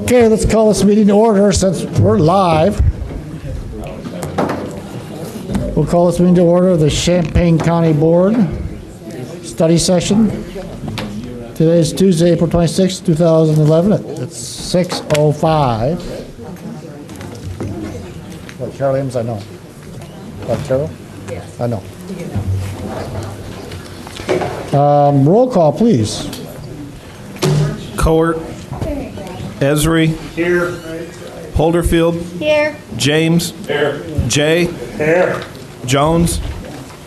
Okay, let's call this meeting to order since we're live. We'll call this meeting to order, the Champaign County Board study session. Today is Tuesday, April 26, 2011. It's 6:05. What, Carol Williams? I know. What, Carol? Yes. I know. Roll call, please. Coert. Esri. Here. Holderfield. Here. James. Here. Jay. Here. Jones.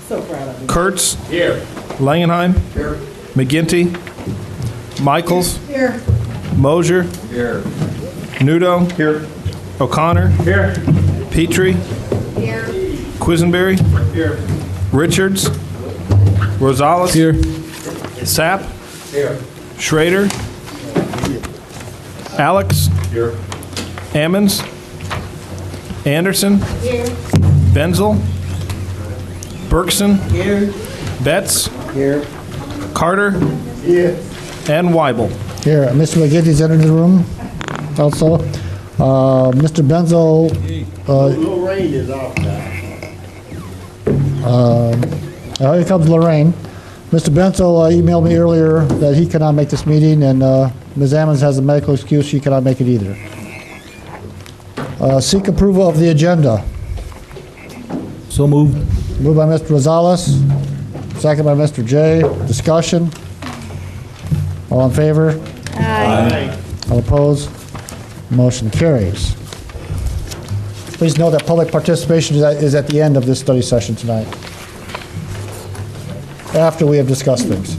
So proud of you. Kurtz. Here. Langenheim. Here. McGinty. Michaels. Here. Mosier. Here. Nudo. Here. O'Connor. Here. Petrie. Here. Quisenberry. Here. Richards. Rosales. Here. Sapp. Here. Schrader. Alex. Here. Ammons. Anderson. Here. Benzel. Bergson. Here. Betts. Here. Carter. Here. And Weibel. Here, Mr. McGinty's entered the room also. Mr. Benzel. Lorraine is off now. Here comes Lorraine. Mr. Benzel emailed me earlier that he cannot make this meeting, and Ms. Ammons has a medical excuse. She cannot make it either. Seek approval of the agenda. So moved. Moved by Mr. Rosales, second by Mr. J. Discussion. All in favor? Aye. All opposed? Motion carries. Please note that public participation is at the end of this study session tonight, after we have discussed things.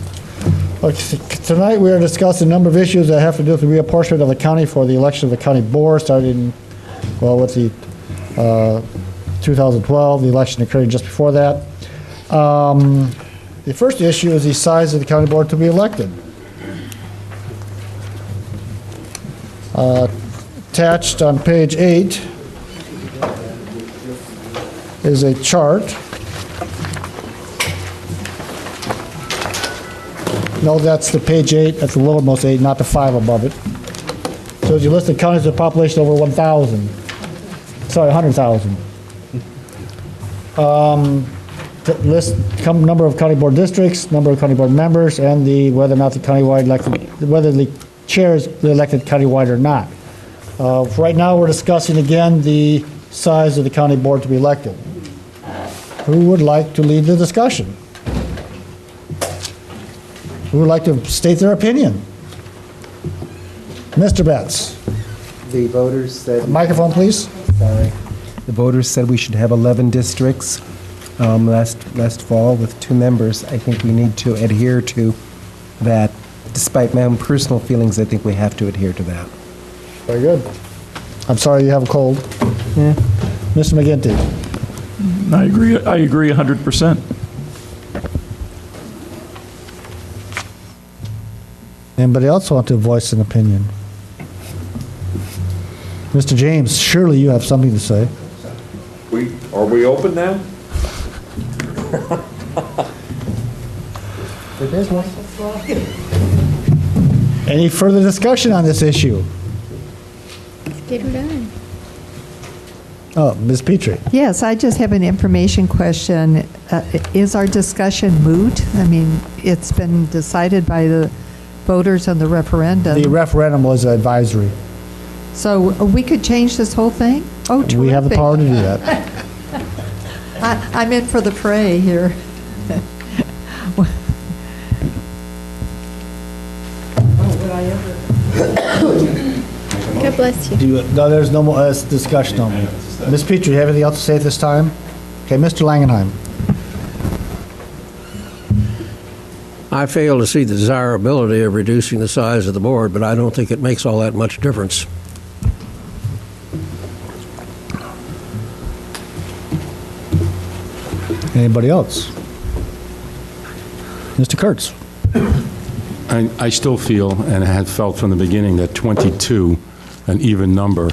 Okay, tonight we are discussing a number of issues that have to do with the reapportionment of the county for the election of the county board, starting, well, with the 2012, the election occurring just before that. The first issue is the size of the county board to be elected. Attached on page 8 is a chart. No, that's the page 8, that's the lowermost 8, not the 5 above it. So as you list the counties with a population over 1,000, sorry, 100,000. List number of county board districts, number of county board members, and whether or not the countywide elected, whether the chair is elected countywide or not. Right now, we're discussing again the size of the county board to be elected. Who would like to lead the discussion? Who would like to state their opinion? Mr. Betts. The voters said... Microphone, please. Sorry. The voters said we should have 11 districts last fall with 2 members. I think we need to adhere to that. Despite my own personal feelings, I think we have to adhere to that. Very good. I'm sorry you have a cold. Yeah. Mr. McGinty. I agree 100%. Anybody else want to voice an opinion? Mr. James, surely you have something to say. Are we open now? For business. Any further discussion on this issue? Get her done. Oh, Ms. Petrie. Yes, I just have an information question. Is our discussion moot? I mean, it's been decided by the voters on the referendum. The referendum was advisory. So we could change this whole thing? Oh, terrific. We have the power to do that. I'm in for the fray here. God bless you. No, there's no more discussion on it. Ms. Petrie, do you have anything else to say at this time? Okay, Mr. Langenheim. I fail to see the desirability of reducing the size of the board, but I don't think it makes all that much difference. Anybody else? Mr. Kurtz. I still feel, and have felt from the beginning, that 22, an even number,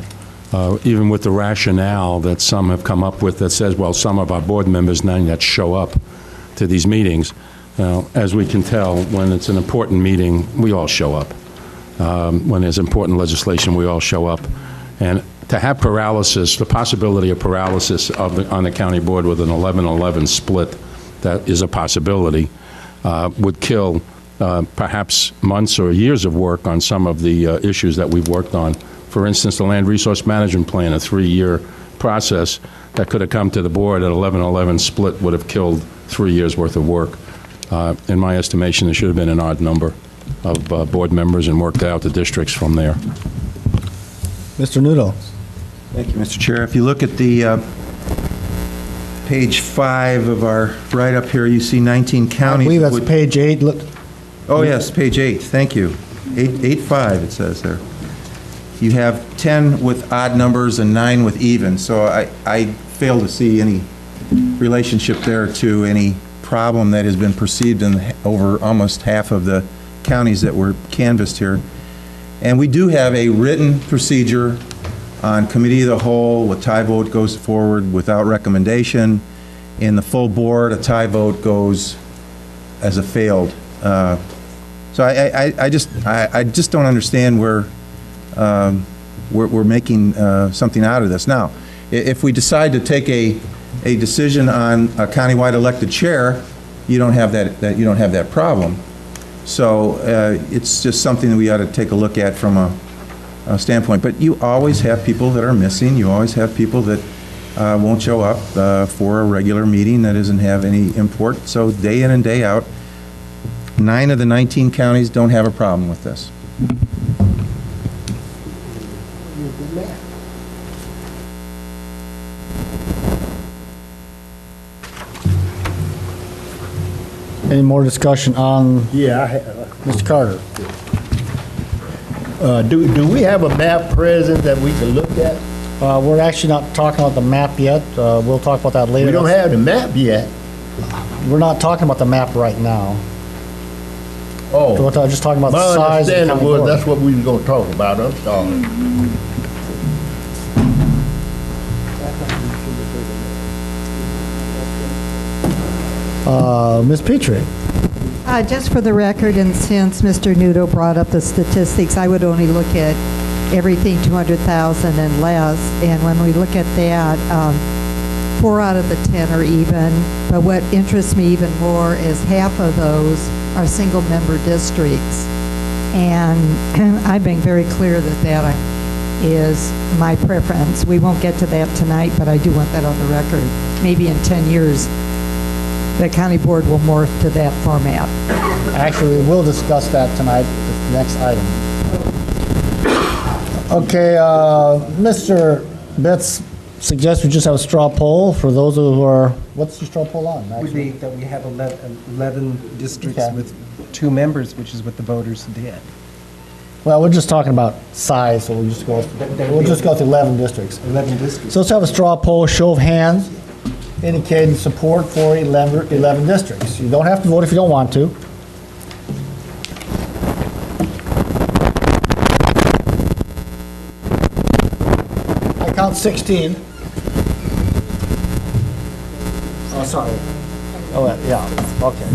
even with the rationale that some have come up with that says, well, some of our board members now that show up to these meetings, as we can tell, when it's an important meeting, we all show up. When there's important legislation, we all show up. And to have paralysis, the possibility of paralysis on the county board with an 11-11 split, that is a possibility, would kill perhaps months or years of work on some of the issues that we've worked on. For instance, the Land Resource Management Plan, a 3-year process that could have come to the board at 11-11 split would have killed 3 years' worth of work. In my estimation, there should have been an odd number of board members and worked out the districts from there. Mr. Nudo. Thank you, Mr. Chair. If you look at the page 5 of our write-up here, you see 19 I counties. believe that that's would- page 8. Look, Oh, yes, page 8, thank you. 8.5, it says there. You have 10 with odd numbers and 9 with even, so I fail to see any relationship there to any problem that has been perceived in over almost half of the counties that were canvassed here. And we do have a written procedure on committee of the whole. A tie vote goes forward without recommendation. In the full board, a tie vote goes as a failed. So I just don't understand where we're making something out of this. Now, if we decide to take a decision on a countywide elected chair, you don't have that problem. So it's just something that we ought to take a look at from a standpoint. But you always have people that are missing. You always have people that won't show up for a regular meeting that doesn't have any import. So day in and day out, 9 of the 19 counties don't have a problem with this. any more discussion on Yeah, Mr. Carter? do we have a map present that we can look at? We're actually not talking about the map yet. We'll talk about that later. We don't have the map yet. We're not talking about the map right now. Oh. We're just talking about the My size of the understanding county was board. that's what we was gonna talk about, I'm sorry. Ms. Petrie? Just for the record, and since Mr. Nudo brought up the statistics, I would only look at everything 200,000 and less. And when we look at that, 4 out of the 10 are even. But what interests me even more is half of those are single-member districts. And I've been very clear that that is my preference. We won't get to that tonight, but I do want that on the record. Maybe in 10 years, the county board will morph to that format. Actually, we'll discuss that tonight, the next item. Okay, Mr. Betts suggests we just have a straw poll for those who are, what's the straw poll on, Would actually? be that we have 11 districts Okay. with 2 members, which is what the voters did. Well, we're just talking about size, so we'll just go through 11 districts. 11 districts. So let's have a straw poll, show of hands, indicating support for 11 districts. You don't have to vote if you don't want to. I count 16. Oh, sorry. Oh, yeah, okay.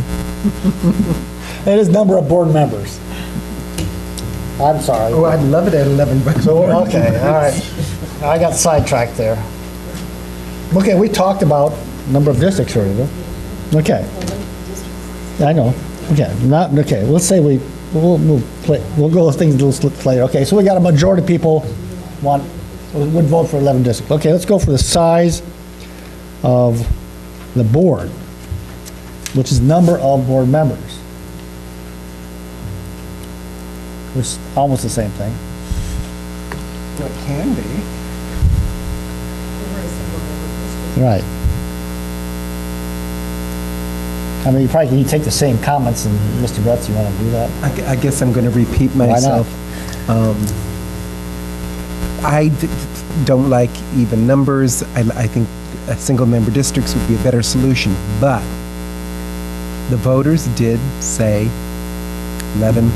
It is number of board members. I'm sorry. Oh, I'd love it at 11, but So, okay, all right. I got sidetracked there. Okay, we talked about number of districts earlier. Okay. I know. Okay, not, okay, let's say we'll go with things a little later. Okay, so we got a majority of people would vote for 11 districts. Okay, let's go for the size of the board, which is number of board members. Which is almost the same thing. it can be. Right. I mean, you probably can take the same comments, and Mr. Betts, you want to do that? I guess I'm going to repeat not? myself. Don't like even numbers. I think single-member districts would be a better solution. But the voters did say 11,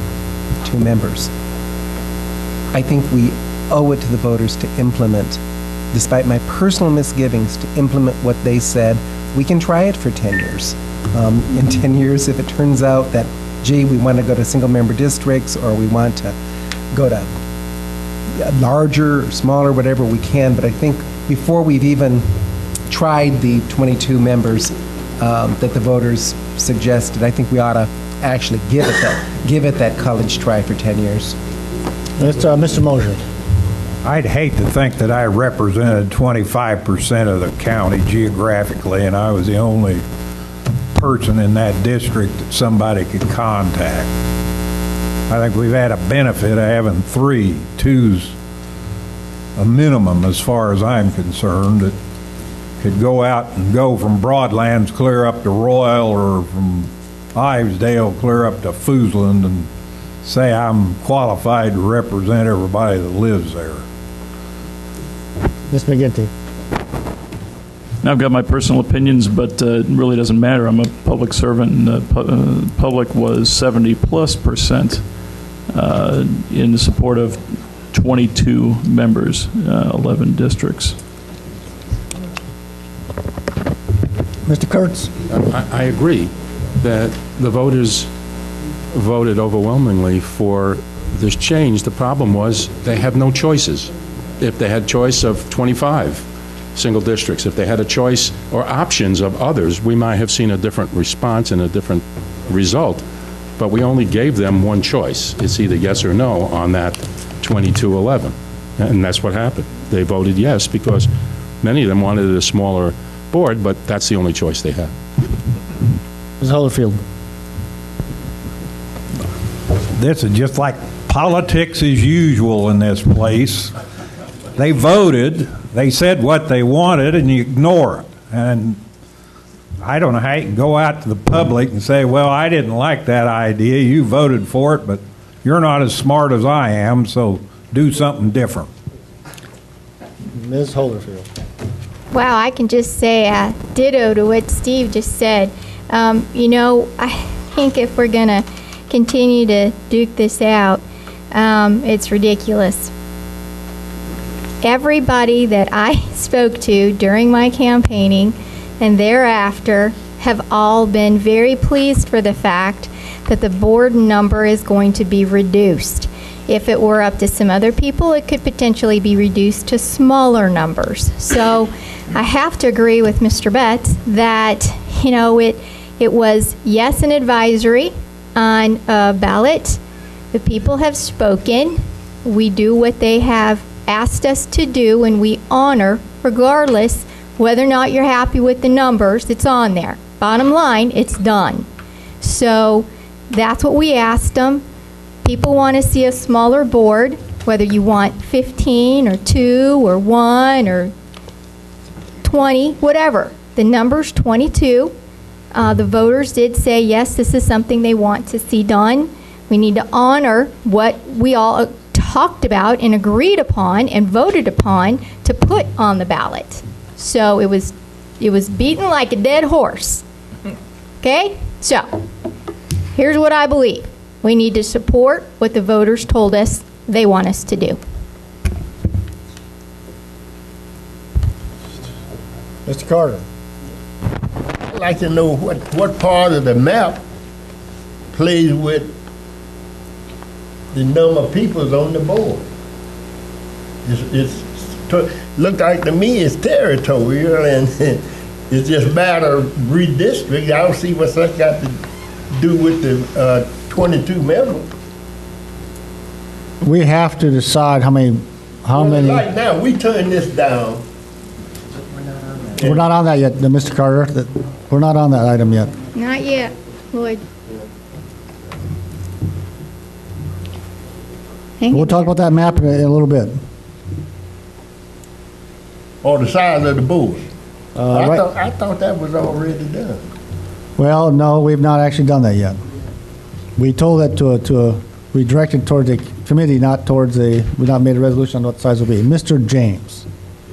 2 members. I think we owe it to the voters to implement, despite my personal misgivings, to implement what they said. We can try it for 10 years. In 10 years, if it turns out that, gee, we want to go to single-member districts, or we want to go to larger, smaller, whatever we can, but I think before we've even tried the 22 members that the voters suggested, I think we ought to actually give it that college try for 10 years. Mr. Mosier. I'd hate to think that I represented 25% of the county geographically, and I was the only person in that district that somebody could contact. I think we've had a benefit of having three. Two's a minimum as far as I'm concerned. That could go out and go from Broadlands clear up to Royal, or from Ivesdale clear up to Foosland, and say I'm qualified to represent everybody that lives there. Ms. McGinty. I've got my personal opinions, but it really doesn't matter. I'm a public servant, and the public was 70+% in the support of 22 members, 11 districts. Mr. Kurtz. I agree that the voters voted overwhelmingly for this change. The problem was they have no choices. If they had choice of 25 single districts, if they had a choice or options of others, we might have seen a different response and a different result. But we only gave them one choice. It's either yes or no on that 22-11. And that's what happened. They voted yes because many of them wanted a smaller board, but that's the only choice they had. Ms. Holderfield. This is just like politics as usual in this place. They voted, they said what they wanted, and you ignore it. And I don't know how you can go out to the public and say, well, I didn't like that idea, you voted for it, but you're not as smart as I am, so do something different. Ms. Holderfield. Wow, I can just say ditto to what Steve just said. You know, I think if we're going to continue to duke this out, it's ridiculous. Everybody that I spoke to during my campaigning and thereafter have all been very pleased for the fact that the board number is going to be reduced. If it were up to some other people, it could potentially be reduced to smaller numbers. So I have to agree with Mr. Betts that, you know, it was, yes, an advisory on a ballot. The people have spoken. We do what they have asked us to do, and we honor, regardless whether or not you're happy with the numbers, it's on there. Bottom line, it's done. So that's what we asked them. People want to see a smaller board, whether you want 15 or 2 or 1 or 20, whatever. The number's 22. The voters did say, yes, this is something they want to see done. We need to honor what we all talked about and agreed upon and voted upon to put on the ballot. So it was beaten like a dead horse. Okay? So here's what I believe. We need to support what the voters told us they want us to do. Mr. Carter. I'd like to know what part of the map plays with the number of peoples on the board. Look like to me it's territorial, and it's just a matter of redistricting. I don't see what's that got to do with the 22 members. We have to decide how many. Right now, we turn this down. We're not on that yet, Mr. Carter. We're not on that item yet. Not yet, Lloyd. We'll talk about that map in a little bit. Or the size of the board. Right. I thought that was already done. Well, no, we've not actually done that yet. We told that we directed towards a committee, not towards we not made a resolution on what size will be. Mr. James.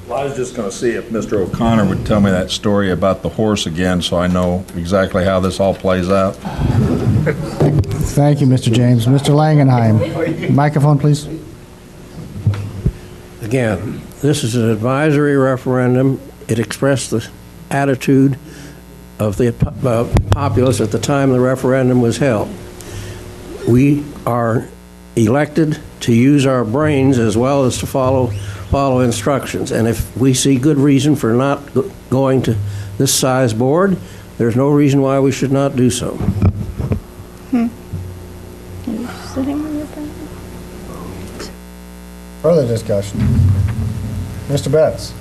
Well, I was just going to see if Mr. O'Connor would tell me that story about the horse again, so I know exactly how this all plays out. Thank you, Mr. James. Mr. Langenheim. Microphone, please. Again, this is an advisory referendum. It expressed the attitude of the populace at the time the referendum was held. We are elected to use our brains as well as to follow instructions. And if we see good reason for not going to this size board, there's no reason why we should not do so. Are you sitting on your phone? Further discussion? Mr. Betts?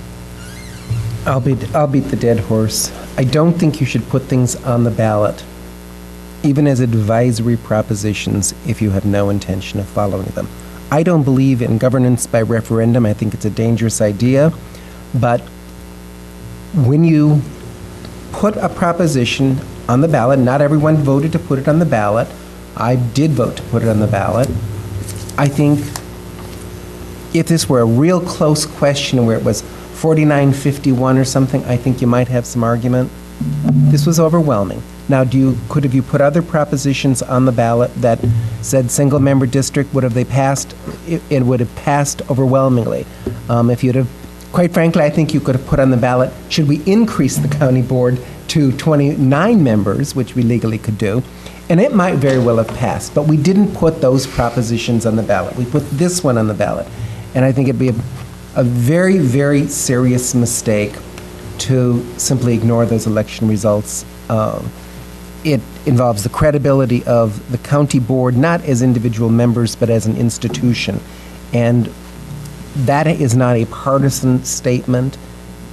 I'll beat the dead horse. I don't think you should put things on the ballot, even as advisory propositions, if you have no intention of following them. I don't believe in governance by referendum. I think it's a dangerous idea. But when you put a proposition on the ballot, not everyone voted to put it on the ballot. I did vote to put it on the ballot. I think if this were a real close question where it was 49-51 or something, I think you might have some argument. This was overwhelming. Now, could have you put other propositions on the ballot that said single-member district? Would have they passed? It would have passed overwhelmingly. If you'd have, quite frankly, I think you could have put on the ballot, should we increase the county board to 29 members, which we legally could do, and it might very well have passed. But we didn't put those propositions on the ballot. We put this one on the ballot. And I think it'd be a very, very serious mistake to simply ignore those election results. It involves the credibility of the county board, not as individual members, but as an institution. And that is not a partisan statement.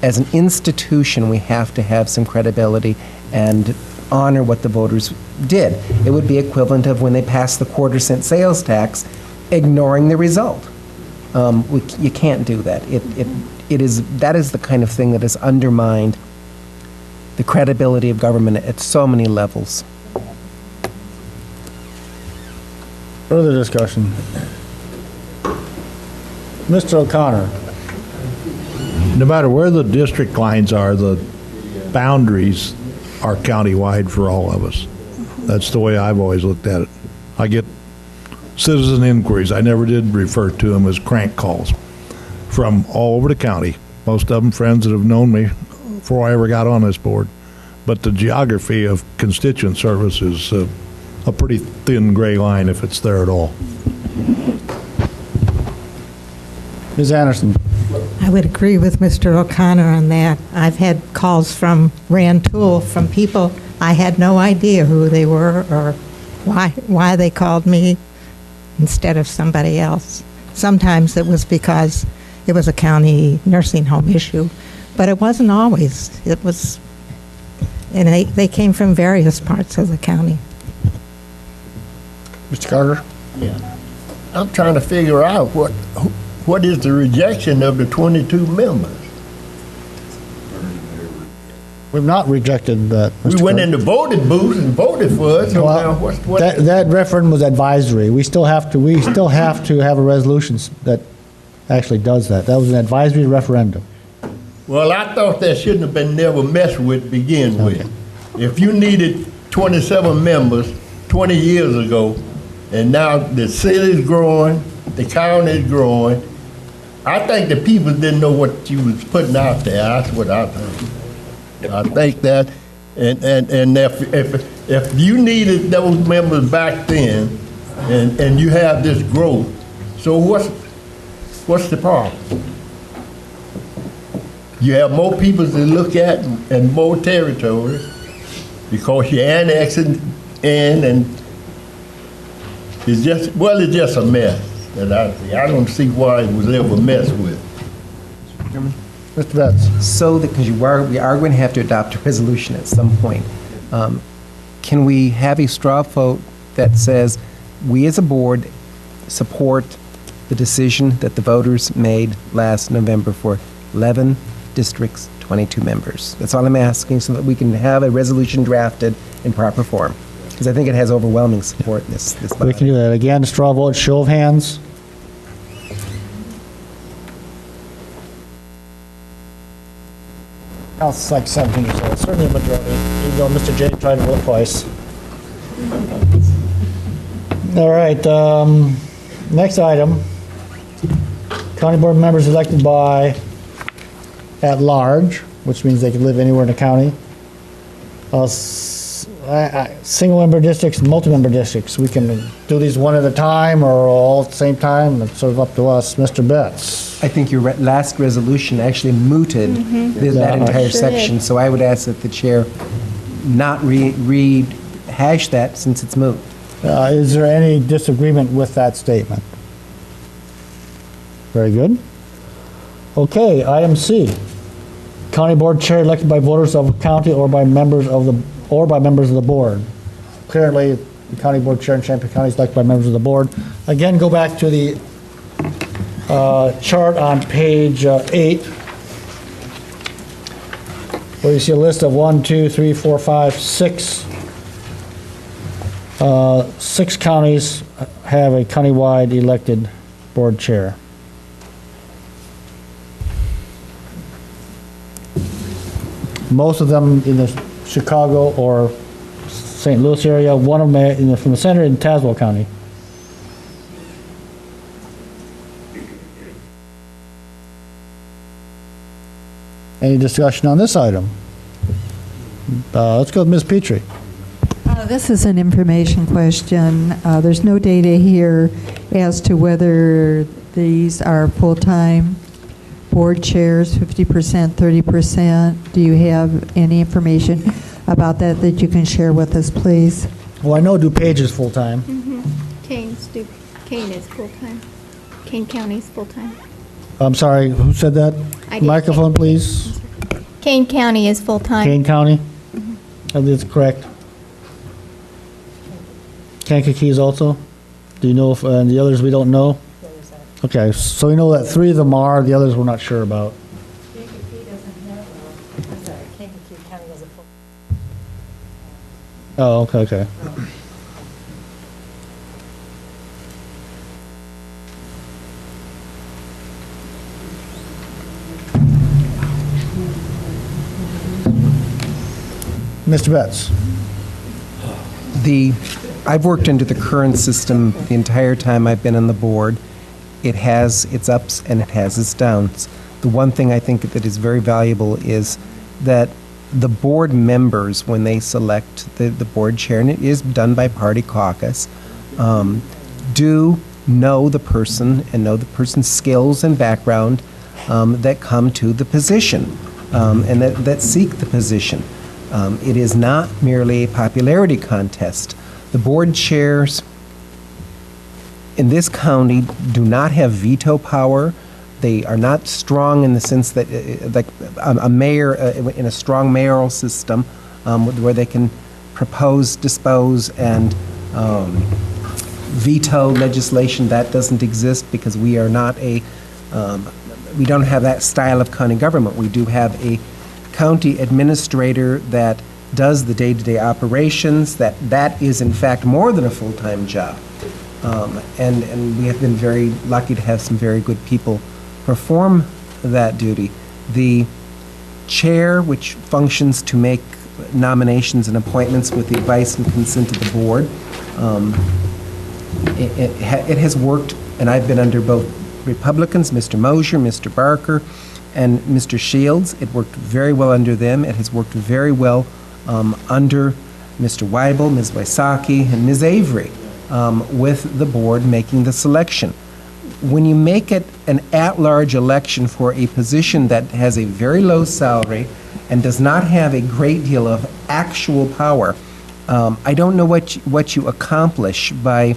As an institution, we have to have some credibility and honor what the voters did. It would be equivalent of when they passed the quarter-cent sales tax, ignoring the result. You can't do that. That is the kind of thing that has undermined the credibility of government at so many levels. Further discussion? Mr. O'Connor? No matter where the district lines are, the boundaries are countywide for all of us. That's the way I've always looked at it. I get citizen inquiries. I never did refer to them as crank calls from all over the county. Most of them friends that have known me before I ever got on this board. But the geography of constituent service is a pretty thin gray line if it's there at all. Ms. Anderson? I would agree with Mr. O'Connor on that. I've had calls from Rantoul from people I had no idea who they were or why they called me instead of somebody else. Sometimes it was because it was a county nursing home issue, but it wasn't always. It was, and they came from various parts of the county. Mr. Carter? Yeah. I'm trying to figure out what is the rejection of the 22 members? We've not rejected that. Mr. We went Carter. in the voting booth and voted for it. So now what? That referendum was advisory. We still have to have a resolution that actually does that. That was an advisory referendum. Well, I thought that shouldn't have been never messed with to begin with. If you needed 27 members 20 years ago, and now the city's growing, the county's growing, I think the people didn't know what you was putting out there. That's what I think. I think that, and if you needed those members back then, and you have this growth, so what's the problem? You have more people to look at and more territory because you're annexing in, and it's just a mess that I see. I don't see why it was ever messed with. Mr. Betts? So, because we are going to have to adopt a resolution at some point, can we have a straw vote that says we as a board support the decision that the voters made last November for 11 districts, 22 members? That's all I'm asking, so that we can have a resolution drafted in proper form. Because I think it has overwhelming support in this body. We can do that. Again, straw vote, show of hands. It's like 17 or so. It's certainly a majority, even though Mr. J tried to vote twice. All right, next item. County board members elected by at large, which means they can live anywhere in the county. single-member districts, multi-member districts. We can do these one at a time or all at the same time. It's sort of up to us. Mr. Betts? I think your last resolution actually mooted that entire Sure section, did. so I would ask that the chair not rehash that since it's moot. Is there any disagreement with that statement? Very good. Okay, item C. County Board Chair elected by voters of the county or by members of the board. Currently, the County Board Chair in Champaign County is elected by members of the board. Again, go back to the chart on page 8, where you see a list of 1, 2, 3, 4, 5, 6. 6 counties have a countywide elected board chair. Most of them in the Chicago or St. Louis area, one of them from the center in Tazewell County. Any discussion on this item? Let's go with Ms. Petrie. This is an information question. There's no data here as to whether these are full-time board chairs, 50%, 30%. Do you have any information about that you can share with us, please? Well, I know DuPage is full-time. Kane is full-time. Kane County is full-time. I'm sorry, who said that? I did. Microphone, please. Kane County is full-time. Kane County? That is correct. Kankakee is also? Do you know if, and the others we don't know? Okay, so we know that 3 of them are, the others we're not sure about. Oh, okay. Mr. Betts? I've worked under the current system the entire time I've been on the board. It has its ups and it has its downs. The one thing I think that is very valuable is that the board members, when they select the board chair, and it is done by party caucus, do know the person and know the person's skills and background that come to the position and that seek the position. It is not merely a popularity contest. The board chairs in this county do not have veto power. They are not strong in the sense that, like a mayor, in a strong mayoral system, where they can propose, dispose, and veto legislation. That doesn't exist because we are not we don't have that style of county government. We do have a county administrator that does the day-to-day operations. That is, in fact, more than a full-time job. And we have been very lucky to have some very good people perform that duty. The chair, which functions to make nominations and appointments with the advice and consent of the board, it has worked, and I've been under both Republicans, Mr. Mosier, Mr. Barker, and Mr. Shields. It worked very well under them. It has worked very well under Mr. Weibel, Ms. Wysocki, and Ms. Avery, with the board making the selection. When you make it an at-large election for a position that has a very low salary and does not have a great deal of actual power, I don't know what you accomplish by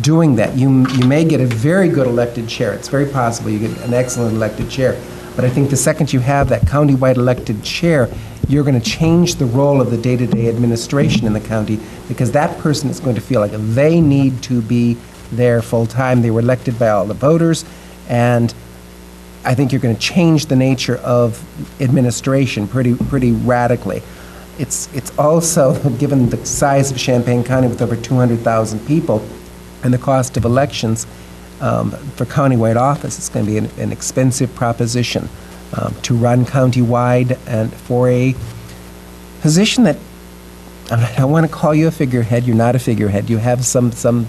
doing that. You may get a very good elected chair. It's very possible you get an excellent elected chair. But I think the second you have that county-wide elected chair, you're going to change the role of the day-to-day administration in the county, because that person is going to feel like they need to be there full-time. They were elected by all the voters, and I think you're going to change the nature of administration pretty radically. It's also, given the size of Champaign County with over 200,000 people and the cost of elections, for countywide office, it's going to be an expensive proposition to run countywide, and for a position that, I don't want to call you a figurehead, you're not a figurehead, you have some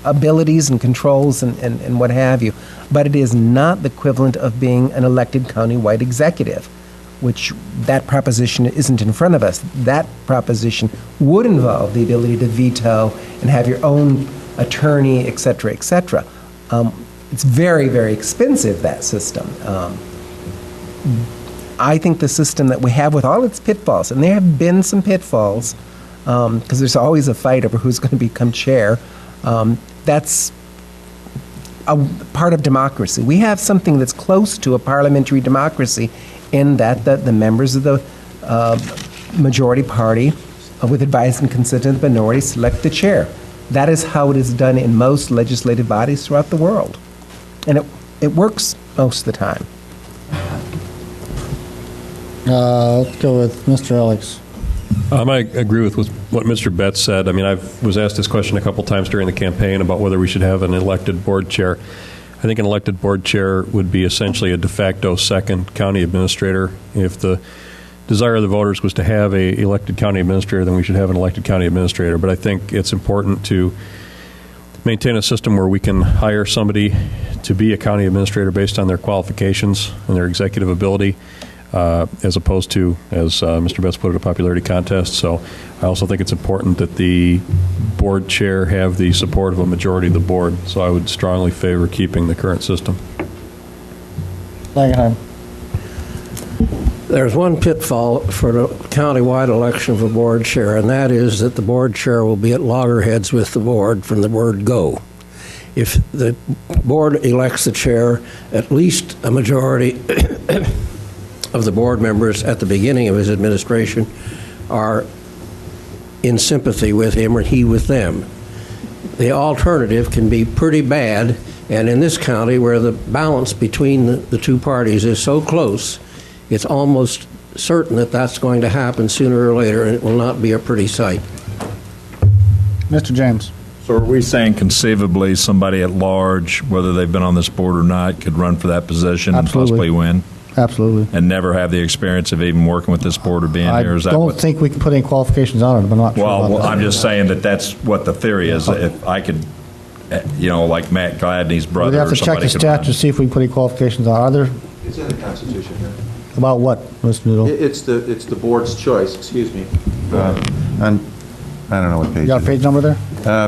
abilities and controls and what have you, but it is not the equivalent of being an elected countywide executive. which that proposition isn't in front of us. That proposition would involve the ability to veto and have your own attorney, et cetera, et cetera. It's very, very expensive, that system. I think the system that we have, with all its pitfalls, and there have been some pitfalls, because there's always a fight over who's going to become chair, that's a part of democracy. We have something that's close to a parliamentary democracy in that the members of the majority party, with advice and consent of the minority, select the chair. That is how it is done in most legislative bodies throughout the world. And it works most of the time. Let's go with Mr. Alex. I agree with what Mr. Betts said. I mean, I was asked this question a couple times during the campaign about whether we should have an elected board chair. I think an elected board chair would be essentially a de facto second county administrator. If the desire of the voters was to have a elected county administrator, then we should have an elected county administrator. But I think it's important to maintain a system where we can hire somebody to be a county administrator based on their qualifications and their executive ability, as opposed to, as Mr. Betts put it, a popularity contest. So I also think it's important that the board chair have the support of a majority of the board. So I would strongly favor keeping the current system. Langenheim. There's one pitfall for the countywide election of a board chair, and that is that the board chair will be at loggerheads with the board from the word go. If the board elects the chair, at least a majority of the board members at the beginning of his administration are in sympathy with him or he with them. The alternative can be pretty bad, and in this county where the balance between the two parties is so close, it's almost certain that that's going to happen sooner or later, and it will not be a pretty sight. Mr. James. So are we saying conceivably somebody at large, whether they've been on this board or not, could run for that position and possibly win? Absolutely. And never have the experience of even working with this board or being here? Is that I don't think we can put any qualifications on it, but I'm not sure about that. I'm just saying that's what the theory is. If I could, like Matt Gladney's brother We'd have or to check somebody the could run. Statute to see if we can put any qualifications on. Are there? It's in the Constitution here. About what, Mr. Noodle? It's the board's choice, excuse me. I don't know what page. You got a page number there?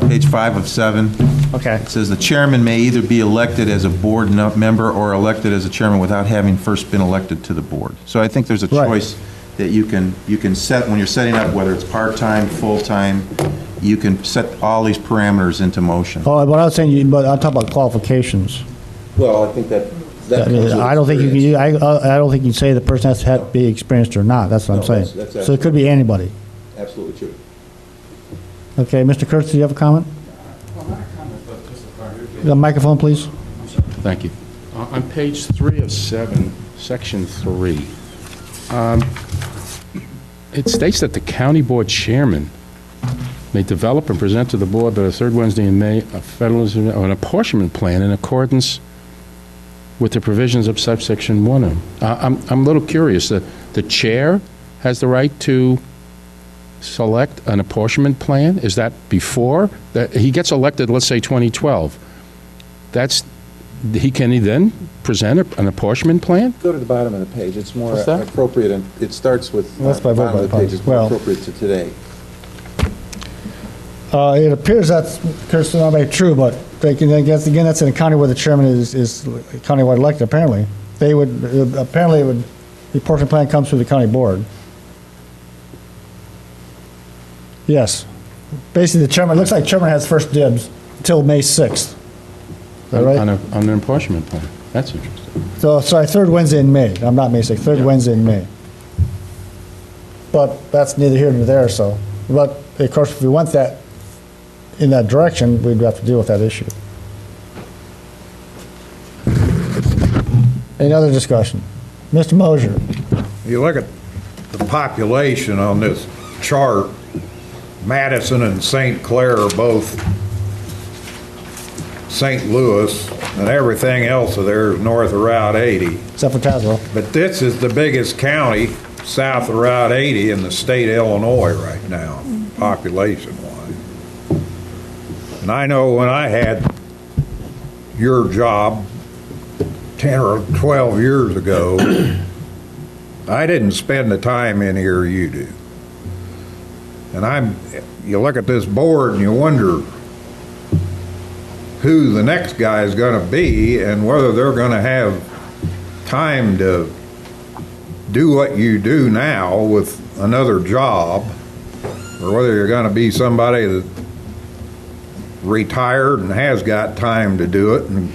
Page 5 of 7. Okay. It says the chairman may either be elected as a board member or elected as a chairman without having first been elected to the board. So I think there's a choice that you can set when you're setting up, whether it's part-time, full-time, you can set all these parameters into motion. Oh, but I was saying, but I'm talking about qualifications. Well, I think that I don't think you can. I don't think you can say the person has to be experienced or not. That's what I'm saying. that's So it could be anybody. absolutely true. Okay, Mr. Kurtz, do you have a comment? The microphone, please. Thank you. On page 3 of 7, section 3, it states that the county board chairman may develop and present to the board by the third Wednesday in May a federalism or an apportionment plan in accordance with the provisions of subsection 1. I'm a little curious. The chair has the right to select an apportionment plan? Is that before? That he gets elected, let's say 2012. Can he then present an apportionment plan? Go to the bottom of the page. It's more What's that? appropriate, and it starts with That's by vote bottom by of the page. It's more well. appropriate to today. It appears that's not very true, but I guess again that's in a county where the chairman is countywide elected. Apparently, the apportionment plan comes through the county board. Yes, basically the chairman. It looks like chairman has first dibs until May 6th. Is that right? On an apportionment plan. That's interesting. So sorry, third Wednesday in May. I'm not May 6th. Third Wednesday in May. But that's neither here nor there. So, but of course, if we went that in that direction, we'd have to deal with that issue. Any other discussion? Mr. Mosier. You look at the population on this chart, Madison and St. Clair are both St. Louis, and everything else of there is north of Route 80. Except for Tazewell. But this is the biggest county south of Route 80 in the state of Illinois right now, population-wise. And I know when I had your job 10 or 12 years ago, I didn't spend the time in here you do. And you look at this board and you wonder who the next guy is going to be and whether they're going to have time to do what you do now with another job, or whether you're going to be somebody that retired and has got time to do it. And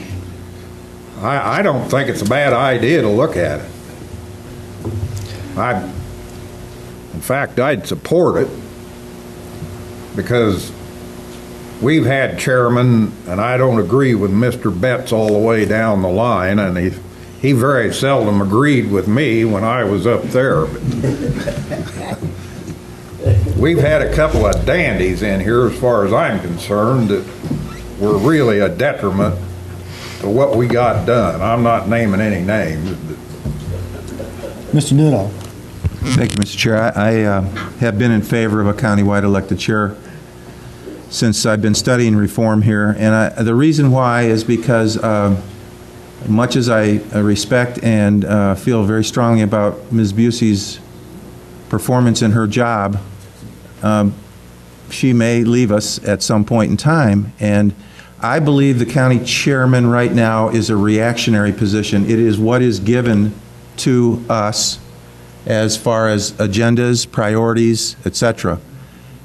I don't think it's a bad idea to look at it. In fact, I'd support it, because we've had chairmen, and I don't agree with Mr. Betts all the way down the line, and he very seldom agreed with me when I was up there. But we've had a couple of dandies in here, as far as I'm concerned, that were really a detriment to what we got done. I'm not naming any names. Mr. Nuno. Thank you, Mr. Chair. I have been in favor of a countywide elected chair since I've been studying reform here. And the reason why is because much as I respect and feel very strongly about Ms. Busey's performance in her job, she may leave us at some point in time. And I believe the county chairman right now is a reactionary position. It is what is given to us as far as agendas, priorities, etc.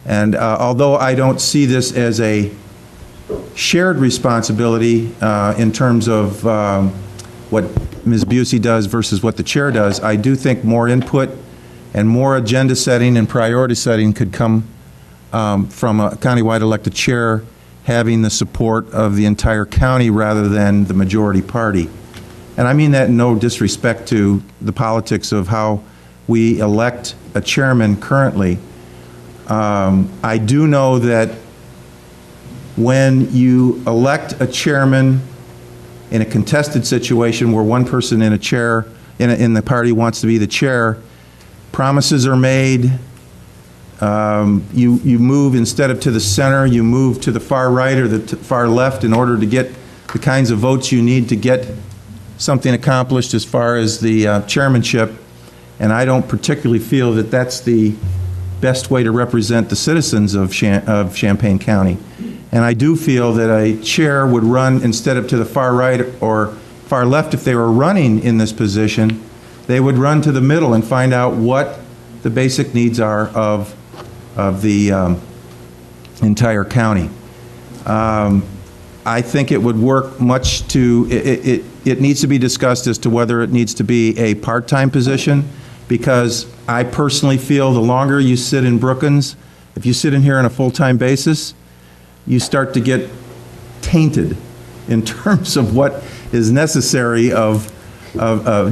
And although I don't see this as a shared responsibility in terms of what Ms. Busey does versus what the chair does, I do think more input and more agenda setting and priority setting could come from a countywide elected chair having the support of the entire county rather than the majority party. And I mean that in no disrespect to the politics of how we elect a chairman currently. I do know that when you elect a chairman in a contested situation where one person in a chair in the party wants to be the chair, promises are made. You move, instead of to the center, you move to the far right or the far left in order to get the kinds of votes you need to get something accomplished as far as the chairmanship. And I don't particularly feel that that's the best way to represent the citizens of Champaign County. And I do feel that a chair would run, instead of to the far right or far left, if they were running in this position, they would run to the middle and find out what the basic needs are of the entire county. I think it would work much to, it needs to be discussed as to whether it needs to be a part-time position, because I personally feel the longer you sit in Brookings, if you sit in here on a full-time basis, you start to get tainted in terms of what is necessary of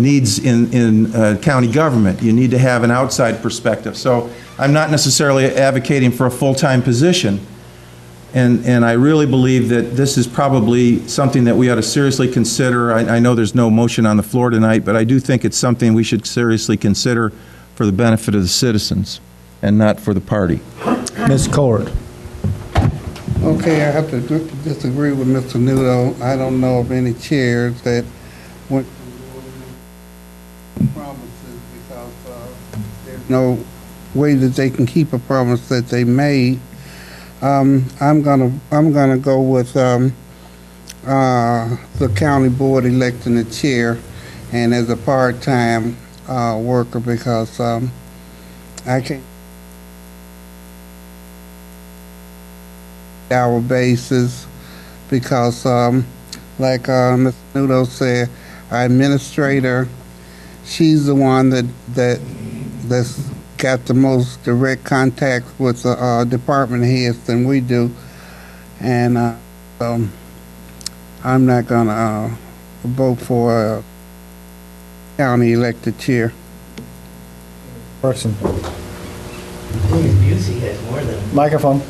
needs in county government. You need to have an outside perspective. So I'm not necessarily advocating for a full-time position. And I really believe that this is probably something that we ought to seriously consider. I know there's no motion on the floor tonight, but I do think it's something we should seriously consider for the benefit of the citizens and not for the party. Ms. Cord. Okay, I have to disagree with Mr. Nudo. I don't know of any chairs that went promises because there's no way that they can keep a promise that they made. I'm gonna go with the county board electing a chair, and as a part-time worker, because I can't hour basis, because like Mr. Nudo said, our administrator, she's the one that's got the most direct contact with the department heads than we do, and so I'm not gonna vote for a county elected chair. Person. Ms. Busey has more than Microphone.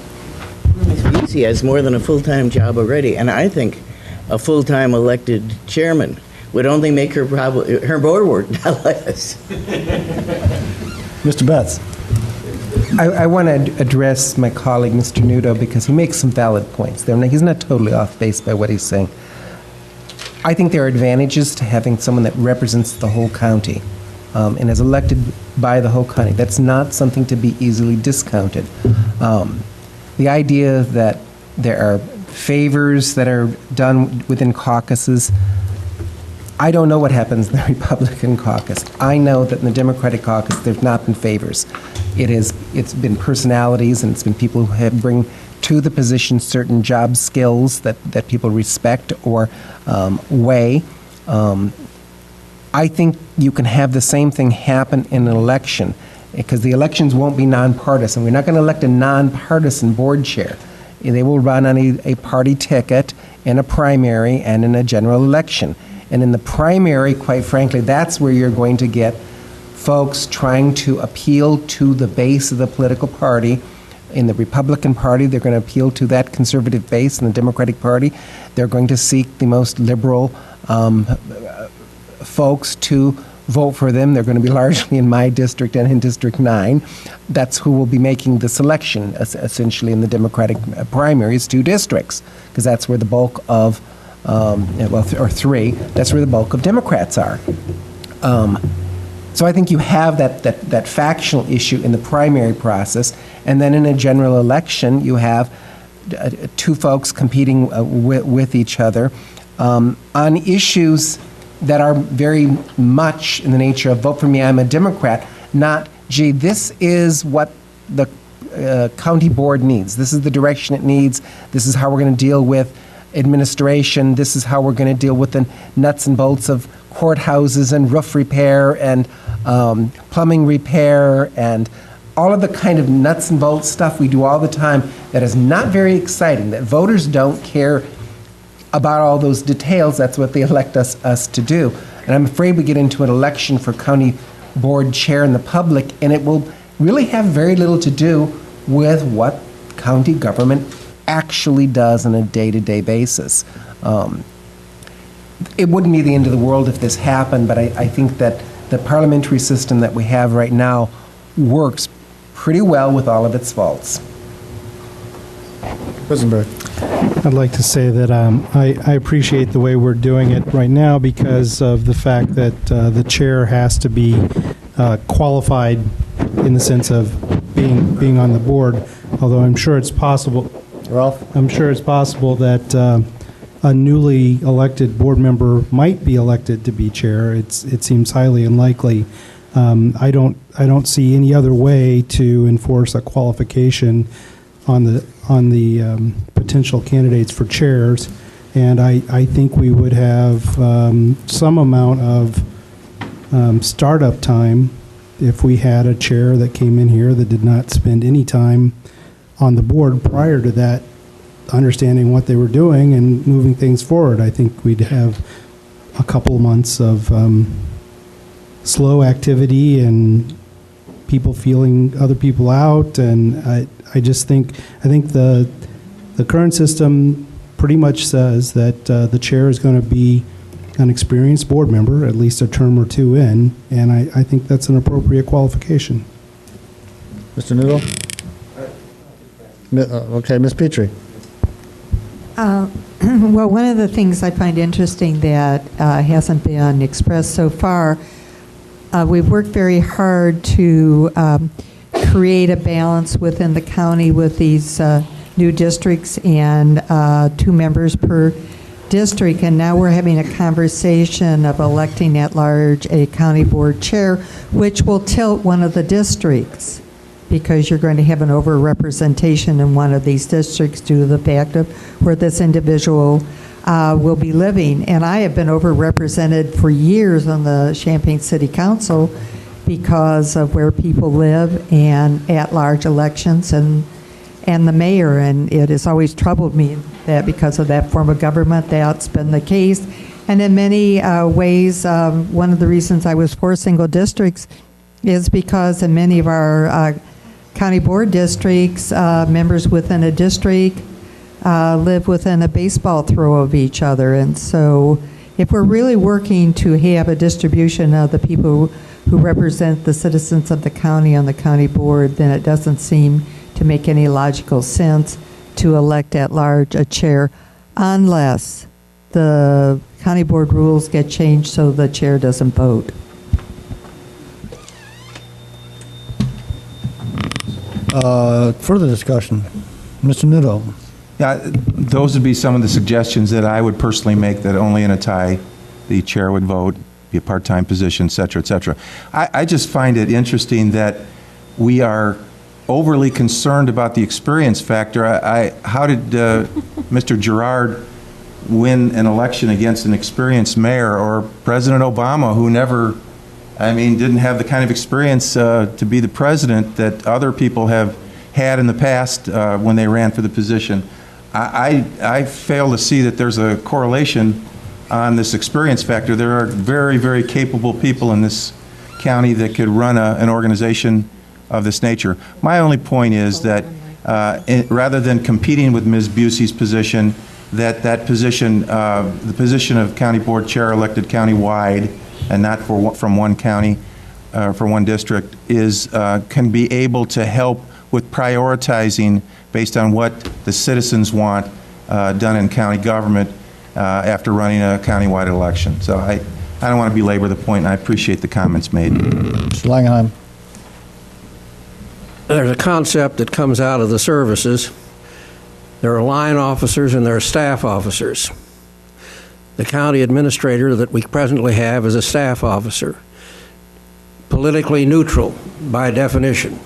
Ms. Busey has more than a full-time job already, and I think a full-time elected chairman would only make her board work not less. Mr. Betts. I want to address my colleague, Mr. Nudo, because he makes some valid points there. Now, he's not totally off base by what he's saying. I think there are advantages to having someone that represents the whole county. and is elected by the whole county. That's not something to be easily discounted. The idea that there are favors that are done within caucuses, I don't know what happens in the Republican caucus. I know that in the Democratic caucus, there's not been favors. It's been personalities, and it's been people who have bring to the position certain job skills that people respect or weigh. I think you can have the same thing happen in an election, because the elections won't be nonpartisan. We're not going to elect a nonpartisan board chair. They will run on a party ticket in a primary and in a general election. And in the primary, quite frankly, that's where you're going to get folks trying to appeal to the base of the political party. In the Republican Party, they're going to appeal to that conservative base. In the Democratic Party, they're going to seek the most liberal folks to vote for them. They're going to be largely in my district and in District 9. That's who will be making the selection, essentially, in the Democratic primaries, 2 districts, because that's where the bulk of, or 3, that's where the bulk of Democrats are. So I think you have that factional issue in the primary process, and then in a general election, you have 2 folks competing with each other on issues that are very much in the nature of vote for me, I'm a Democrat, not, gee, this is what the county board needs. This is the direction it needs. This is how we're going to deal with administration. This is how we're going to deal with the nuts and bolts of courthouses and roof repair and plumbing repair and all of the kind of nuts and bolts stuff we do all the time that is not very exciting, that voters don't care about all those details. That's what they elect us to do. And I'm afraid we get into an election for county board chair in the public, and it will really have very little to do with what county government actually does on a day-to-day basis. It wouldn't be the end of the world if this happened, but I think that the parliamentary system that we have right now works pretty well with all of its faults. Rosenberg. I'd like to say that I appreciate the way we're doing it right now because of the fact that the chair has to be qualified in the sense of being on the board, although I'm sure it's possible. Ralph? I'm sure it's possible that a newly elected board member might be elected to be chair. It seems highly unlikely. I don't see any other way to enforce a qualification on the potential candidates for chairs, and I think we would have some amount of startup time if we had a chair that came in here that did not spend any time on the board prior to that, understanding what they were doing and moving things forward. I think we'd have a couple months of slow activity and people feeling other people out, and I think the current system pretty much says that the chair is going to be an experienced board member, at least a term or 2 in, and I think that's an appropriate qualification. Mr. Noodle? Okay, Ms. Petrie. Well, one of the things I find interesting that hasn't been expressed so far, we've worked very hard to create a balance within the county with these new districts and 2 members per district, and now we're having a conversation of electing at large a county board chair, which will tilt one of the districts because you're going to have an overrepresentation in one of these districts due to the fact of where this individual will be living. And I have been overrepresented for years on the Champaign City Council because of where people live and at-large elections and the mayor. And it has always troubled me that because of that form of government, that's been the case. And in many ways, one of the reasons I was for single districts is because in many of our county board districts, members within a district live within a baseball throw of each other. And so if we're really working to have a distribution of the people who represent the citizens of the county on the county board, then it doesn't seem to make any logical sense to elect at large a chair unless the county board rules get changed so the chair doesn't vote. Further discussion. Mr. Nudo. Yeah, those would be some of the suggestions that I would personally make, that only in a tie the chair would vote, be a part-time position, et cetera, et cetera. I just find it interesting that we are overly concerned about the experience factor. How did Mr. Gerard win an election against an experienced mayor, or President Obama, who never, didn't have the kind of experience to be the president that other people have had in the past when they ran for the position? I fail to see that there's a correlation on this experience factor. There are very, very capable people in this county that could run an organization of this nature. My only point is that rather than competing with Ms. Busey's position, that position, the position of county board chair elected county-wide and not from one county, for one district, can be able to help with prioritizing based on what the citizens want done in county government after running a countywide election. So I don't want to belabor the point, and I appreciate the comments made. Mr. Langenheim. There's a concept that comes out of the services. There are line officers and there are staff officers. The county administrator that we presently have is a staff officer, politically neutral by definition.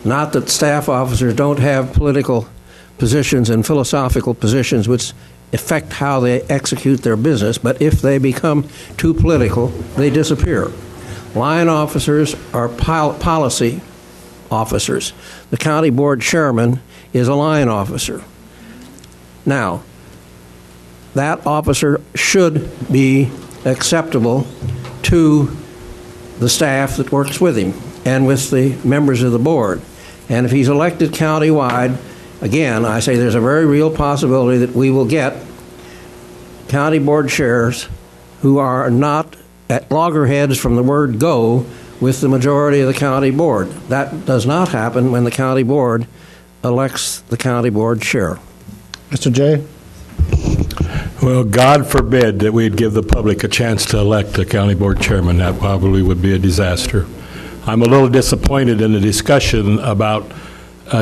Not that staff officers don't have political positions and philosophical positions which affect how they execute their business, but if they become too political, they disappear. Line officers are policy officers. The county board chairman is a line officer. Now, that officer should be acceptable to the staff that works with him and with the members of the board. And if he's elected countywide, again, I say there's a very real possibility that we will get county board chairs who are not at loggerheads from the word go with the majority of the county board. That does not happen when the county board elects the county board chair. Mr. Jay? Well, God forbid that we'd give the public a chance to elect a county board chairman. That probably would be a disaster. I'm a little disappointed in the discussion about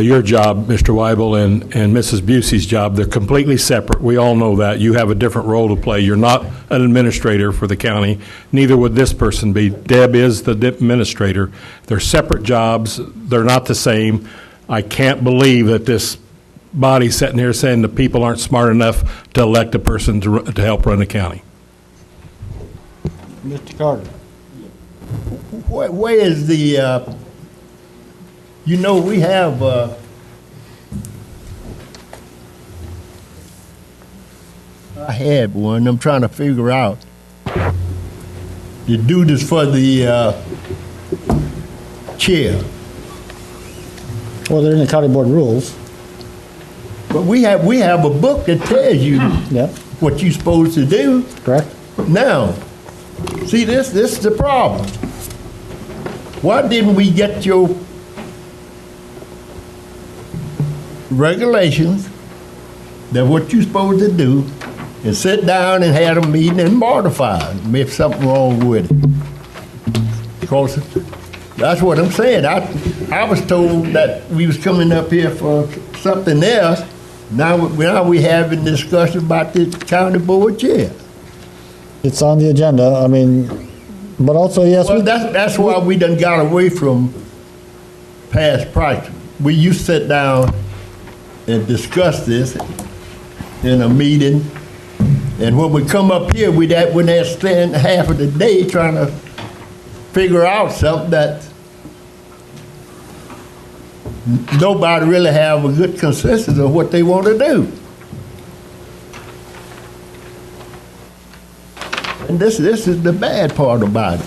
your job, Mr. Weibel, and Mrs. Busey's job. They're completely separate. We all know that. You have a different role to play. You're not an administrator for the county. Neither would this person be. Deb is the administrator. They're separate jobs. They're not the same. I can't believe that this body sitting here saying the people aren't smart enough to elect a person to help run the county. Mr. Carter. Where is the, we have, I had one, I'm trying to figure out. You do this for the chair. Well, they're in the county board rules. But we have a book that tells you what you're supposed to do. Correct. Now, see, this is the problem. Why didn't we get your regulations that what you're supposed to do and sit down and have a meeting and modify them if something wrong with it? Because that's what I'm saying. I was told that we was coming up here for something else. Now we having discussion about the county board chair. It's on the agenda. But also, yes. Well, that's why we done got away from past practice. We used to sit down and discuss this in a meeting, and when we come up here, we'd have to spend half of the day trying to figure out something that nobody really have a good consensus of what they want to do. And this is the bad part about it.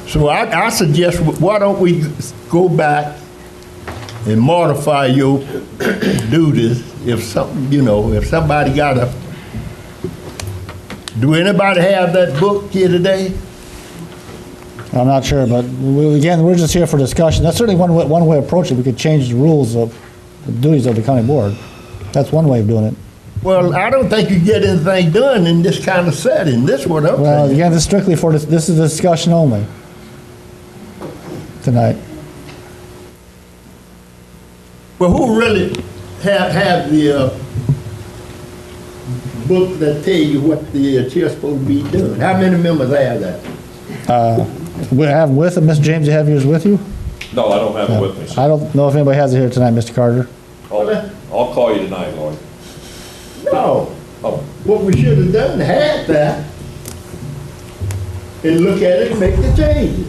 So I suggest, why don't we go back and modify your duties if something, if somebody got a, do anybody have that book here today? I'm not sure, but again, we're just here for discussion. That's certainly one way to approach it. We could change the rules of the duties of the county board. That's one way of doing it. Well, I don't think you get anything done in this kind of setting. This is what I'm saying. Well, again, this is strictly for this is a discussion only. tonight. Well, who really have the book that tell you what the chair's supposed to be doing? How many members have that? We have with it, Mr. James, you have yours with you? No, I don't have it with me. I don't know if anybody has it here tonight, Mr. Carter. I'll call you tonight, Lloyd. No. What we should have done, had that, and look at it and make the changes.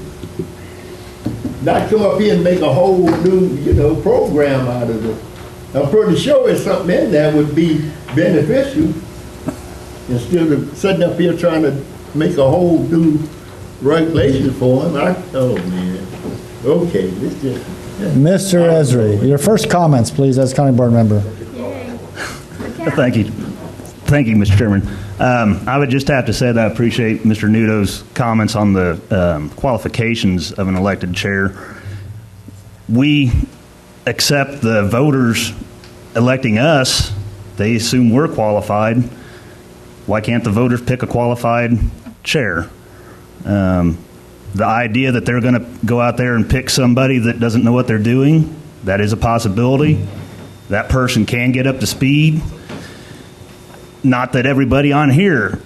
Not come up here and make a whole new, program out of it. I'm pretty sure it's something in there would be beneficial instead of sitting up here trying to make a whole new regulation for him. Oh man. Okay, this just. Mr. Esri, your first comments, please, as county board member. Thank you. Thank you, Mr. Chairman. I would just have to say that I appreciate Mr. Nudo's comments on the qualifications of an elected chair. We accept the voters electing us. They assume we're qualified. Why can't the voters pick a qualified chair? The idea that they're going to go out there and pick somebody that doesn't know what they're doing, that is a possibility. That person can get up to speed. Not that everybody on here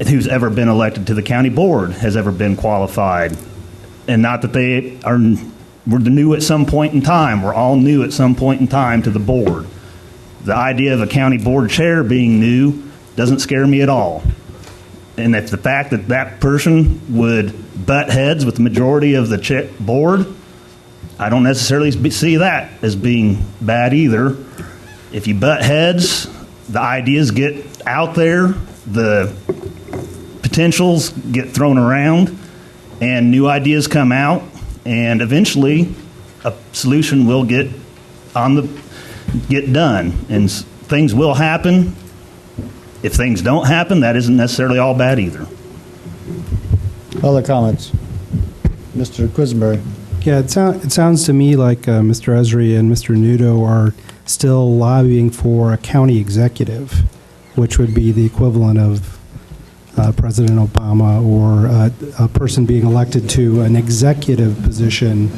who's ever been elected to the county board has ever been qualified. And not that we're new at some point in time. We're all new at some point in time to the board. The idea of a county board chair being new doesn't scare me at all. And if the fact that that person would butt heads with the majority of the board, I don't necessarily see that as being bad either. If you butt heads, the ideas get out there, the potentials get thrown around, and new ideas come out, and eventually a solution will get done, and things will happen. If things don't happen, that isn't necessarily all bad either. Other comments? Mr. Quisenberry. Yeah, it sounds to me like Mr. Esri and Mr. Nudo are still lobbying for a county executive, which would be the equivalent of President Obama, or a person being elected to an executive position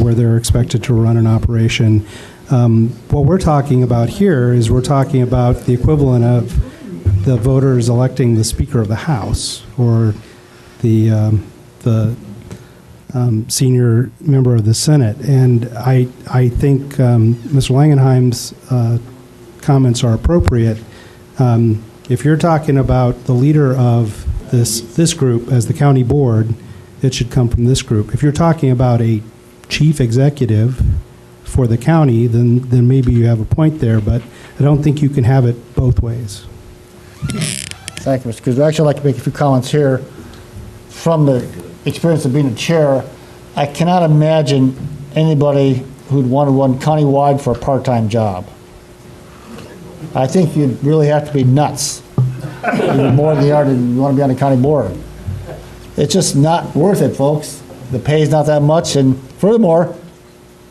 where they're expected to run an operation. What we're talking about here is we're talking about the equivalent of the voters electing the Speaker of the House, or the senior member of the Senate. And I think Mr. Langenheim's comments are appropriate. If you're talking about the leader of this group as the county board, it should come from this group. If you're talking about a chief executive for the county, then maybe you have a point there, but I don't think you can have it both ways. Thank you, Mr. Cruz. I'd actually like to make a few comments here. From the experience of being a chair, I cannot imagine anybody who'd want to run countywide for a part-time job. I think you'd really have to be nuts, even more than you are than you want to be on the county board. It's just not worth it, folks. The pay's not that much, and furthermore,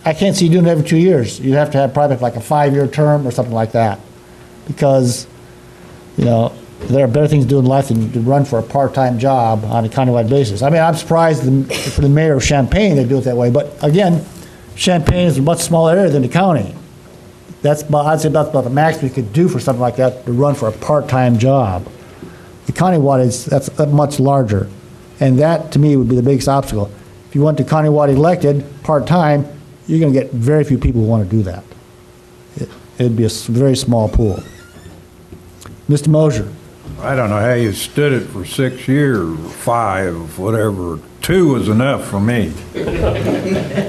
I can't see you doing it every 2 years. You'd have to have probably like a 5-year term or something like that, because there are better things to do in life than to run for a part-time job on a countywide basis. I mean, I'm surprised for the mayor of Champaign they do it that way, but again, Champaign is a much smaller area than the county. I'd say that's about the max we could do for something like that, to run for a part-time job. The countywide that's much larger, and that to me would be the biggest obstacle. If you went to countywide elected part-time, you're going to get very few people who want to do that. It'd be a very small pool. Mr. Mosier. I don't know how you stood it for 6 years, 5, whatever. 2 was enough for me.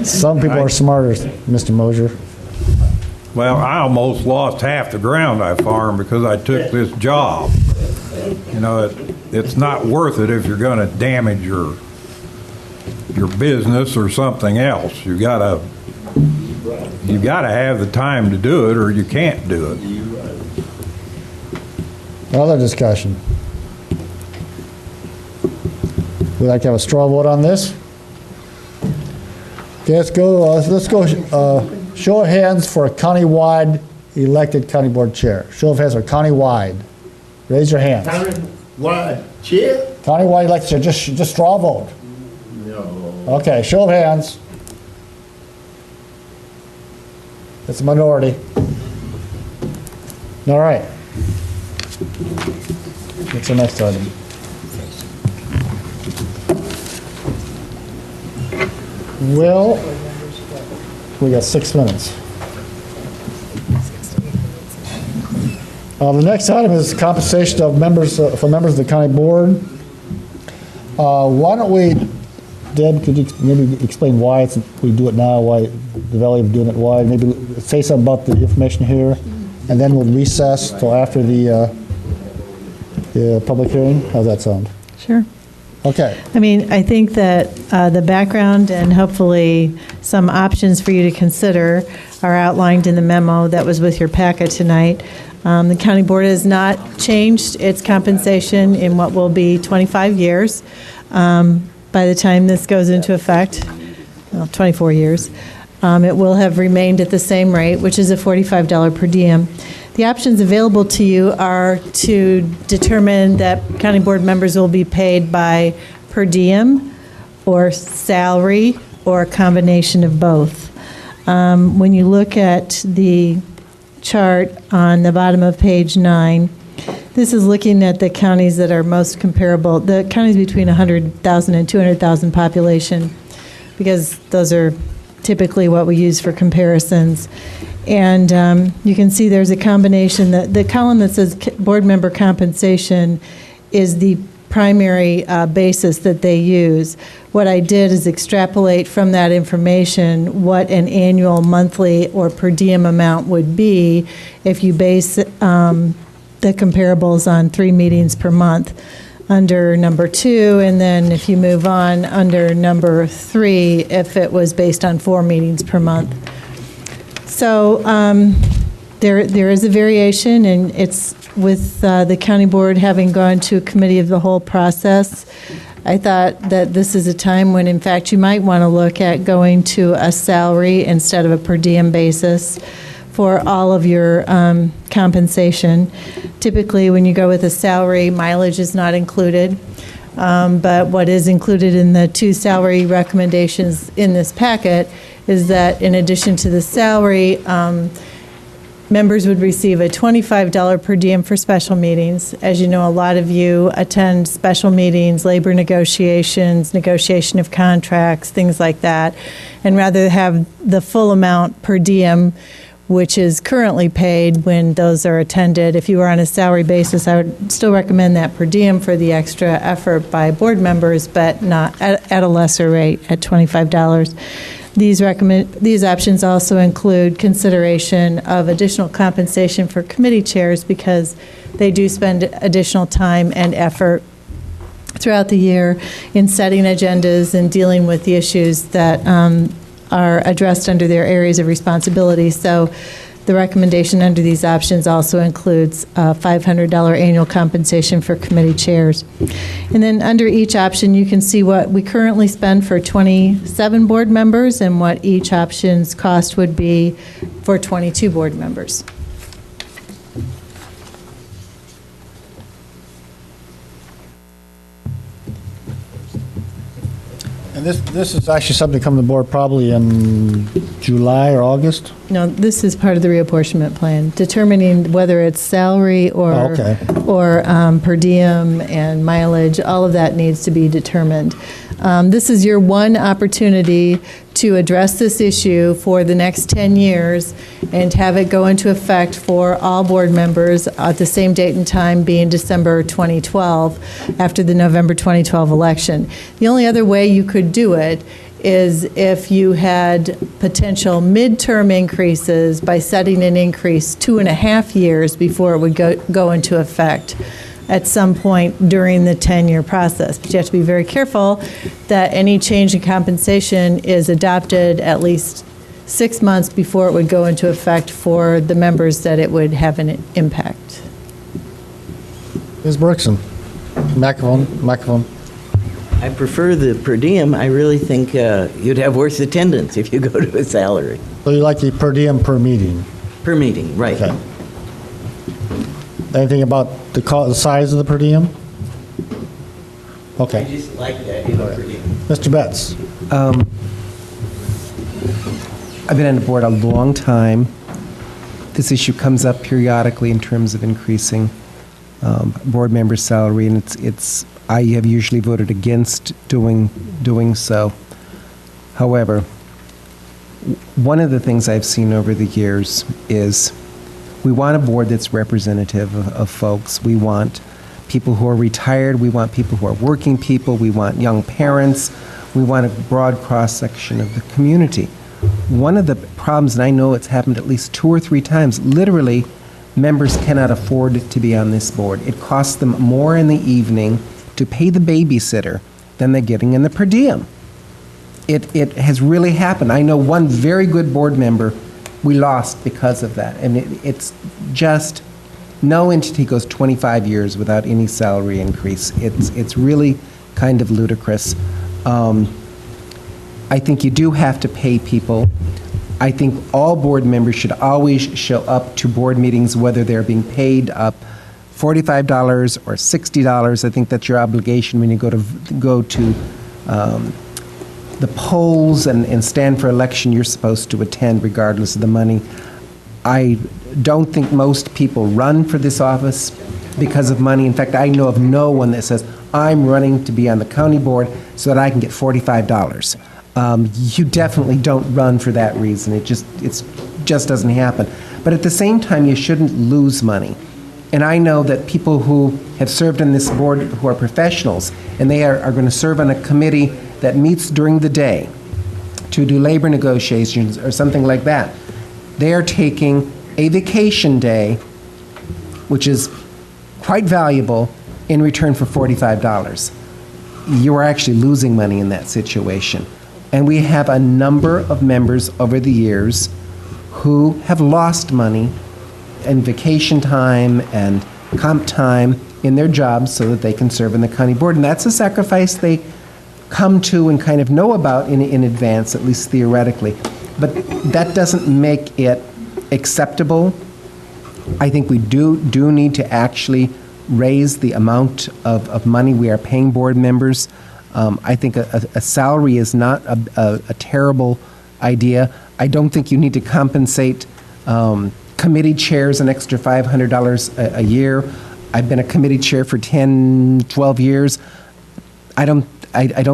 Some people are smarter, Mr. Mosier. Well, I almost lost half the ground I farmed because I took this job. It's not worth it if you're going to damage your business or something else. You gotta have the time to do it, or you can't do it. Other discussion. We'd like to have a straw vote on this. Okay, let's go. Show of hands for a countywide elected county board chair. Show of hands for countywide. Raise your hands. Countywide chair? Countywide elected chair. Just straw vote. No. Okay, show of hands. It's a minority. All right. What's the next item? Well, we got 6 minutes. The next item is compensation of members, for members of the county board. Why don't we, Deb, could you maybe explain why we do it now, why the value of doing it, why, maybe say something about the information here, and then we'll recess till after the public hearing? How's that sound? Sure. Okay. I mean, I think that the background and hopefully some options for you to consider are outlined in the memo that was with your packet tonight. The county board has not changed its compensation in what will be 25 years. By the time this goes into effect, well, 24 years, it will have remained at the same rate, which is a $45 per diem. The options available to you are to determine that county board members will be paid by per diem or salary or a combination of both. When you look at the chart on the bottom of page 9, this is looking at the counties that are most comparable, the counties between 100,000 and 200,000 population, because those are typically what we use for comparisons. And you can see there's a combination. The column that says board member compensation is the primary basis that they use. What I did is extrapolate from that information what an annual, monthly, or per diem amount would be if you base the comparables on 3 meetings per month under number 2, and then if you move on under number 3, if it was based on 4 meetings per month. So there is a variation, and it's with the county board having gone to a committee of the whole process. I thought that this is a time when, in fact, you might want to look at going to a salary instead of a per diem basis for all of your compensation. Typically, when you go with a salary, mileage is not included. But what is included in the 2 salary recommendations in this packet is that in addition to the salary, members would receive a $25 per diem for special meetings. As you know, a lot of you attend special meetings, labor negotiations, negotiation of contracts, things like that. And rather have the full amount per diem, which is currently paid when those are attended. If you were on a salary basis, I would still recommend that per diem for the extra effort by board members, but not at a lesser rate, at $25. These options also include consideration of additional compensation for committee chairs because they do spend additional time and effort throughout the year in setting agendas and dealing with the issues that are addressed under their areas of responsibility. So the recommendation under these options also includes $500 annual compensation for committee chairs. And then under each option, you can see what we currently spend for 27 board members and what each option's cost would be for 22 board members. And this is actually something to come to the board probably in July or August? No, this is part of the reapportionment plan, determining whether it's salary or per diem and mileage. All of that needs to be determined. This is your one opportunity to address this issue for the next 10 years and have it go into effect for all board members at the same date and time being December 2012 after the November 2012 election. The only other way you could do it is if you had potential midterm increases by setting an increase 2.5 years before it would go into effect at some point during the 10-year process. But you have to be very careful that any change in compensation is adopted at least 6 months before it would go into effect for the members that it would have an impact. Ms. Bergson, microphone. I prefer the per diem. I really think you'd have worse attendance if you go to a salary. So you like the per diem per meeting? Per meeting, right. Okay. Anything about the size of the per diem? Okay. I just like that, per diem. Mr. Betts. I've been on the board a long time. this issue comes up periodically in terms of increasing board members' salary, and I have usually voted against doing so. However, one of the things I've seen over the years is we want a board that's representative of folks. We want people who are retired. We want people who are working people. We want young parents. We want a broad cross-section of the community. One of the problems, and I know it's happened at least 2 or 3 times, literally, members cannot afford to be on this board. It costs them more in the evening to pay the babysitter than they're getting in the per diem. It has really happened. I know one very good board member we lost because of that. And it's just, no entity goes 25 years without any salary increase. It's really kind of ludicrous. I think you do have to pay people. I think all board members should always show up to board meetings, whether they're being paid up $45 or $60. I think that's your obligation when you go to the polls and stand for election. You're supposed to attend regardless of the money. I don't think most people run for this office because of money. In fact, I know of no one that says, I'm running to be on the county board so that I can get $45. You definitely don't run for that reason. It just doesn't happen. But at the same time, you shouldn't lose money. And I know that people who have served on this board who are professionals, and they are going to serve on a committee that meets during the day to do labor negotiations or something like that, they are taking a vacation day, which is quite valuable, in return for $45. You are actually losing money in that situation. And we have a number of members over the years who have lost money and vacation time and comp time in their jobs so that they can serve in the county board. And that's a sacrifice they come to and kind of know about in advance, at least theoretically. But that doesn't make it acceptable. I think we do need to actually raise the amount of money we are paying board members. I think a salary is not a terrible idea. I don't think you need to compensate committee chairs an extra $500 a year. I've been a committee chair for 10, 12 years. I don't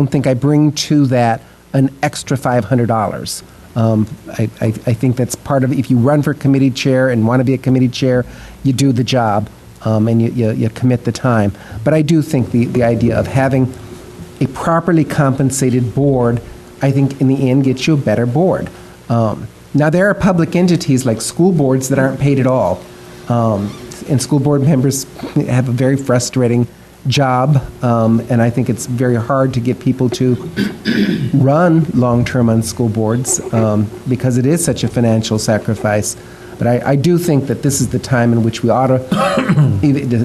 think I bring to that an extra $500. I think that's part of it. If you run for committee chair and want to be a committee chair, you do the job and you commit the time. But I do think the idea of having a properly compensated board, I think in the end gets you a better board. Now there are public entities like school boards that aren't paid at all. And school board members have a very frustrating job, and I think it's very hard to get people to run long-term on school boards because it is such a financial sacrifice. But I do think that this is the time in which we ought to,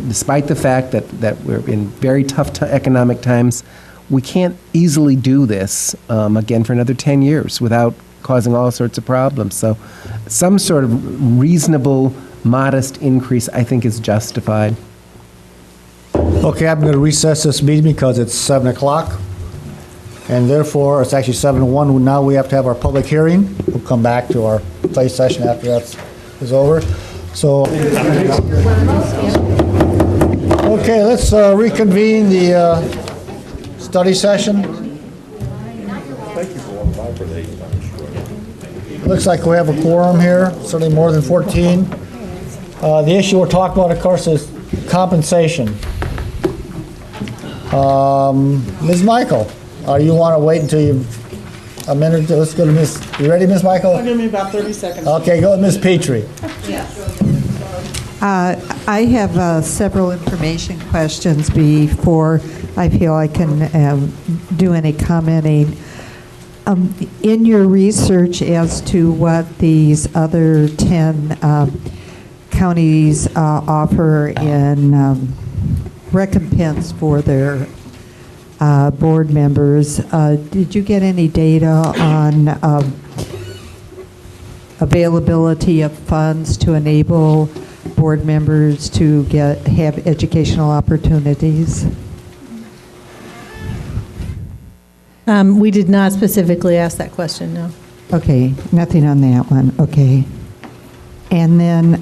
despite the fact that we're in very tough economic times, we can't easily do this again for another 10 years without causing all sorts of problems. So some sort of reasonable, modest increase, I think, is justified. Okay, I'm going to recess this meeting because it's 7 o'clock, and therefore, it's actually 7:01. Now we have to have our public hearing. We'll come back to our play session after that is over. So, okay, let's reconvene the study session. Looks like we have a quorum here, certainly more than 14. The issue we're talking about, of course, is compensation. Ms. Michael, you want to wait until a minute? Let's go to Ms. You ready, Ms. Michael? I'll give me about 30 seconds. Okay, go with Ms. Petrie. I have several information questions before I feel I can do any commenting. In your research as to what these other 10 counties offer in recompense for their board members, did you get any data on availability of funds to enable board members to have educational opportunities? We did not specifically ask that question, no. Okay, nothing on that one. Okay. And then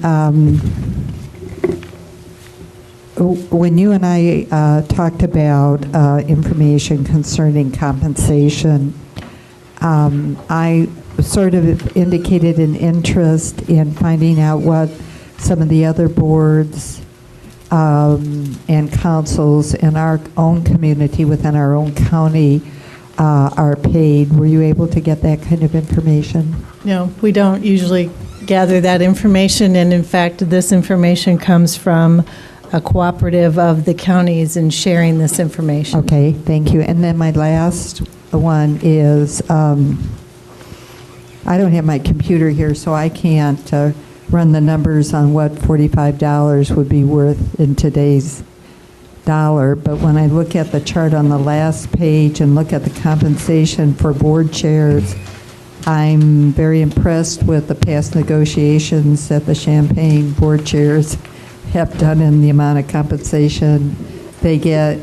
when you and I talked about information concerning compensation, I sort of indicated an interest in finding out what some of the other boards and councils in our own community within our own county are paid. Were you able to get that kind of information? No, we don't usually gather that information, and in fact, this information comes from a cooperative of the counties in sharing this information. Okay, thank you. And then my last one is, I don't have my computer here, so I can't run the numbers on what $45 would be worth in today's dollar, but when I look at the chart on the last page and look at the compensation for board chairs, I'm very impressed with the past negotiations that the Champaign board chairs have done in the amount of compensation they get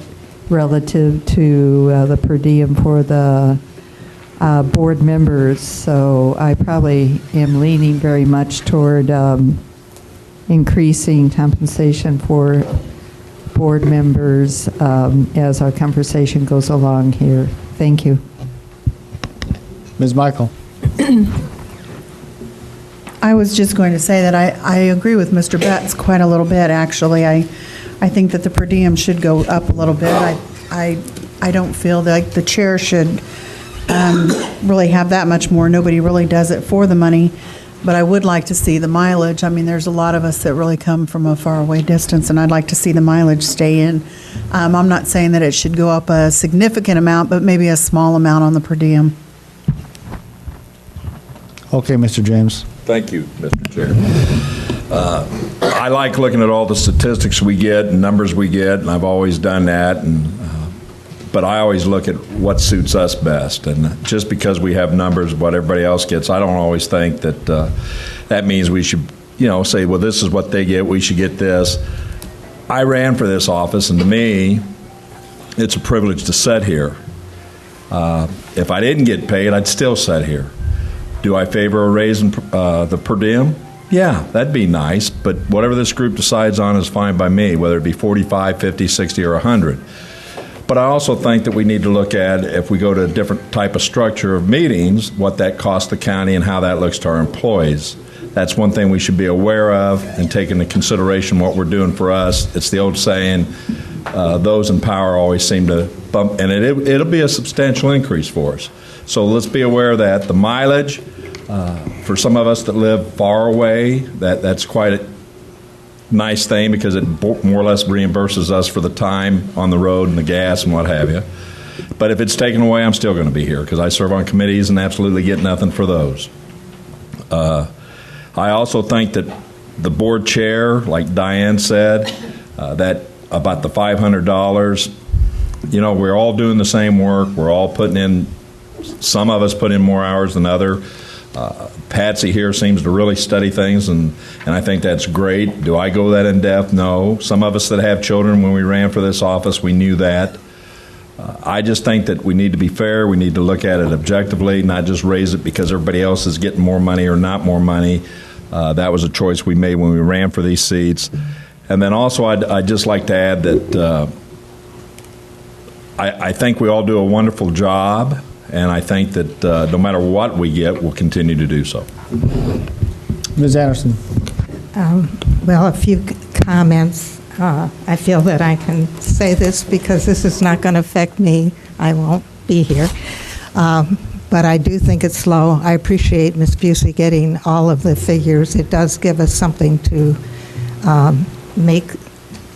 relative to the per diem for the board members. So I probably am leaning very much toward increasing compensation for board members as our conversation goes along here. Thank you. Ms. Michael. I was just going to say that I agree with Mr. Betts quite a little bit, actually. I think that the per diem should go up a little bit. I don't feel like the chair should really have that much more. Nobody really does it for the money, but I would like to see the mileage. I mean, there's a lot of us that really come from a faraway distance, and I'd like to see the mileage stay in. I'm not saying that it should go up a significant amount, but maybe a small amount on the per diem. Okay, Mr. James. Thank you, Mr. Chair. I like looking at all the statistics we get and numbers we get, and I've always done that. But I always look at what suits us best. And just because we have numbers of what everybody else gets, I don't always think that that means we should, say, well, this is what they get, we should get this. I ran for this office, and to me, it's a privilege to sit here. If I didn't get paid, I'd still sit here. Do I favor a raise in the per diem? Yeah, that'd be nice, but whatever this group decides on is fine by me, whether it be 45, 50, 60, or 100. But I also think that we need to look at, if we go to a different type of structure of meetings, what that costs the county and how that looks to our employees. That's one thing we should be aware of and take into consideration what we're doing for us. It's the old saying, those in power always seem to bump, and it'll be a substantial increase for us. So let's be aware of that. The mileage, for some of us that live far away, that's quite a nice thing because it more or less reimburses us for the time on the road and the gas and what have you. But if it's taken away, I'm still going to be here because I serve on committees and absolutely get nothing for those. I also think that the board chair, like Diane said, that about the $500, we're all doing the same work. We're all putting in, some of us put in more hours than other. Patsy here seems to really study things, and I think that's great. Do I go that in depth? No. Some of us that have children, when we ran for this office, we knew that. I just think that we need to be fair. We need to look at it objectively, not just raise it because everybody else is getting more money or not more money. That was a choice we made when we ran for these seats. And then also I'd just like to add that I think we all do a wonderful job. And I think that no matter what we get, we'll continue to do so. Ms. Anderson. Well, a few comments. I feel that I can say this because this is not going to affect me. I won't be here. But I do think it's slow. I appreciate Ms. Busey getting all of the figures. It does give us something to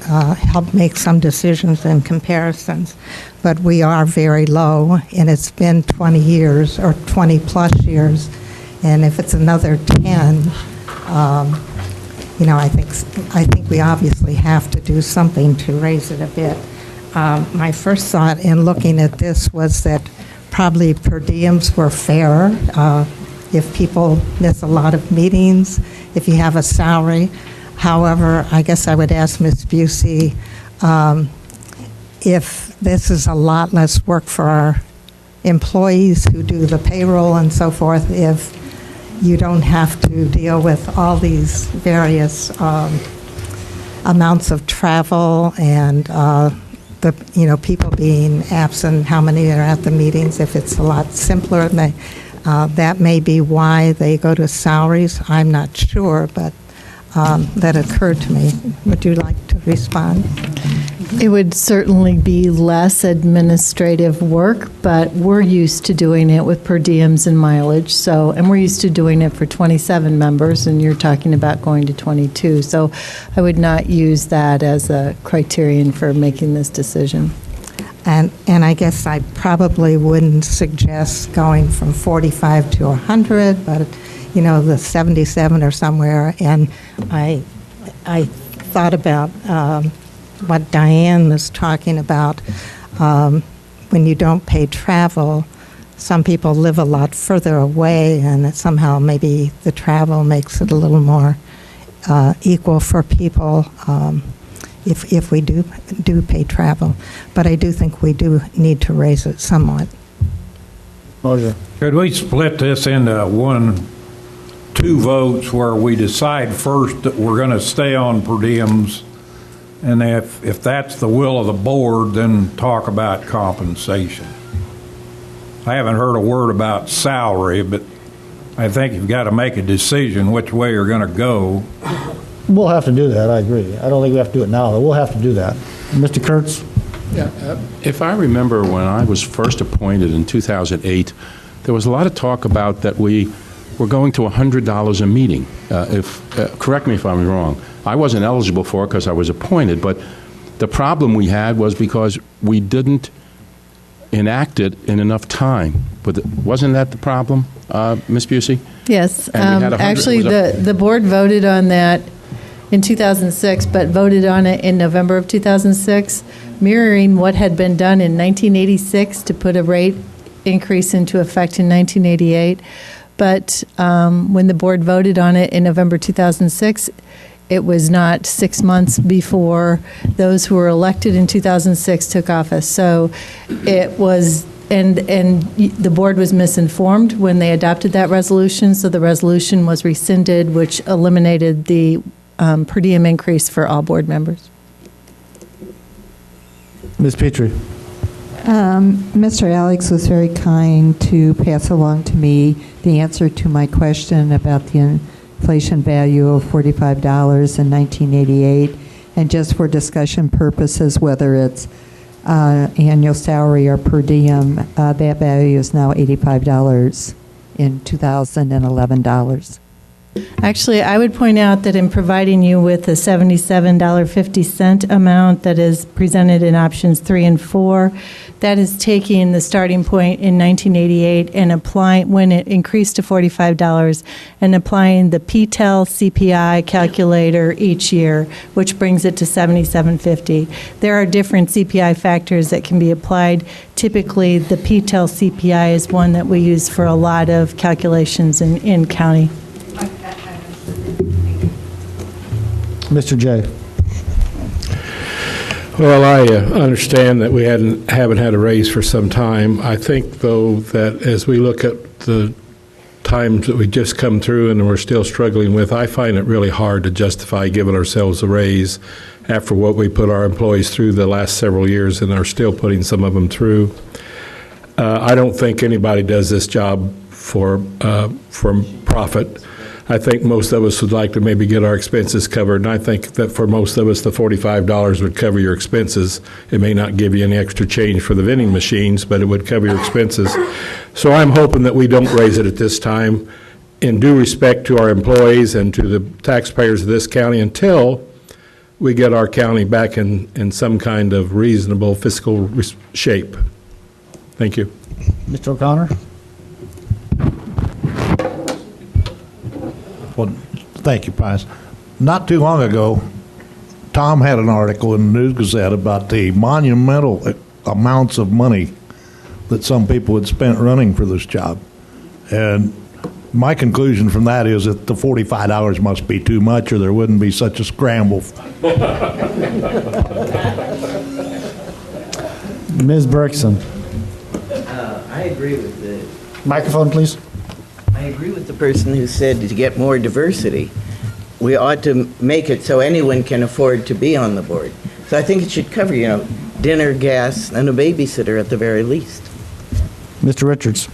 help make some decisions and comparisons. But we are very low, and it's been 20 years or 20 plus years. And if it's another 10, I think we obviously have to do something to raise it a bit. My first thought in looking at this was that probably per diems were fairer. If people miss a lot of meetings, if you have a salary. However, I guess I would ask Ms. Busey, if this is a lot less work for our employees who do the payroll and so forth, if you don't have to deal with all these various amounts of travel and people being absent, how many are at the meetings. If it's a lot simpler, that may be why they go to salaries. I'm not sure, but that occurred to me. Would you like to respond? It would certainly be less administrative work, but we're used to doing it with per diems and mileage. And we're used to doing it for 27 members, and you're talking about going to 22. So I would not use that as a criterion for making this decision. And I guess I probably wouldn't suggest going from 45 to 100, but the 77 or somewhere. And I thought about what Diane was talking about. When you don't pay travel, some people live a lot further away, and it somehow maybe the travel makes it a little more equal for people if we do pay travel. But I do think we do need to raise it somewhat. Roger. Could we split this into two votes where we decide first that we're going to stay on per diems, and if that's the will of the board, then talk about compensation? I haven't heard a word about salary, but I think you've got to make a decision which way you're going to go. We'll have to do that, I agree. I don't think we have to do it now, though. We'll have to do that. Mr. Kurtz? Yeah, if I remember when I was first appointed in 2008, there was a lot of talk about that we were going to $100 a meeting. Correct me if I'm wrong. I wasn't eligible for it because I was appointed, but the problem we had was because we didn't enact it in enough time. But wasn't that the problem, Ms. Busey? Yes. And we had Actually, the board voted on that in 2006, but voted on it in November of 2006, mirroring what had been done in 1986 to put a rate increase into effect in 1988. But when the board voted on it in November 2006, it was not 6 months before those who were elected in 2006 took office. So it was, and the board was misinformed when they adopted that resolution. So the resolution was rescinded, which eliminated the per diem increase for all board members. Ms. Petrie. Mr. Alex was very kind to pass along to me the answer to my question about the inflation value of $45 in 1988, and just for discussion purposes, whether it's annual salary or per diem, that value is now $85 in 2011 dollars. Actually, I would point out that in providing you with the $77.50 amount that is presented in options 3 and 4, that is taking the starting point in 1988 and applying, when it increased to $45, and applying the PTEL CPI calculator each year, which brings it to $77.50. There are different CPI factors that can be applied. Typically, the PTEL CPI is one that we use for a lot of calculations in county. Mr. Jay. Well, I understand that we haven't had a raise for some time. I think, though, that as we look at the times that we just come through and we're still struggling with, I find it really hard to justify giving ourselves a raise after what we put our employees through the last several years and are still putting some of them through. I don't think anybody does this job for profit. I think most of us would like to maybe get our expenses covered, and I think that for most of us, the $45 would cover your expenses. It may not give you any extra change for the vending machines, but it would cover your expenses. So I'm hoping that we don't raise it at this time, in due respect to our employees and to the taxpayers of this county, until we get our county back in some kind of reasonable fiscal shape. Thank you. Mr. O'Connor? Well, thank you, Pius. Not too long ago, Tom had an article in the News Gazette about the monumental amounts of money that some people had spent running for this job. And my conclusion from that is that the $45 must be too much, or there wouldn't be such a scramble. Ms. Bergson. I agree with the... Microphone, please. I agree with the person who said to get more diversity, we ought to make it so anyone can afford to be on the board. So I think it should cover, dinner, gas, and a babysitter at the very least. Mr. Richards.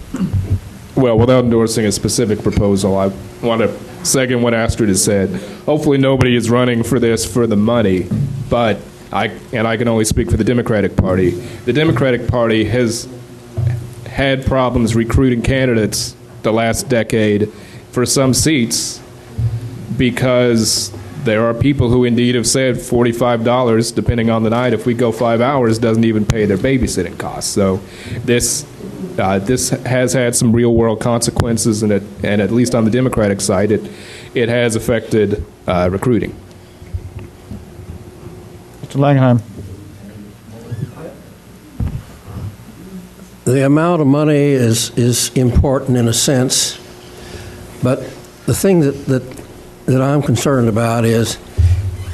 Well, without endorsing a specific proposal, I want to second what Astrid has said. Hopefully nobody is running for this for the money, but I can only speak for the Democratic Party. The Democratic Party has had problems recruiting candidates the last decade for some seats because there are people who indeed have said $45, depending on the night, if we go 5 hours, doesn't even pay their babysitting costs. So this has had some real-world consequences, and at least on the Democratic side, it has affected recruiting. Mr. Langenheim. The amount of money is important in a sense, but the thing that I'm concerned about is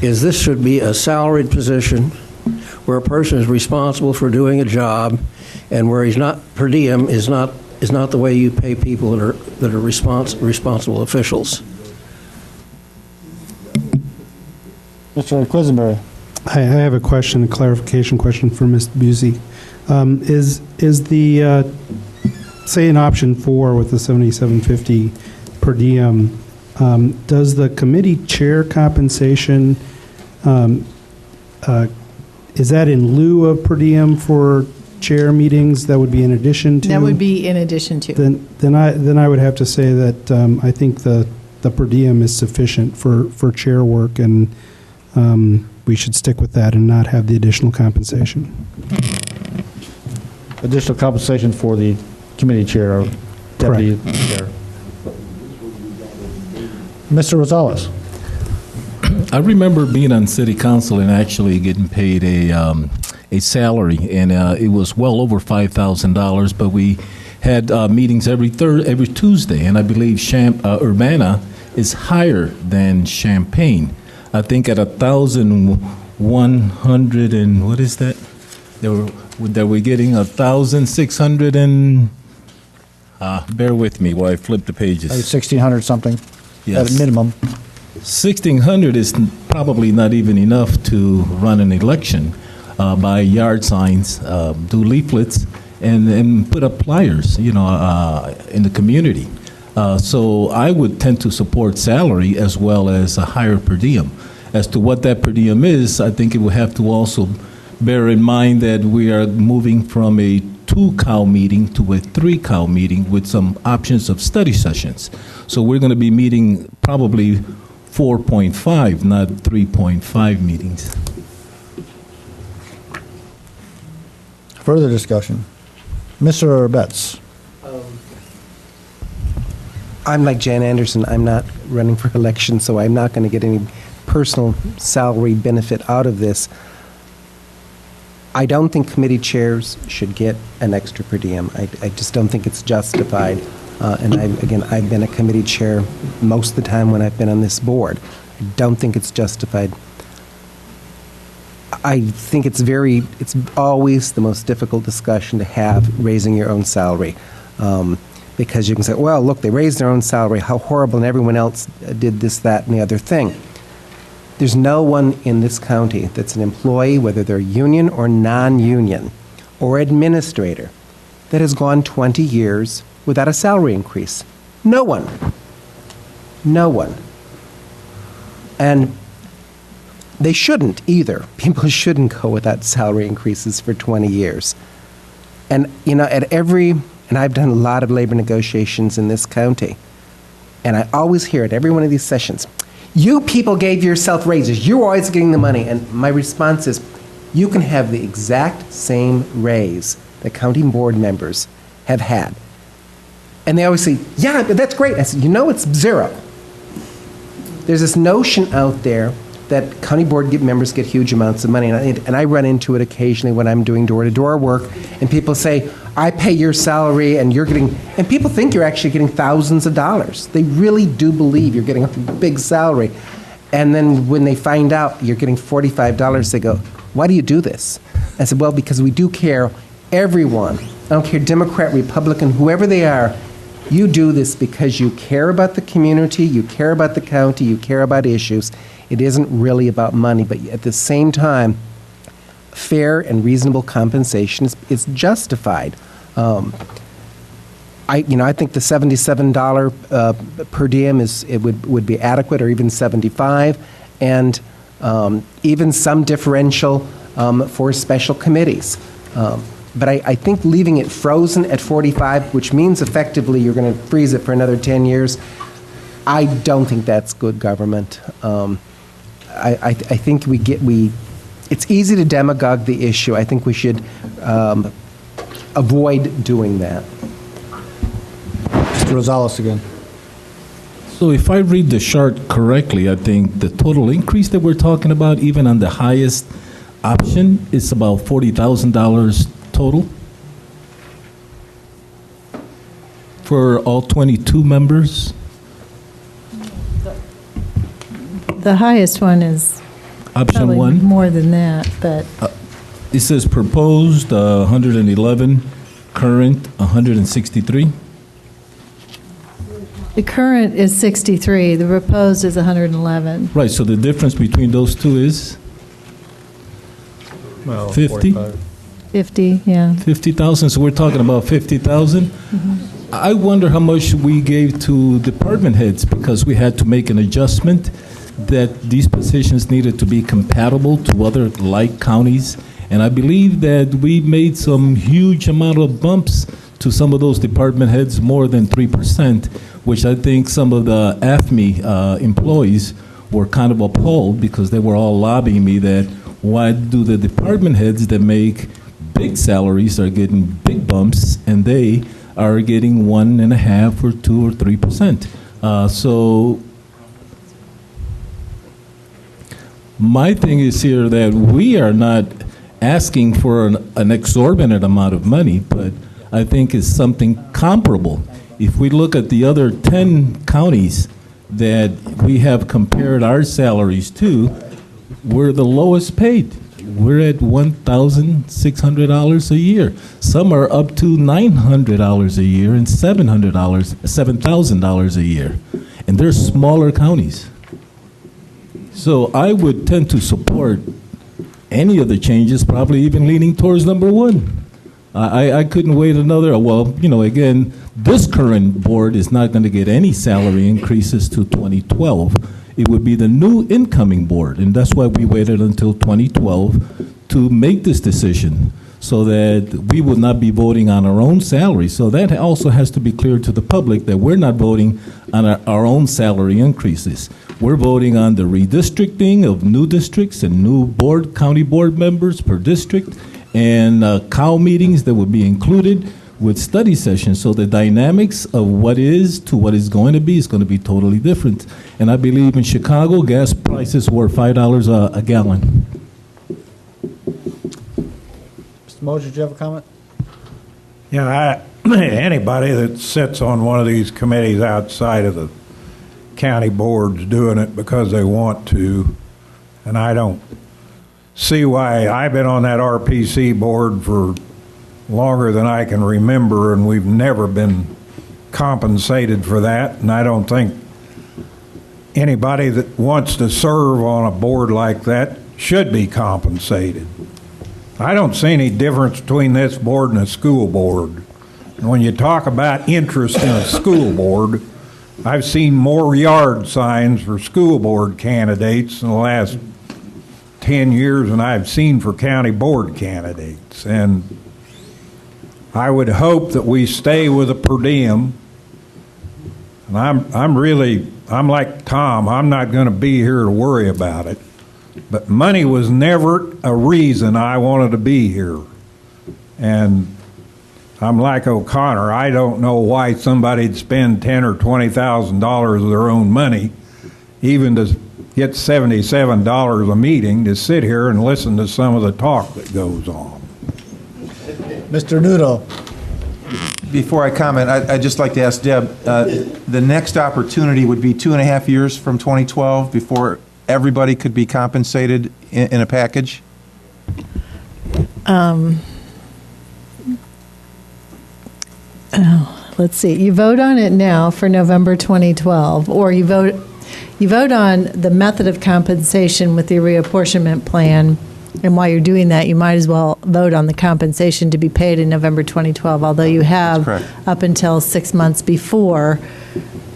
this should be a salaried position where a person is responsible for doing a job, and where he's not per diem is not the way you pay people that are responsible officials. Mr. Quisenberry. I have a question, a clarification question for Ms. Busey. Is the, say in option 4 with the $77.50 per diem, does the committee chair compensation, is that in lieu of per diem for chair meetings? That would be in addition to? That would be in addition to. Then I would have to say that I think the per diem is sufficient for chair work, and we should stick with that and not have the additional compensation. Additional compensation for the committee chair or deputy chair. Mr. Rosales. I remember being on city council and actually getting paid a salary, and it was well over $5,000. But we had meetings every Tuesday, and I believe Urbana is higher than Champaign. I think at 1,100 and what is that? They were getting 1,600 and bear with me while I flip the pages. 1,600 something. Yes. At a minimum. 1,600 is probably not even enough to run an election. Buy yard signs, do leaflets, and put up flyers, in the community. So I would tend to support salary as well as a higher per diem. As to what that per diem is, I think it will have to also bear in mind that we are moving from a 2-cow meeting to a 3-cow meeting with some options of study sessions. So we're going to be meeting probably 4.5, not 3.5 meetings. Further discussion. Mr. Betts. I'm like Jan Anderson. I'm not running for election, so I'm not going to get any personal salary benefit out of this. I don't think committee chairs should get an extra per diem. I just don't think it's justified. And I've been a committee chair most of the time when I've been on this board. I don't think it's justified. I think it's always the most difficult discussion to have, raising your own salary. Because you can say, well, look, they raised their own salary, how horrible, and everyone else did this, that, and the other thing. There's no one in this county that's an employee, whether they're union or non-union, or administrator, that has gone 20 years without a salary increase. No one. No one. And they shouldn't either. People shouldn't go without salary increases for 20 years. And, and I've done a lot of labor negotiations in this county, and I always hear at every one of these sessions, you people gave yourself raises. You're always getting the money. And my response is, you can have the exact same raise that county board members have had. And they always say, yeah, but that's great. I said, it's zero. There's this notion out there that county board members get huge amounts of money. And I run into it occasionally when I'm doing door-to-door work. And people say, I pay your salary and you're getting, and people think you're actually getting thousands of dollars. They really do believe you're getting a big salary. And then when they find out you're getting $45, they go, why do you do this? I said, well, because we do care, everyone, I don't care, Democrat, Republican, whoever they are, You do this because you care about the community, you care about the county, you care about issues. It isn't really about money, but at the same time, fair and reasonable compensation is justified. I think the $77 per diem would be adequate, or even $75, and even some differential for special committees. But I think leaving it frozen at 45, which means effectively you're going to freeze it for another 10 years, I don't think that's good government. I think it's easy to demagogue the issue. I think we should avoid doing that. Mr. Rosales again. So if I read the chart correctly, I think the total increase that we're talking about, even on the highest option, is about $40,000 total for all 22 members. The highest one is Option probably 1. more than that, but It says proposed 111, current 163. the current is 63, the proposed is 111. Right, so the difference between those two is 50? 50, yeah. 50,000, so we're talking about 50,000. I wonder how much we gave to department heads, because we had to make an adjustment that these positions needed to be compatible to other like counties. And I believe that we made some huge amount of bumps to some of those department heads, more than 3%, which I think some of the AFME employees were kind of appalled, because they were all lobbying me that why do the department heads that make big salaries are getting big bumps and they are getting 1.5% or 2 or 3%. So my thing is here that we are not asking for an exorbitant amount of money, but I think it's something comparable. If we look at the other 10 counties that we have compared our salaries to, we're the lowest paid. We're at $1,600 a year. Some are up to $900 a year and $7,000 a year. And they're smaller counties. So I would tend to support any of the changes, probably even leaning towards number 1. I couldn't wait another, again, this current board is not going to get any salary increases to 2012. It would be the new incoming board, and that's why we waited until 2012 to make this decision, so that we would not be voting on our own salary. So that also has to be clear to the public, that we're not voting on our own salary increases. We're voting on the redistricting of new districts and new county board members per district, and COW meetings that would be included with study sessions. So the dynamics of what is to what is going to be totally different. And I believe in Chicago, gas prices were $5 a gallon. Mr. Moses, did you have a comment? Yeah, anybody that sits on one of these committees outside of the county board's doing it because they want to, and I don't see why. I've been on that RPC board for longer than I can remember, and we've never been compensated for that, and I don't think anybody that wants to serve on a board like that should be compensated. I don't see any difference between this board and a school board. And when you talk about interest in a school board, I've seen more yard signs for school board candidates in the last 10 years than I've seen for county board candidates. And I would hope that we stay with a per diem. And I'm like Tom, I'm not going to be here to worry about it. But money was never a reason I wanted to be here. And I'm like O'Connor. I don't know why somebody'd spend $10,000 or $20,000 of their own money, even to get $77 a meeting, to sit here and listen to some of the talk that goes on. Mr. Nudo. Before I comment, I'd just like to ask Deb, the next opportunity would be 2.5 years from 2012 before everybody could be compensated in a package? let's see, you vote on it now for November 2012, or you vote on the method of compensation with the reapportionment plan, and while you're doing that, you might as well vote on the compensation to be paid in November 2012, although you have up until 6 months before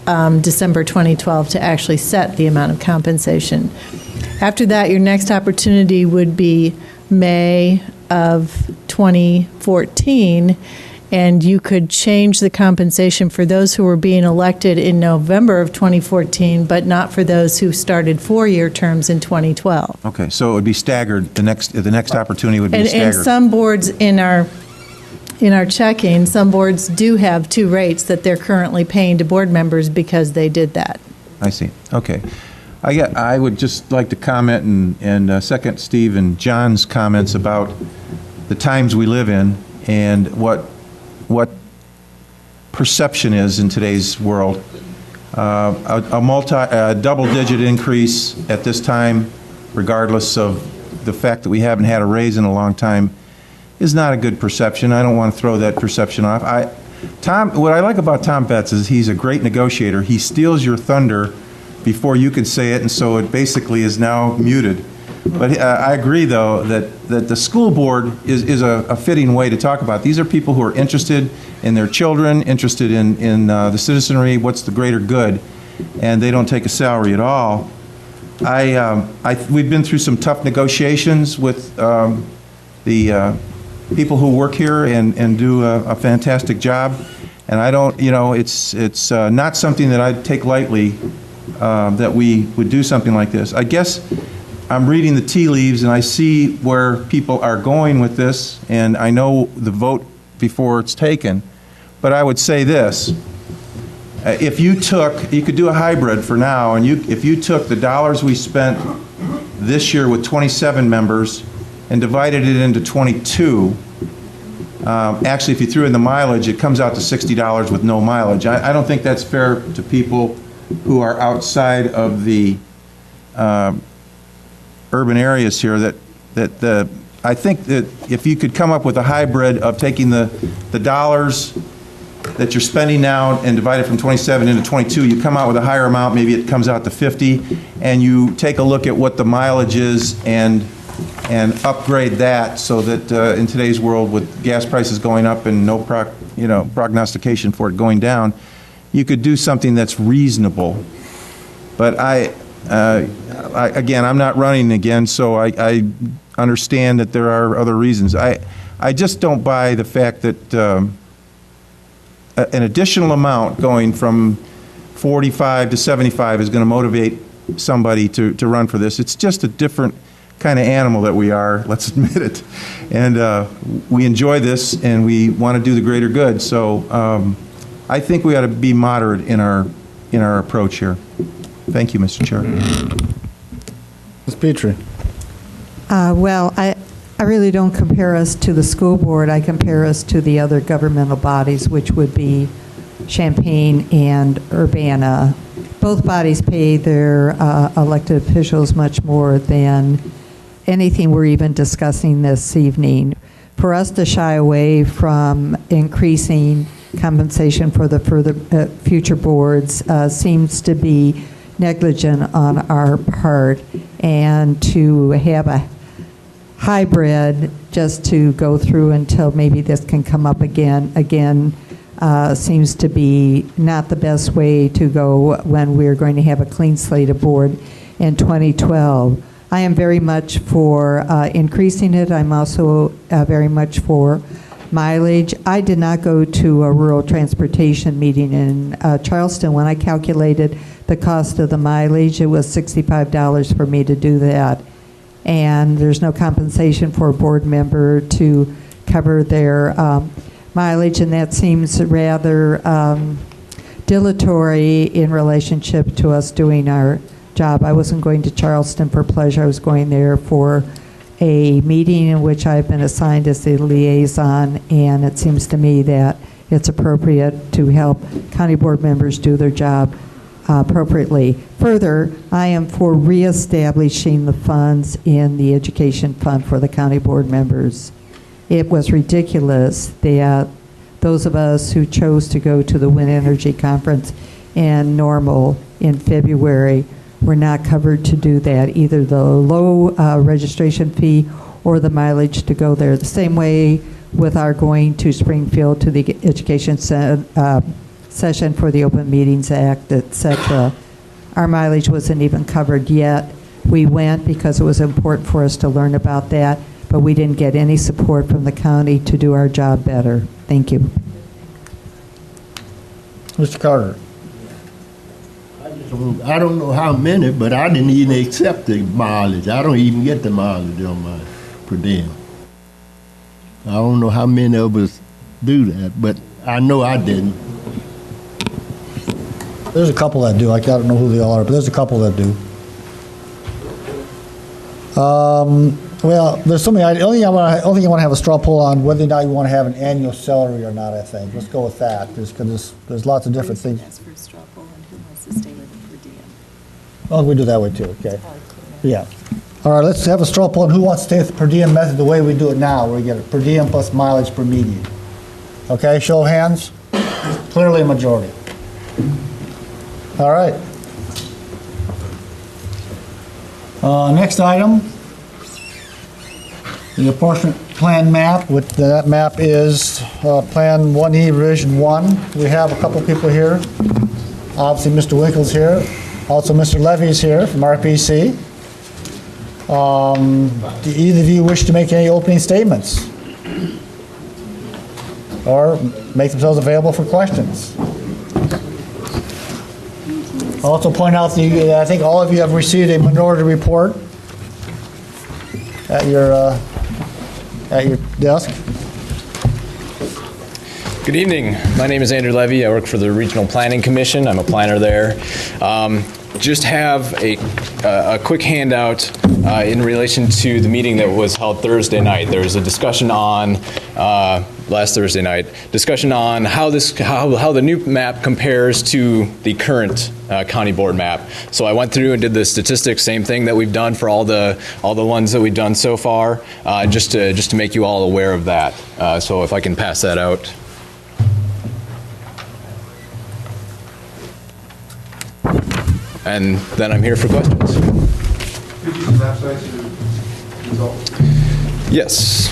December 2012 to actually set the amount of compensation. After that, your next opportunity would be May of 2014, and you could change the compensation for those who were being elected in November of 2014, but not for those who started 4-year terms in 2012. Okay, so it would be staggered. The next opportunity would be staggered. And some boards in our checking, some boards do have 2 rates that they're currently paying to board members because they did that. I see. Okay. I would just like to comment and second Steve and John's comments about the times we live in and what perception is in today's world. A double-digit increase at this time, regardless of the fact that we haven't had a raise in a long time, is not a good perception. I don't want to throw that perception off. What I like about Tom Betts is he's a great negotiator. He steals your thunder before you can say it, and so it basically is now muted. But I agree, though, that the school board is a fitting way to talk about. These are people who are interested in their children, interested in the citizenry, what's the greater good, and they don't take a salary at all. We've been through some tough negotiations with the people who work here and do a fantastic job, and I don't, it's not something that I'd take lightly. That we would do something like this. I guess I'm reading the tea leaves and I see where people are going with this, and I know the vote before it's taken, but I would say this. If you could do a hybrid for now, and if you took the dollars we spent this year with 27 members and divided it into 22, actually if you threw in the mileage, it comes out to $60 with no mileage. I don't think that's fair to people who are outside of the urban areas here. I think that if you could come up with a hybrid of taking the dollars that you're spending now and divide it from 27 into 22, you come out with a higher amount, maybe it comes out to 50, and you take a look at what the mileage is and upgrade that so that in today's world with gas prices going up and no prognostication for it going down, you could do something that's reasonable. But again, I'm not running again, so I understand that there are other reasons. I just don't buy the fact that an additional amount going from 45 to 75 is going to motivate somebody to run for this. It's just a different kind of animal that we are, let's admit it. And we enjoy this, and we want to do the greater good. So I think we ought to be moderate in our approach here. Thank you, Mr. Chair. Ms. Petrie. Well, I really don't compare us to the school board. I compare us to the other governmental bodies, which would be Champaign and Urbana. Both bodies pay their elected officials much more than anything we're even discussing this evening. For us to shy away from increasing compensation for the future boards seems to be negligent on our part, and to have a hybrid just to go through until maybe this can come up again seems to be not the best way to go when we're going to have a clean slate of board in 2012. I am very much for increasing it. I'm also very much for mileage. I did not go to a rural transportation meeting in Charleston. When I calculated the cost of the mileage, it was $65 for me to do that. And there's no compensation for a board member to cover their mileage, and that seems rather dilatory in relationship to us doing our job. I wasn't going to Charleston for pleasure. I was going there for a meeting in which I've been assigned as the liaison, and it seems to me that it's appropriate to help county board members do their job appropriately. Further, I am for reestablishing the funds in the education fund for the county board members. It was ridiculous that those of us who chose to go to the Wind Energy Conference and Normal in February were not covered to do that, either the low registration fee or the mileage to go there. The same way with our going to Springfield to the education session for the Open Meetings Act, etc. Our mileage wasn't even covered yet. We went because it was important for us to learn about that, but we didn't get any support from the county to do our job better. Thank you. Mr. Carter. I don't know how many, but I didn't even accept the mileage. I don't even get the mileage on my per diem. I don't know how many of us do that, but I know I didn't. There's a couple that do. I don't know who they all are, but there's a couple that do. Well, there's so many. Only thing I want to have a straw poll on whether or not you want to have an annual salary or not. I think let's go with that, because there's lots of different things. Oh, we do that way too. Okay. Yeah. All right. Let's have a straw poll on who wants to stay with the per diem method the way we do it now, where we get a per diem plus mileage per median. Okay. Show of hands. Clearly a majority. All right. Next item. The apportionment plan map. That map is Plan 1E Revision 1. We have a couple people here. Obviously, Mr. Winkle's here. Also, Mr. Levy's here from RPC. Do either of you wish to make any opening statements? Or make themselves available for questions? I'll also point out that I think all of you have received a minority report at your desk. Good evening. My name is Andrew Levy. I work for the Regional Planning Commission. I'm a planner there. Just have a quick handout in relation to the meeting that was held Thursday night. There was a discussion on last Thursday night, discussion on how the new map compares to the current county board map. So I went through and did the statistics, same thing that we've done for all the ones that we've done so far, just to make you all aware of that. So if I can pass that out. And then I'm here for questions. Yes.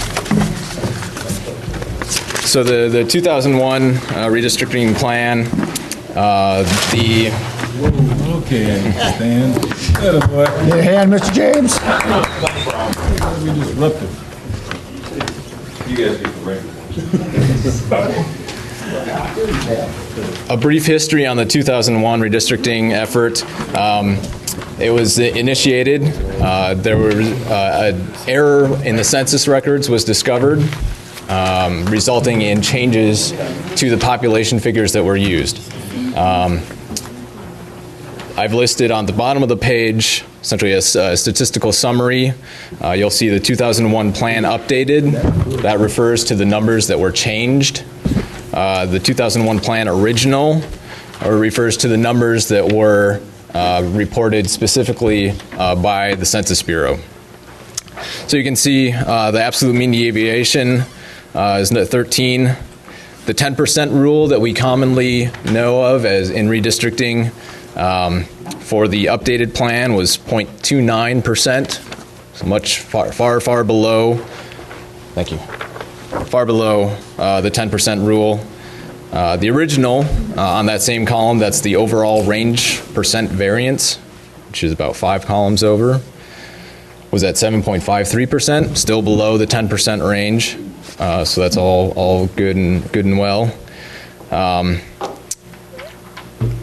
So the 2001 redistricting plan, Okay, Stan. Get a hand, Mr. James. We disrupted. You guys get the right. A brief history on the 2001 redistricting effort. It was initiated. There were an error in the census records was discovered, resulting in changes to the population figures that were used. I've listed on the bottom of the page essentially a statistical summary. You'll see the 2001 plan updated. That refers to the numbers that were changed. The 2001 plan original refers to the numbers that were reported specifically by the Census Bureau. So you can see the absolute mean deviation is 13. The 10% rule that we commonly know of as in redistricting for the updated plan was 0.29%, so much far below. Thank you. Far below the 10% rule. The original on that same column, that's the overall range percent variance, which is about 5 columns over, was at 7.53%, still below the 10% range. So that's all good and well.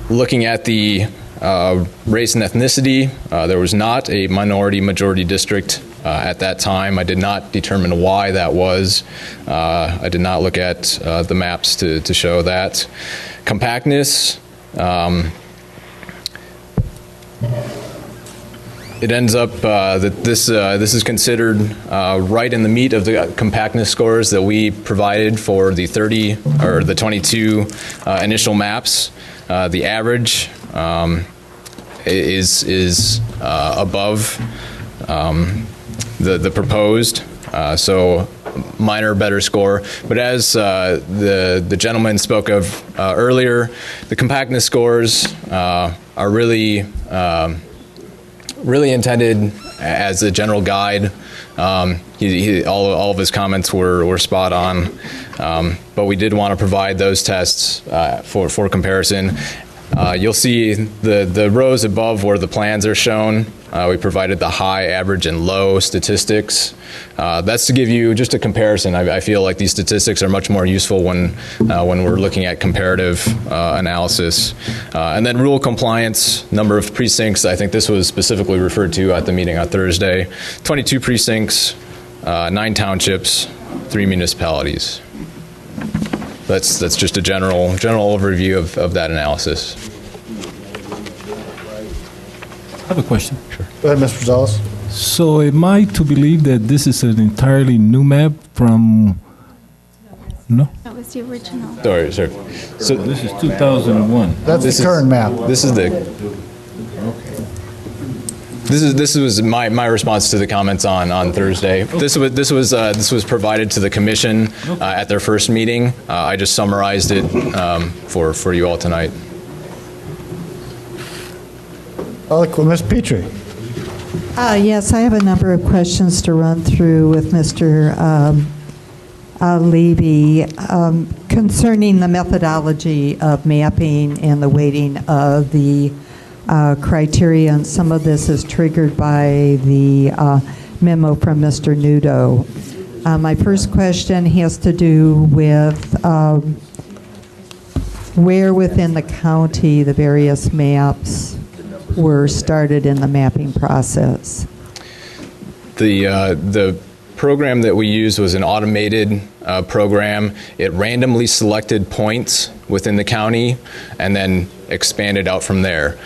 Looking at the race and ethnicity, there was not a minority-majority district at that time. I did not determine why that was. I did not look at the maps to show that. Compactness, it ends up that this is considered right in the meat of the compactness scores that we provided for the 30 or the 22 initial maps. The average is above the proposed. So minor better score. But as the gentleman spoke of earlier, the compactness scores are really intended as a general guide. All of his comments were spot on, but we did want to provide those tests for comparison. You'll see the rows above where the plans are shown. We provided the high, average, and low statistics. That's to give you just a comparison. I feel like these statistics are much more useful when we're looking at comparative analysis. And then rule compliance, number of precincts. I think this was specifically referred to at the meeting on Thursday. 22 precincts, 9 townships, 3 municipalities. That's just a general overview of that analysis. I have a question. Sure. Go ahead, Mr. Rosales. So am I to believe that this is an entirely new map from... No? That was the original. Sorry, sir. So this is 2001. That's the current map. This is the... This was my response to the comments on Thursday. Okay. This was provided to the commission at their first meeting. I just summarized it for you all tonight. Ms. Petrie. Yes, I have a number of questions to run through with Mr. Levy concerning the methodology of mapping and the weighting of the criteria, and some of this is triggered by the memo from Mr. Nudo. My first question has to do with where within the county the various maps were started in the mapping process. The program that we used was an automated program. It randomly selected points within the county and then expanded out from there.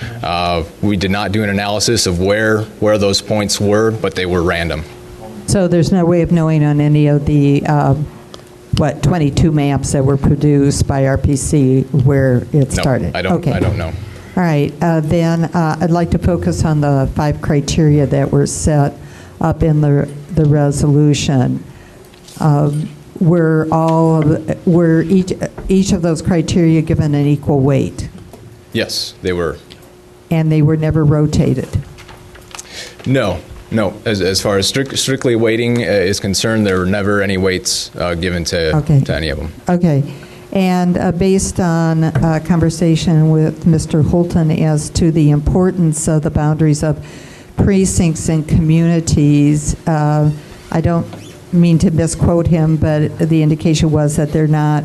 We did not do an analysis of where those points were, but they were random. So there's no way of knowing on any of the 22 maps that were produced by RPC where it started? No, I don't know. All right, then I'd like to focus on the 5 criteria that were set up in the resolution. Were each of those criteria given an equal weight? Yes, they were. And they were never rotated? No. As far as strictly weighting is concerned, there were never any weights given to any of them. Okay. And based on a conversation with Mr. Holton as to the importance of the boundaries of precincts and communities, I don't mean to misquote him, but the indication was that they're not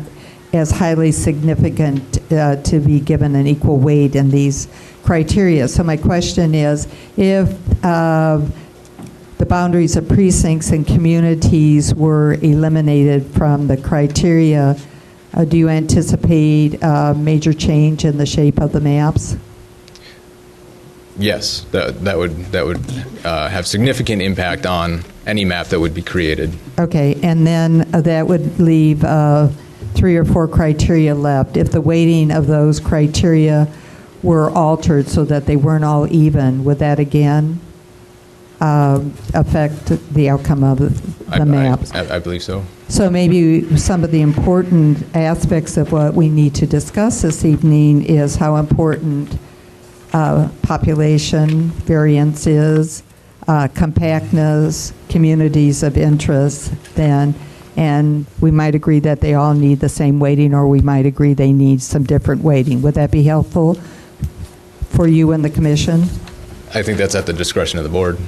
as highly significant to be given an equal weight in these criteria. So my question is, if the boundaries of precincts and communities were eliminated from the criteria, do you anticipate a major change in the shape of the maps? Yes, that would have significant impact on any map that would be created. Okay, and then that would leave 3 or 4 criteria left. If the weighting of those criteria were altered so that they weren't all even, would that again affect the outcome of the maps? I believe so. So maybe some of the important aspects of what we need to discuss this evening is how important population variance is, compactness, communities of interest, then, and we might agree that they all need the same weighting, or we might agree they need some different weighting. Would that be helpful for you and the commission? I think that's at the discretion of the board.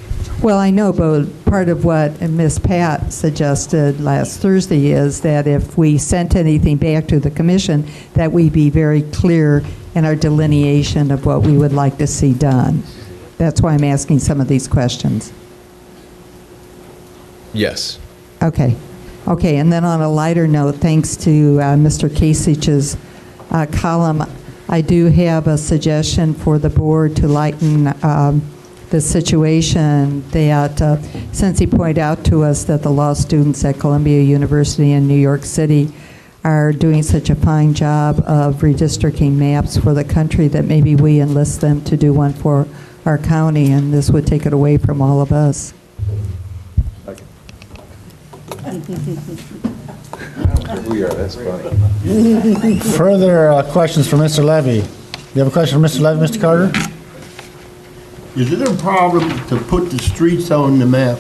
Well, I know, but part of what Ms. Pat suggested last Thursday is that if we sent anything back to the commission, that we be very clear in our delineation of what we would like to see done. That's why I'm asking some of these questions. Yes. Okay. Okay, and then on a lighter note, thanks to Mr. Kasich's column, I do have a suggestion for the board to lighten the situation that, since he pointed out to us that the law students at Columbia University in New York City are doing such a fine job of redistricting maps for the country, that maybe we enlist them to do one for our county, and this would take it away from all of us. We are, that's funny. Further questions for Mr. Levy? You have a question for Mr. Levy, Mr. Carter? Is it a problem to put the streets on the map?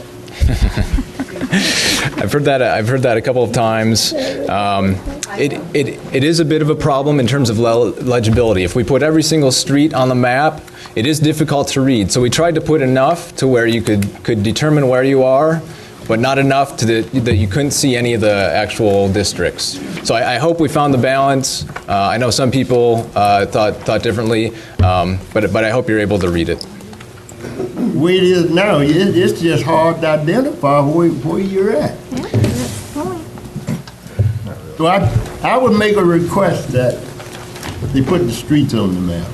I've heard that a couple of times. It is a bit of a problem in terms of legibility. If we put every single street on the map, it is difficult to read. So we tried to put enough to where you could determine where you are, but not enough that you couldn't see any of the actual districts. So I hope we found the balance. I know some people thought differently, but I hope you're able to read it. The way it is now, it's just hard to identify where you're at. So I would make a request that they put the streets on the map.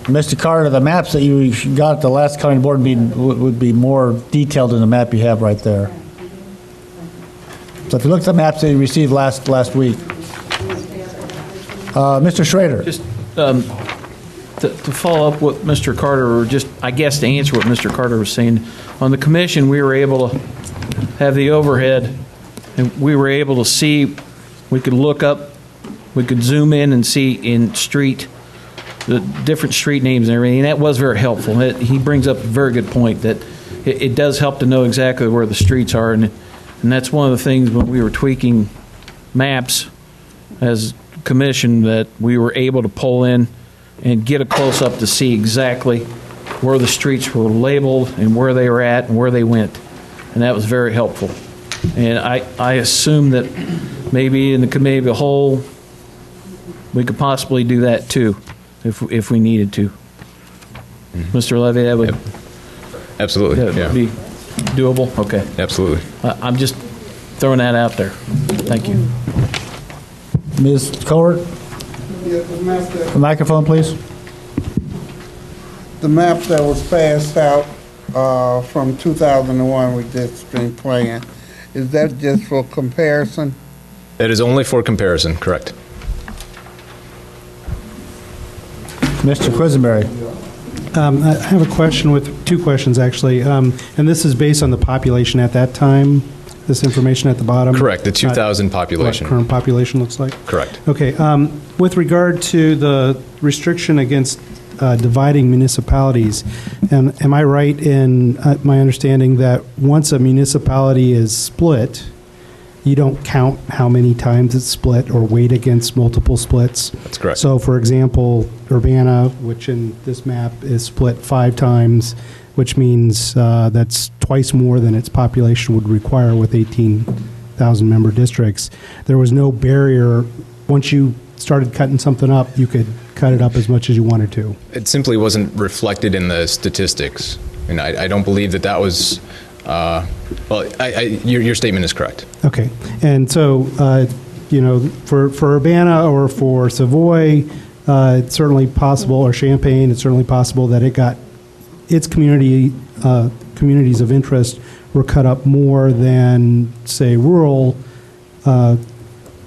Mr. Carter, the maps that you got at the last county board meeting would be more detailed than the map you have right there. So if you look at the maps that you received last week. Mr. Schrader. Just to follow up what Mr. Carter, or just, I guess, to answer what Mr. Carter was saying, on the commission, we were able to have the overhead, and we were able to see, we could look up, we could zoom in and see in street, the different street names and everything, and that was very helpful. He brings up a very good point that it does help to know exactly where the streets are, and that's one of the things when we were tweaking maps as commission that we were able to pull in and get a close-up to see exactly where the streets were labeled and where they were at and where they went, and that was very helpful. And I assume that maybe in the committee of the whole, we could possibly do that too, if we needed to. Mr. Levy, that would absolutely be doable. Okay, absolutely. I'm just throwing that out there. Thank you. Ms. Cowart? The microphone, please. The map that was passed out from 2001 with this string plan, is that just for comparison? It is only for comparison, correct. Mr. Quisenberry. I have a question with two questions, actually. And this is based on the population at that time, this information at the bottom? Correct, the 2,000 population. What current population looks like? Correct. Okay. With regard to the restriction against dividing municipalities, am I right in my understanding that once a municipality is split, you don't count how many times it's split or weight against multiple splits? That's correct. So, for example, Urbana, which in this map is split 5 times, which means that's twice more than its population would require with 18,000 member districts. There was no barrier. Once you started cutting something up, you could cut it up as much as you wanted to. It simply wasn't reflected in the statistics. And I don't believe that was, your statement is correct. Okay. And so, for Urbana or for Savoy, it's certainly possible, or Champaign, it's certainly possible that it got its communities of interest were cut up more than, say, rural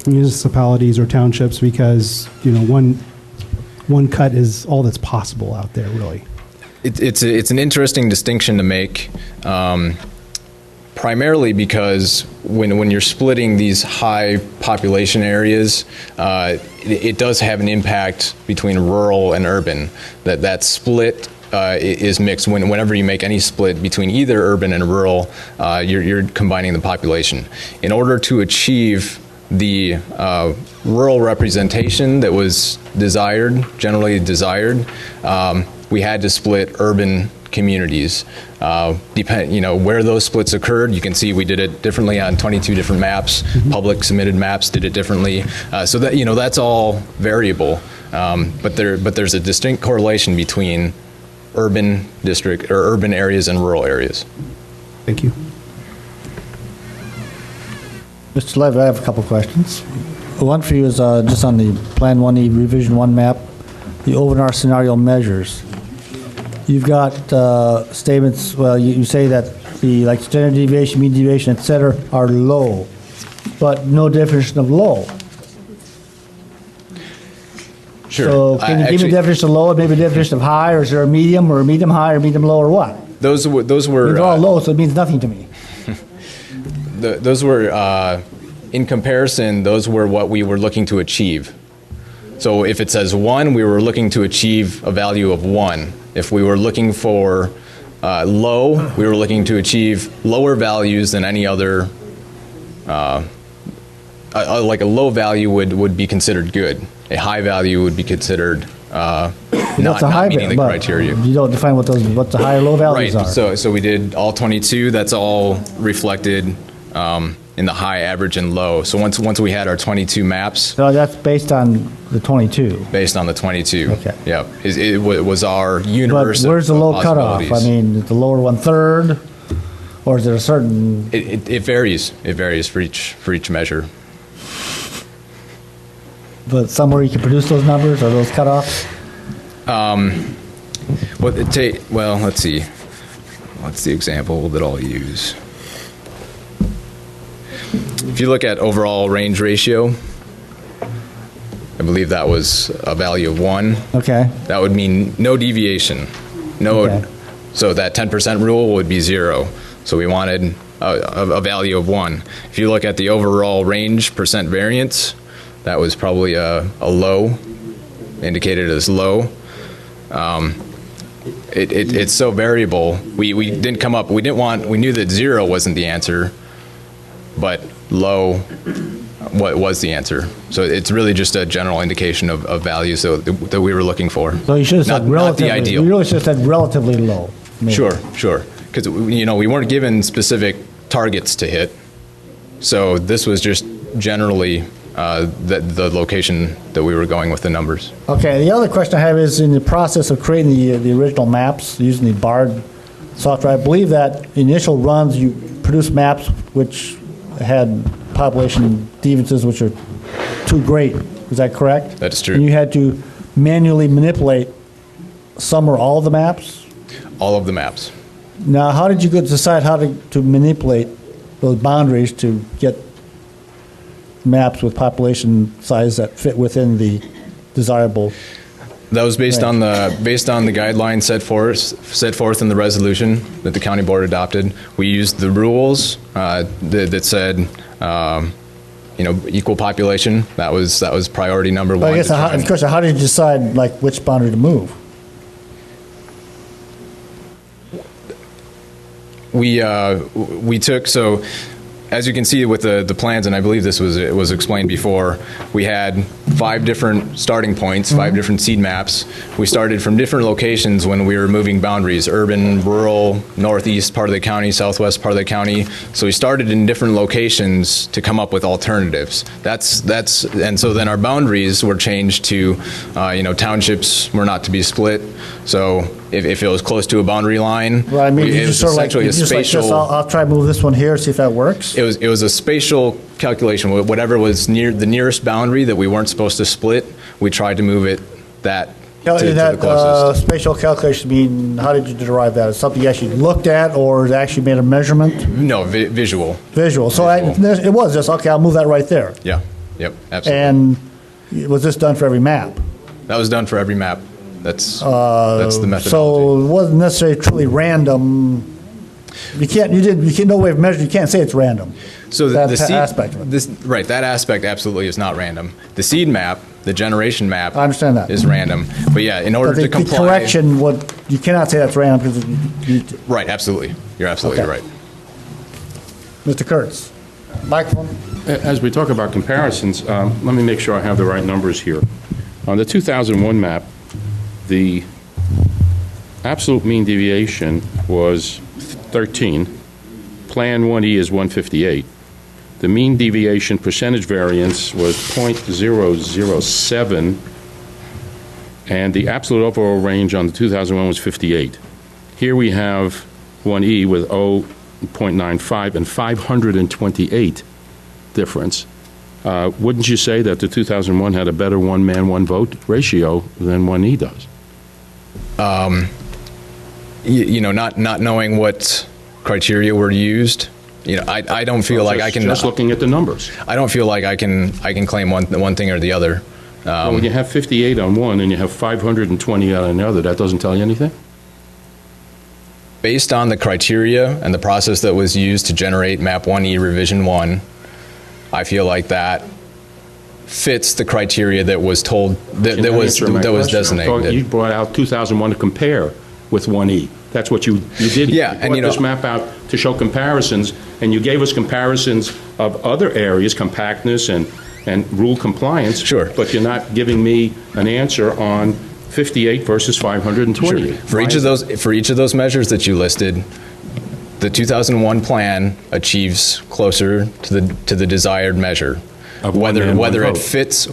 municipalities or townships, because one cut is all that's possible out there, really. It's an interesting distinction to make, primarily because when you're splitting these high population areas, it does have an impact between rural and urban. That split is mixed. Whenever you make any split between either urban and rural, you're combining the population. In order to achieve the rural representation that was generally desired, we had to split urban communities. Where those splits occurred, you can see we did it differently on 22 different maps. Public submitted maps did it differently. So that that's all variable. But there's a distinct correlation between urban district or urban areas and rural areas. Thank you. Mr. Levy, I have a couple questions. One for you is just on the Plan 1E Revision 1 map, the Overnar scenario measures. You've got statements, well, you say that the standard deviation, mean deviation, et cetera, are low, but no definition of low. Sure. So can you give me a definition of low and maybe a definition of high, or is there a medium or a medium high or medium low or what? Those were They're all low, so it means nothing to me. Those were, in comparison, those were what we were looking to achieve. So if it says 1, we were looking to achieve a value of 1. If we were looking for low, we were looking to achieve lower values than any other. Like a low value would be considered good. A high value would be considered not meeting the criteria. You don't define what the high or low values are. Right. So we did all 22. That's all reflected in the high, average, and low. So once we had our 22 maps. So that's based on the 22. Based on the 22. Okay. Yeah. It was our universe. But where's the low cutoff? I possibilities. mean, is the lower 1/3, or is there a certain? It varies. It varies for each measure. But somewhere you can produce those numbers or those cutoffs. Well, let's see. What's the example that I'll use? If you look at overall range ratio, I believe that was a value of 1. Okay. That would mean no deviation. Okay. So that 10% rule would be 0. So we wanted a value of 1. If you look at the overall range percent variance, that was probably a low, indicated as low. It's so variable. We didn't come up. We knew that 0 wasn't the answer, but low what was the answer. So it's really just a general indication of values that we were looking for. So you should have said relatively. Not the ideal. You really should have said relatively low. Maybe. Sure. Because we weren't given specific targets to hit. So this was just generally the location that we were going with the numbers. Okay, the other question I have is in the process of creating the original maps using the BARD software, I believe that initial runs you produced maps which had population deviances which are too great. Is that correct? That's true. And you had to manually manipulate some or all of the maps? All of the maps. Now, how did you decide how to manipulate those boundaries to get maps with population size that fit within the desirable? That was based on the guidelines set forth in the resolution that the county board adopted. We used the rules that said, equal population. That was priority number 1. I guess the question: how did you decide which boundary to move? We took, so as you can see with the plans, and I believe this was explained before, we had 5 different starting points, 5 different seed maps. We started from different locations when we were moving boundaries: urban, rural, northeast part of the county, southwest part of the county. So we started in different locations to come up with alternatives. And so then our boundaries were changed to, townships were not to be split. So if it was close to a boundary line, Well, I mean, it was essentially a spatial. I'll try to move this one here, see if that works. It was a spatial calculation. Whatever was near the nearest boundary that we weren't supposed to split, we tried to move it to the closest. Spatial calculation mean, how did you derive that? Is something you actually looked at or actually made a measurement? No, visual. Visual. So it was just, okay, I'll move that right there. Yeah. Yep. Absolutely. And was this done for every map? That was done for every map. That's the methodology. So it wasn't necessarily truly random. You can't no way of measuring. You can't say it's random. So that the seed aspect of it. That aspect absolutely is not random. The seed map, the generation map, I understand that, is random. But yeah, in order to comply, the correction, you cannot say that's random because right. Absolutely, you're absolutely Okay. right. Mr. Kurtz, microphone. As we talk about comparisons, let me make sure I have the right numbers here. On the 2001 map, the absolute mean deviation was 13. Plan 1E is 158. The mean deviation percentage variance was 0.007, and the absolute overall range on the 2001 was 58. Here we have 1E with 0.95 and 528 difference. Wouldn't you say that the 2001 had a better one man, one vote ratio than 1E does? Not knowing what criteria were used, I don't feel like I can. Just looking at the numbers. I don't feel like I can claim one thing or the other. Well, when you have 58 on one and you have 520 on another, that doesn't tell you anything? based on the criteria and the process that was used to generate Map 1E Revision 1, I feel like that fits the criteria that was told, that was designated. You brought out 2001 to compare with 1E. That's what you did. Yeah, you brought this map out to show comparisons, and you gave us comparisons of other areas, compactness and rule compliance. Sure. But you're not giving me an answer on 58 versus 528. Sure. For each of those measures that you listed, the 2001 plan achieves closer to the desired measure. Whether it fits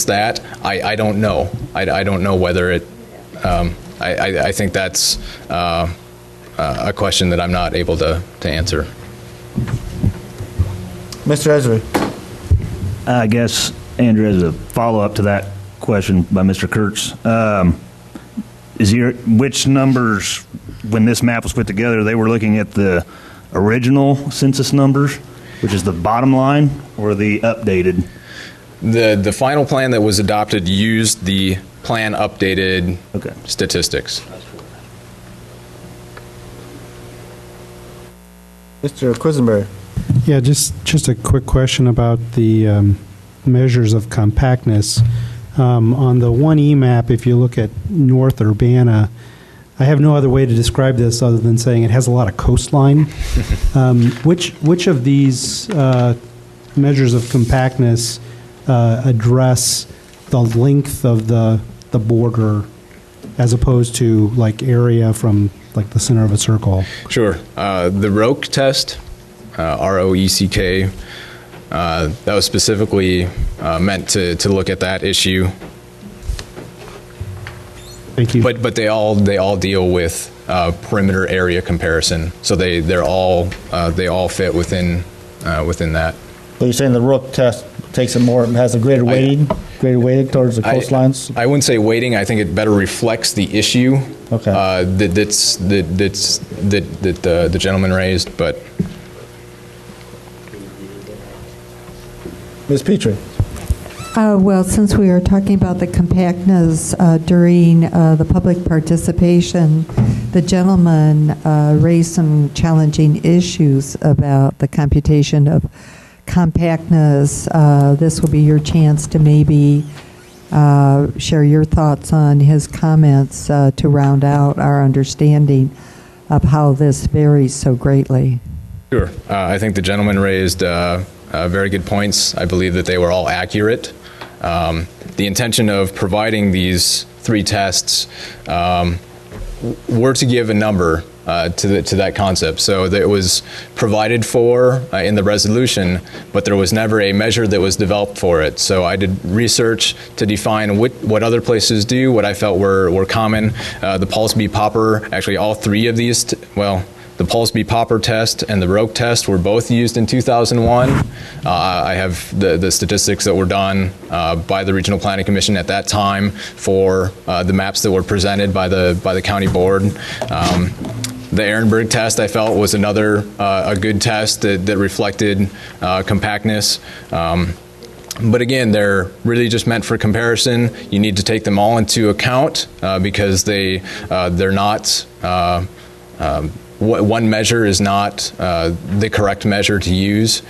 that, I don't know. I don't know whether it. I think that's a question that I'm not able to answer. Mr. Esri. I guess, Andrew, as a follow-up to that question by Mr. Kurtz, which numbers, when this map was put together, they were looking at the original census numbers, which is the bottom line, or the updated? The final plan that was adopted used the plan updated statistics. Mr. Quisenberry. Yeah, just a quick question about the measures of compactness. On the 1E map, if you look at North Urbana, I have no other way to describe this other than saying it has a lot of coastline. Which of these measures of compactness address the length of the border as opposed to like area from like the center of a circle? Sure. The ROEC test, ROECK, that was specifically meant to look at that issue. Thank you. But they all deal with perimeter area comparison, so they all fit within that. But you're saying the ROEC test takes it more, has a greater weighting towards the coastlines? I wouldn't say weighting. I think it better reflects the issue. Okay. That the gentleman raised, but. Ms. Petrie. Well, since we are talking about the compactness during the public participation, the gentleman raised some challenging issues about the computation of compactness. This will be your chance to maybe share your thoughts on his comments to round out our understanding of how this varies so greatly. Sure. I think the gentleman raised very good points. I believe that they were all accurate. The intention of providing these three tests were to give a number to that concept. So that it was provided for in the resolution, but there was never a measure that was developed for it. So I did research to define what other places do, what I felt were common. The Pulse B Popper, actually all three of these, the Pulse B Popper test and the ROEC test were both used in 2001. I have the statistics that were done by the Regional Planning Commission at that time for the maps that were presented by the county board. The Ehrenberg test, I felt, was another a good test that reflected compactness. But again, they're really just meant for comparison. You need to take them all into account because they're not. One measure is not the correct measure to use,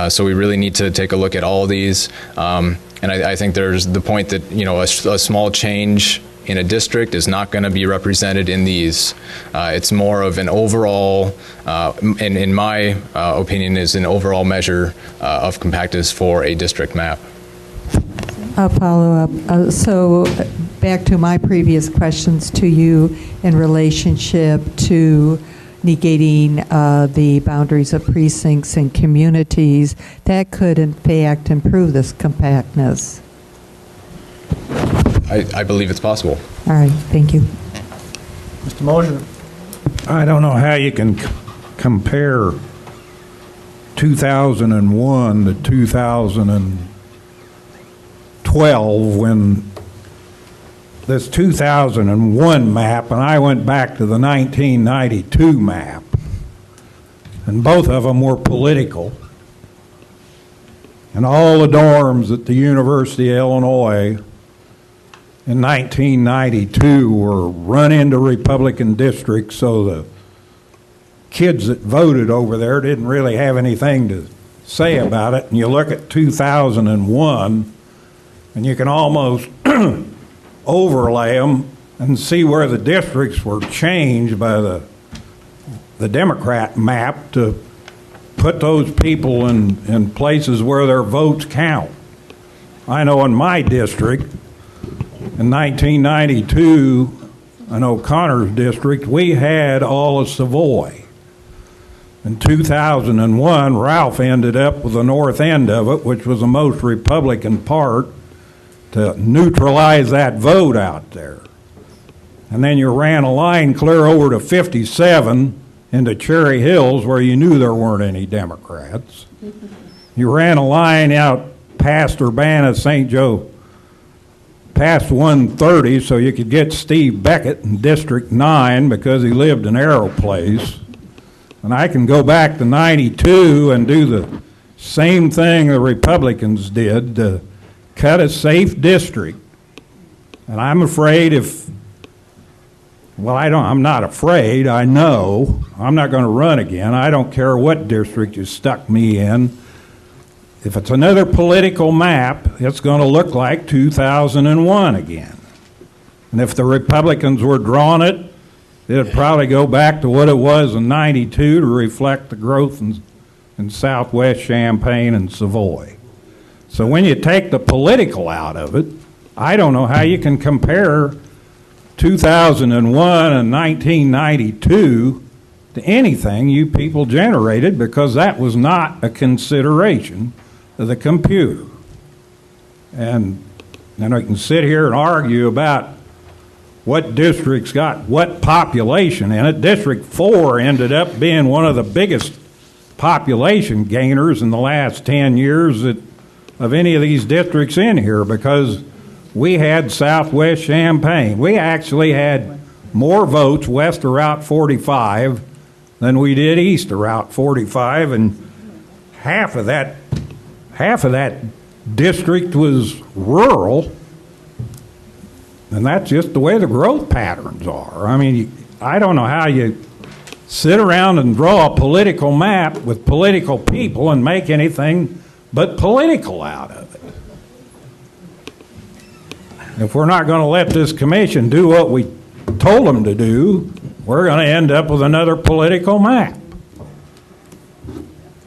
so we really need to take a look at all of these. And I think there's the point that a small change in a district is not going to be represented in these. It's more of an overall, in my opinion, is an overall measure of compactness for a district map. I'll follow up. So back to my previous questions to you in relationship to negating the boundaries of precincts and communities, that could in fact improve this compactness. I believe it's possible. All right, thank you. Mr. Mosier. I don't know how you can compare 2001 to 2012 when this 2001 map, and I went back to the 1992 map, and both of them were political. And all the dorms at the University of Illinois in 1992 were run into Republican districts, so the kids that voted over there didn't really have anything to say about it. And you look at 2001, and you can almost overlay them and see where the districts were changed by the Democrat map to put those people in places where their votes count. I know in my district, in 1992, in O'Connor's district, we had all of Savoy. In 2001, Ralph ended up with the north end of it, which was the most Republican part, to neutralize that vote out there. And then you ran a line clear over to 57 into Cherry Hills, where you knew there weren't any Democrats. You ran a line out past Urbana, St. Joe, past 130, so you could get Steve Beckett in District 9 because he lived in Arrow Place. And I can go back to 92 and do the same thing the Republicans did to cut a safe district. And I'm afraid I'm not afraid, I know. I'm not going to run again. I don't care what district you stuck me in. If it's another political map, it's going to look like 2001 again. And if the Republicans were drawing it, it'd probably go back to what it was in 92 to reflect the growth in Southwest Champaign and Savoy. So when you take the political out of it, I don't know how you can compare 2001 and 1992 to anything you people generated, because that was not a consideration of the computer. And I can sit here and argue about what districts got what population in it. District 4 ended up being one of the biggest population gainers in the last 10 years of any of these districts in here, because we had Southwest Champaign. We actually had more votes west of Route 45 than we did east of Route 45, and half of that district was rural. And that's just the way the growth patterns are. I mean, I don't know how you sit around and draw a political map with political people and make anything but political out of it. If we're not going to let this commission do what we told them to do, we're going to end up with another political map.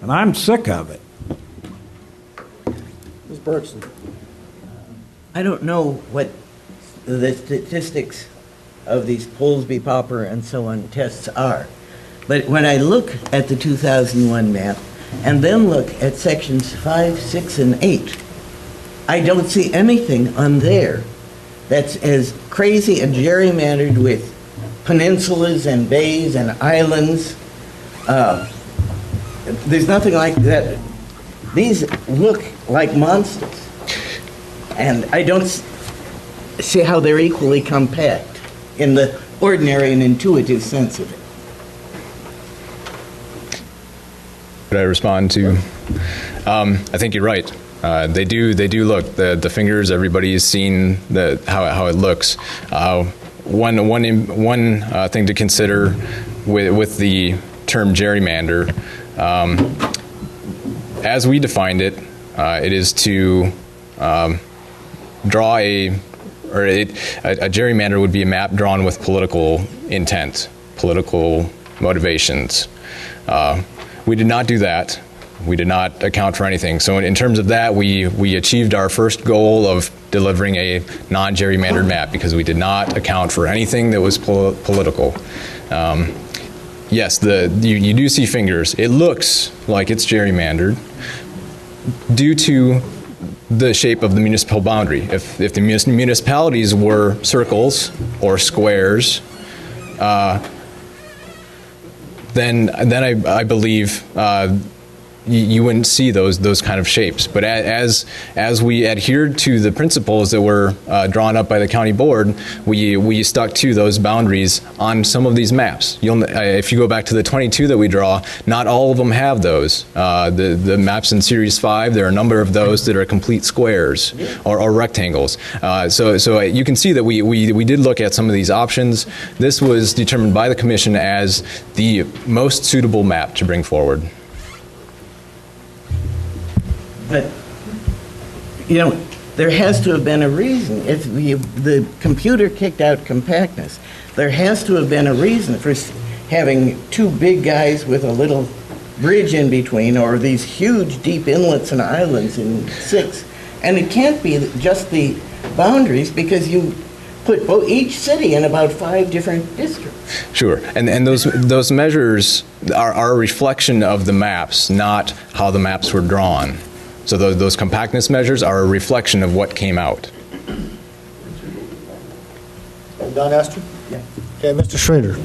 And I'm sick of it. Ms. Bergson. I don't know what the statistics of these Polsby, Popper, and so on tests are. But when I look at the 2001 map and then look at sections 5, 6, and 8, I don't see anything on there that's as crazy and gerrymandered with peninsulas and bays and islands. There's nothing like that. These look like monsters. And I don't see how they're equally compact in the ordinary and intuitive sense of it. Could I respond to? I think you're right. They do look. The fingers. Everybody's seen how it looks. One thing to consider with the term gerrymander, as we defined it, it is to draw a gerrymander would be a map drawn with political intent, political motivations. We did not do that. We did not account for anything. So in terms of that, we achieved our first goal of delivering a non-gerrymandered map, because we did not account for anything that was political. Yes, you do see fingers. It looks like it's gerrymandered due to the shape of the municipal boundary. If the municipalities were circles or squares, then I believe you wouldn't see those kind of shapes. But as we adhered to the principles that were drawn up by the county board, we stuck to those boundaries on some of these maps. If you go back to the 22 that we draw, not all of them have those. The maps in Series 5, there are a number of those that are complete squares or rectangles. So you can see that we did look at some of these options. This was determined by the commission as the most suitable map to bring forward. But, there has to have been a reason. If the computer kicked out compactness, there has to have been a reason for having two big guys with a little bridge in between, or these huge deep inlets and islands in 6. And it can't be just the boundaries, because you put each city in about 5 different districts. Sure, and those measures are a reflection of the maps, not how the maps were drawn. So those compactness measures are a reflection of what came out. Don Astor? Yeah. Okay, Mr. Schrader.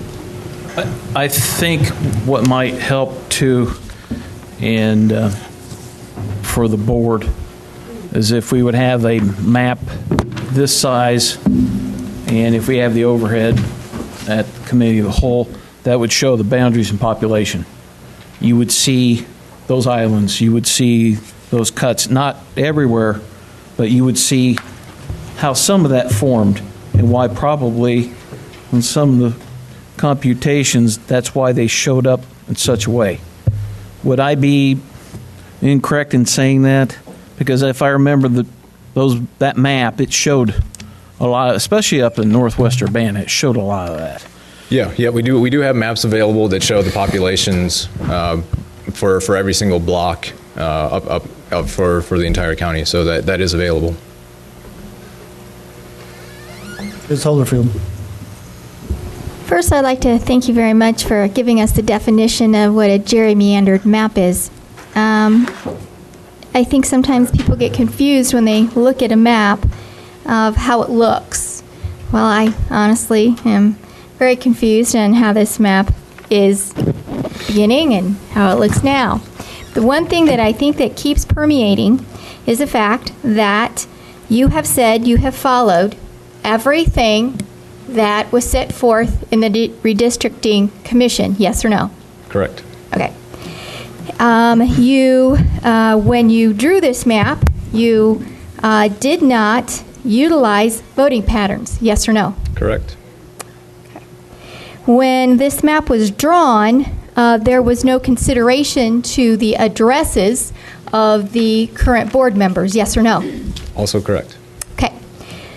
I think what might help too, and for the board, is if we would have a map this size, and if we have the overhead at the committee of the whole, that would show the boundaries and population. You would see those islands, you would see those cuts, not everywhere, but you would see how some of that formed and why probably in some of the computations, that's why they showed up in such a way. Would I be incorrect in saying that? Because if I remember that map, it showed a lot, especially up in northwest Urbana, it showed a lot of that. Yeah, we do have maps available that show the populations for every single block up for the entire county, so that is available. Ms. Holderfield. First, I'd like to thank you very much for giving us the definition of what a gerrymandered map is. I think sometimes people get confused when they look at a map of how it looks. Well, I honestly am very confused on how this map is beginning and how it looks now. The one thing that I think that keeps permeating is the fact that you have said you have followed everything that was set forth in the redistricting commission, yes or no? Correct. Okay. When you drew this map, you did not utilize voting patterns, yes or no? Correct. Okay. When this map was drawn, there was no consideration to the addresses of the current board members, yes or no? Also correct. Okay.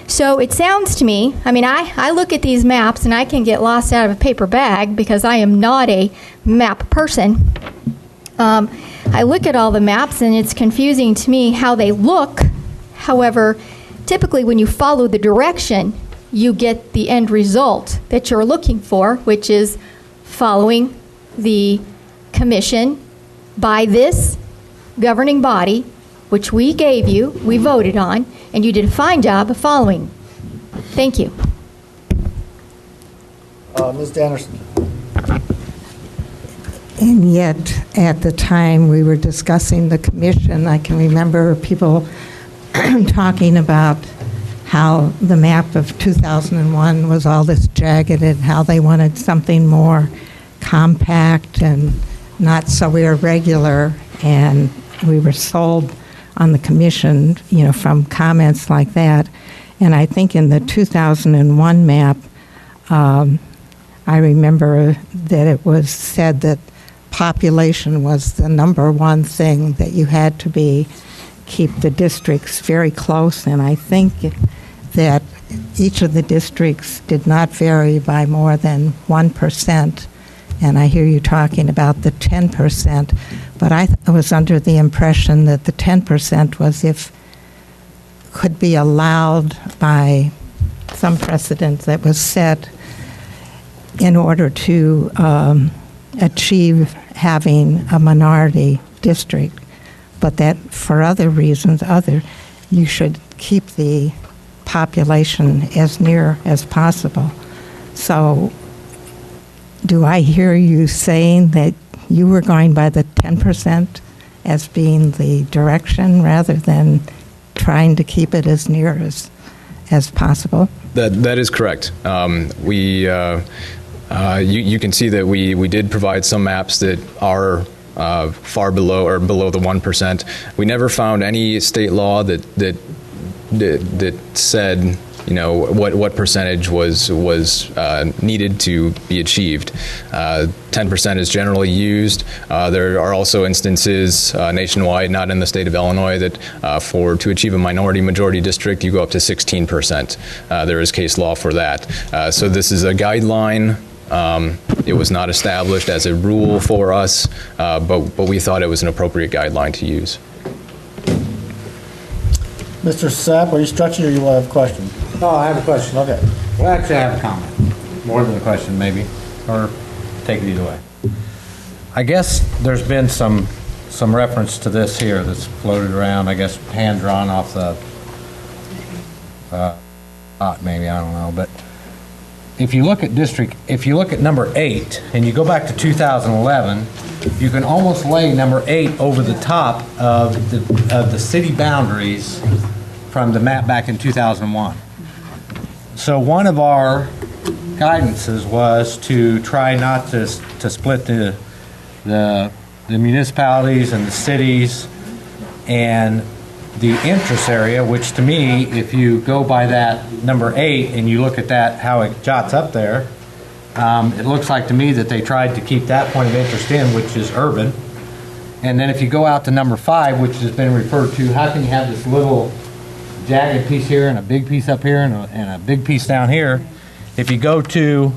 So it sounds to me, I look at these maps and I can get lost out of a paper bag because I am not a map person. I look at all the maps and it's confusing to me how they look. However, typically when you follow the direction, you get the end result that you're looking for, which is following the commission by this governing body, which we gave you, we voted on, and you did a fine job of following. Thank you. Ms. Dannerson. And yet, at the time we were discussing the commission, I can remember people talking about how the map of 2001 was all this jagged and how they wanted something more compact and not so irregular. And we were sold on the commission, from comments like that. And I think in the 2001 map, I remember that it was said that population was the number one thing that you had to keep the districts very close. And I think that each of the districts did not vary by more than 1%. And I hear you talking about the 10%, but I was under the impression that the 10% was could be allowed by some precedent that was set in order to achieve having a minority district, but that for other reasons, you should keep the population as near as possible. So do I hear you saying that you were going by the 10% as being the direction rather than trying to keep it as near as possible? That is correct. You can see that we did provide some maps that are far below or below the 1%. We never found any state law that said, you know, what percentage was needed to be achieved. 10% is generally used. There are also instances nationwide, not in the state of Illinois, that to achieve a minority majority district, you go up to 16%. There is case law for that. So this is a guideline. It was not established as a rule for us, but we thought it was an appropriate guideline to use. Mr. Sapp, are you structured or you have a question? No, I have a question. Okay. Well, actually, I have a comment. More than a question, maybe, or take it either way. I guess there's been some reference to this here that's floated around, I guess, hand-drawn off the maybe, I don't know, but if you look at number 8, and you go back to 2011, you can almost lay number 8 over the top of the city boundaries from the map back in 2001. So one of our guidances was to try not to split the municipalities and the cities and the interest area, which to me, if you go by that number 8 and you look at that, how it jots up there, it looks like to me that they tried to keep that point of interest in, which is urban. And then if you go out to number 5, which has been referred to, how can you have this little jagged piece here and a big piece up here and a big piece down here? If you go to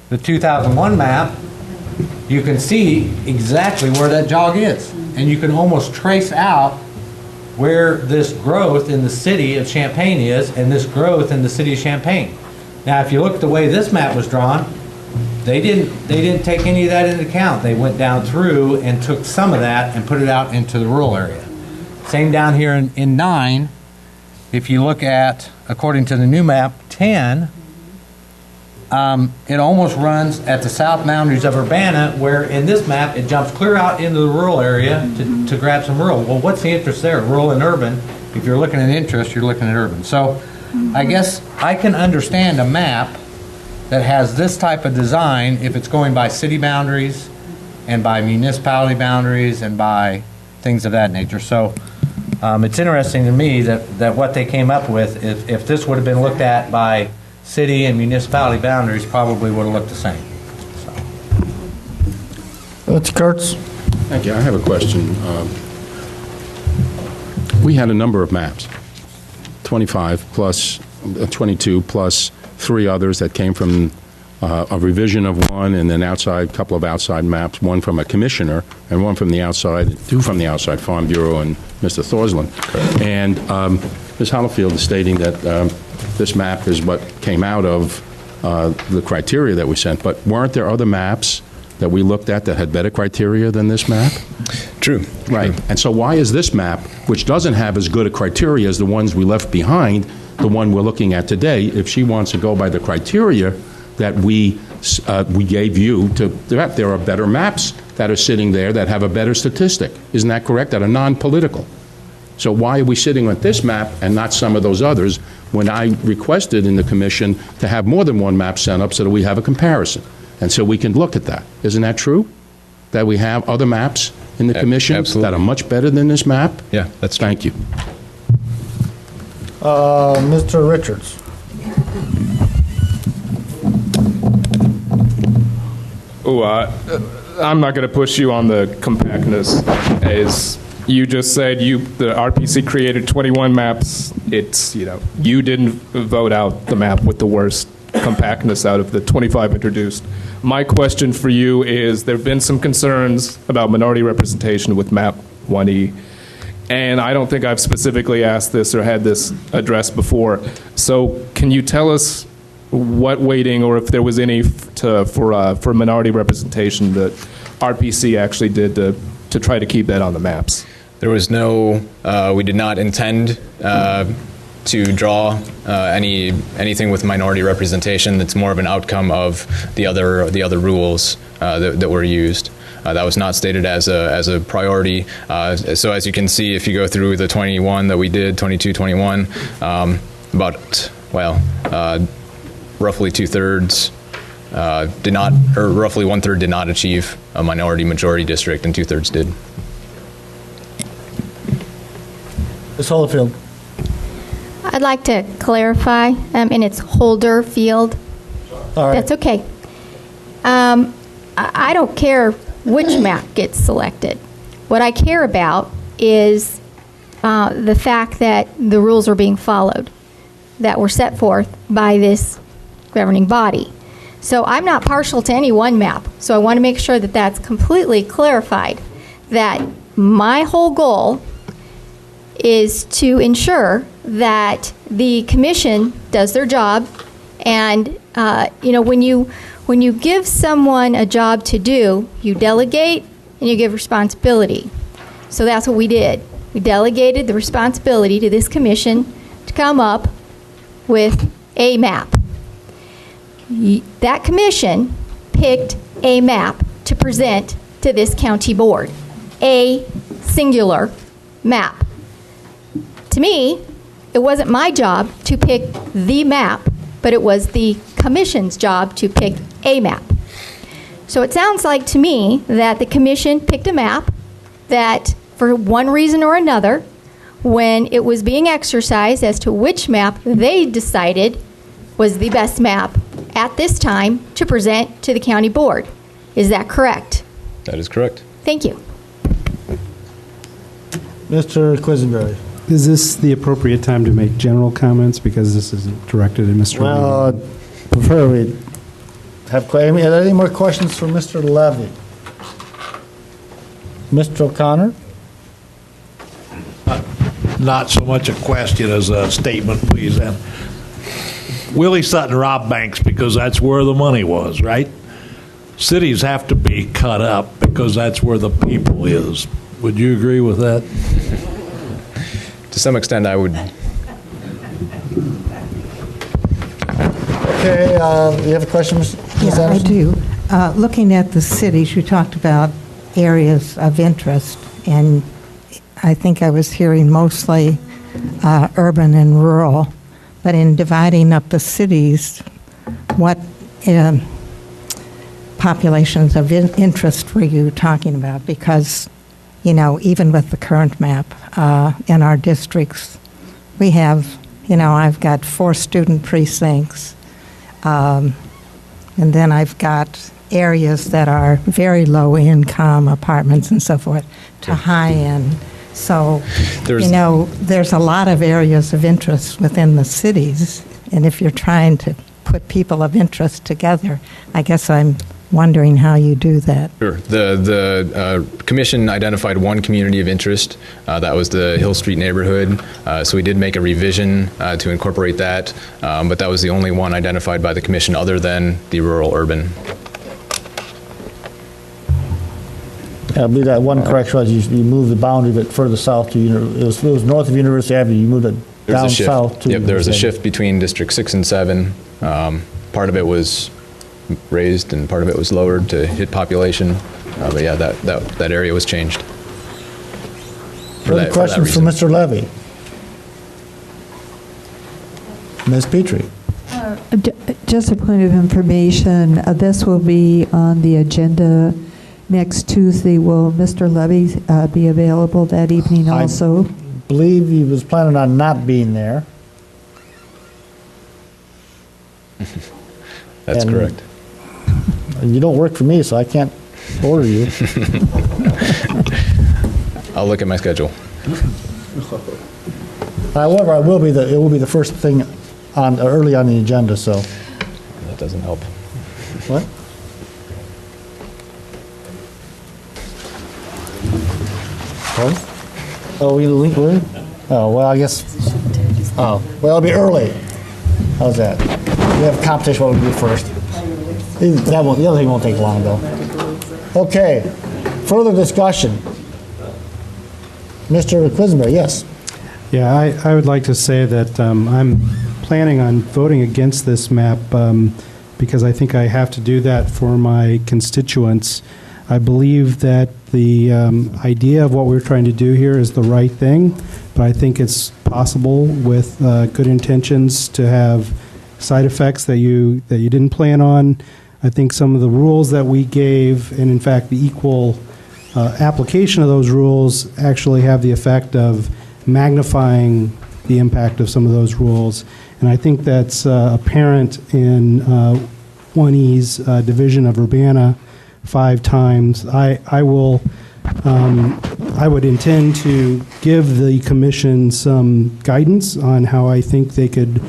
the 2001 map, you can see exactly where that jog is. And you can almost trace out where this growth in the city of Champaign is and this growth in the city of Champaign. Now, if you look at the way this map was drawn, they didn't take any of that into account. They went down through and took some of that and put it out into the rural area. Same down here in 9. If you look at, according to the new map, 10, it almost runs at the south boundaries of Urbana, where in this map it jumps clear out into the rural area to grab some rural. Well, what's the interest there? Rural and urban. If you're looking at interest, you're looking at urban. So I guess I can understand a map that has this type of design if it's going by city boundaries and by municipality boundaries and by things of that nature. So it's interesting to me that what they came up with, if this would have been looked at by city and municipality boundaries, probably would have looked the same. Mr. Kurtz. Thank you. I have a question. We had a number of maps, 25 plus 22 plus 3 others that came from a revision of one and then a couple of outside maps, one from a commissioner and one from the outside, 2 from the outside Farm Bureau and Mr. Thorsland. And Ms. Hollifield is stating that this map is what came out of the criteria that we sent, but weren't there other maps that we looked at that had better criteria than this map? True. Right. And so why is this map, which doesn't have as good a criteria as the ones we left behind, the one we're looking at today, if she wants to go by the criteria that we gave you, there are better maps that are sitting there that have a better statistic. Isn't that correct? That are non-political. So why are we sitting on this map and not some of those others when I requested in the commission to have more than one map sent up so that we have a comparison and so we can look at that? Isn't that true? That we have other maps in the commission that are much better than this map? Yeah, that's true. Thank you. Mr. Richards. I'm not going to push you on the compactness. As you just said, the RPC created 21 maps. It's, you didn't vote out the map with the worst compactness out of the 25 introduced. My question for you is, there have been some concerns about minority representation with map 1E. And I don't think I've specifically asked this or had this addressed before. So can you tell us what weighting, or if there was any for minority representation that RPC actually did to try to keep that on the maps? There was no, we did not intend to draw anything with minority representation. That's more of an outcome of the other rules that were used. That was not stated as a priority. So as you can see, if you go through the 21 that we did, 22, 21, about, well, roughly 2/3 did not, or roughly 1/3 did not achieve a minority majority district, and 2/3 did. Ms. Holyfield. I'd like to clarify, and it's Holder Field. All right. That's okay. I don't care which map gets selected. What I care about is the fact that the rules are being followed that were set forth by this governing body. So I'm not partial to any one map. So I want to make sure that that's completely clarified, that my whole goal is to ensure that the commission does their job. And when you give someone a job to do, you delegate and you give responsibility. So that's what we did. We delegated the responsibility to this commission to come up with a map. That commission picked a map to present to this county board, a singular map. To me, it wasn't my job to pick the map, but it was the commission's job to pick a map. So it sounds like to me that the commission picked a map that, for one reason or another, when it was being exercised as to which map they decided was the best map at this time to present to the county board. Is that correct? That is correct. Thank you. Mr. Quisenberry. Is this the appropriate time to make general comments, because this isn't directed at Mr. Well, Levy? prefer we have, are there any more questions for Mr. Levy? Mr. O'Connor? Not so much a question as a statement, please. And Willie Sutton robbed banks because that's where the money was, right? Cities have to be cut up because that's where the people is. Would you agree with that? To some extent, I would. Okay, you have a question, Ms. Yeah, I Anderson? do. Looking at the cities, you talked about areas of interest, and I think I was hearing mostly urban and rural. But in dividing up the cities, what populations of interest were you talking about? Because, even with the current map in our districts, we have, I've got 4 student precincts, and then I've got areas that are very low income, apartments and so forth, to high end. So, there's a lot of areas of interest within the cities, and if you're trying to put people of interest together, I guess I'm wondering how you do that. Sure. The commission identified one community of interest. That was the Hill Street neighborhood. So we did make a revision to incorporate that, but that was the only one identified by the commission other than the rural urban. I believe that one correction was you moved the boundary a bit further south to, it was north of University Avenue, you moved it down south to. Yep, there was a University shift between District 6 and 7. Part of it was raised and part of it was lowered to hit population. But yeah, that area was changed. Further questions for Mr. Levy? Ms. Petrie? Just a point of information, this will be on the agenda next Tuesday. Will Mr. Levy be available that evening also? I believe he was planning on not being there. That's correct. And you don't work for me, so I can't order you. I'll look at my schedule. However, it will be the first thing on early on the agenda. So that doesn't help. What? Oh, we link. Oh, well, I guess. Oh, well, it'll be early. How's that? We have competition. What we'll do first. The other thing won't take long, though. Okay. Further discussion. Mr. Quisenberry, yes. Yeah, I would like to say that I'm planning on voting against this map because I think I have to do that for my constituents. I believe that the idea of what we're trying to do here is the right thing, but I think it's possible with good intentions to have side effects that you didn't plan on. I think some of the rules that we gave, and in fact the equal application of those rules, actually have the effect of magnifying the impact of some of those rules. And I think that's apparent in 1E's division of Urbana 5 times. I would intend to give the commission some guidance on how I think they could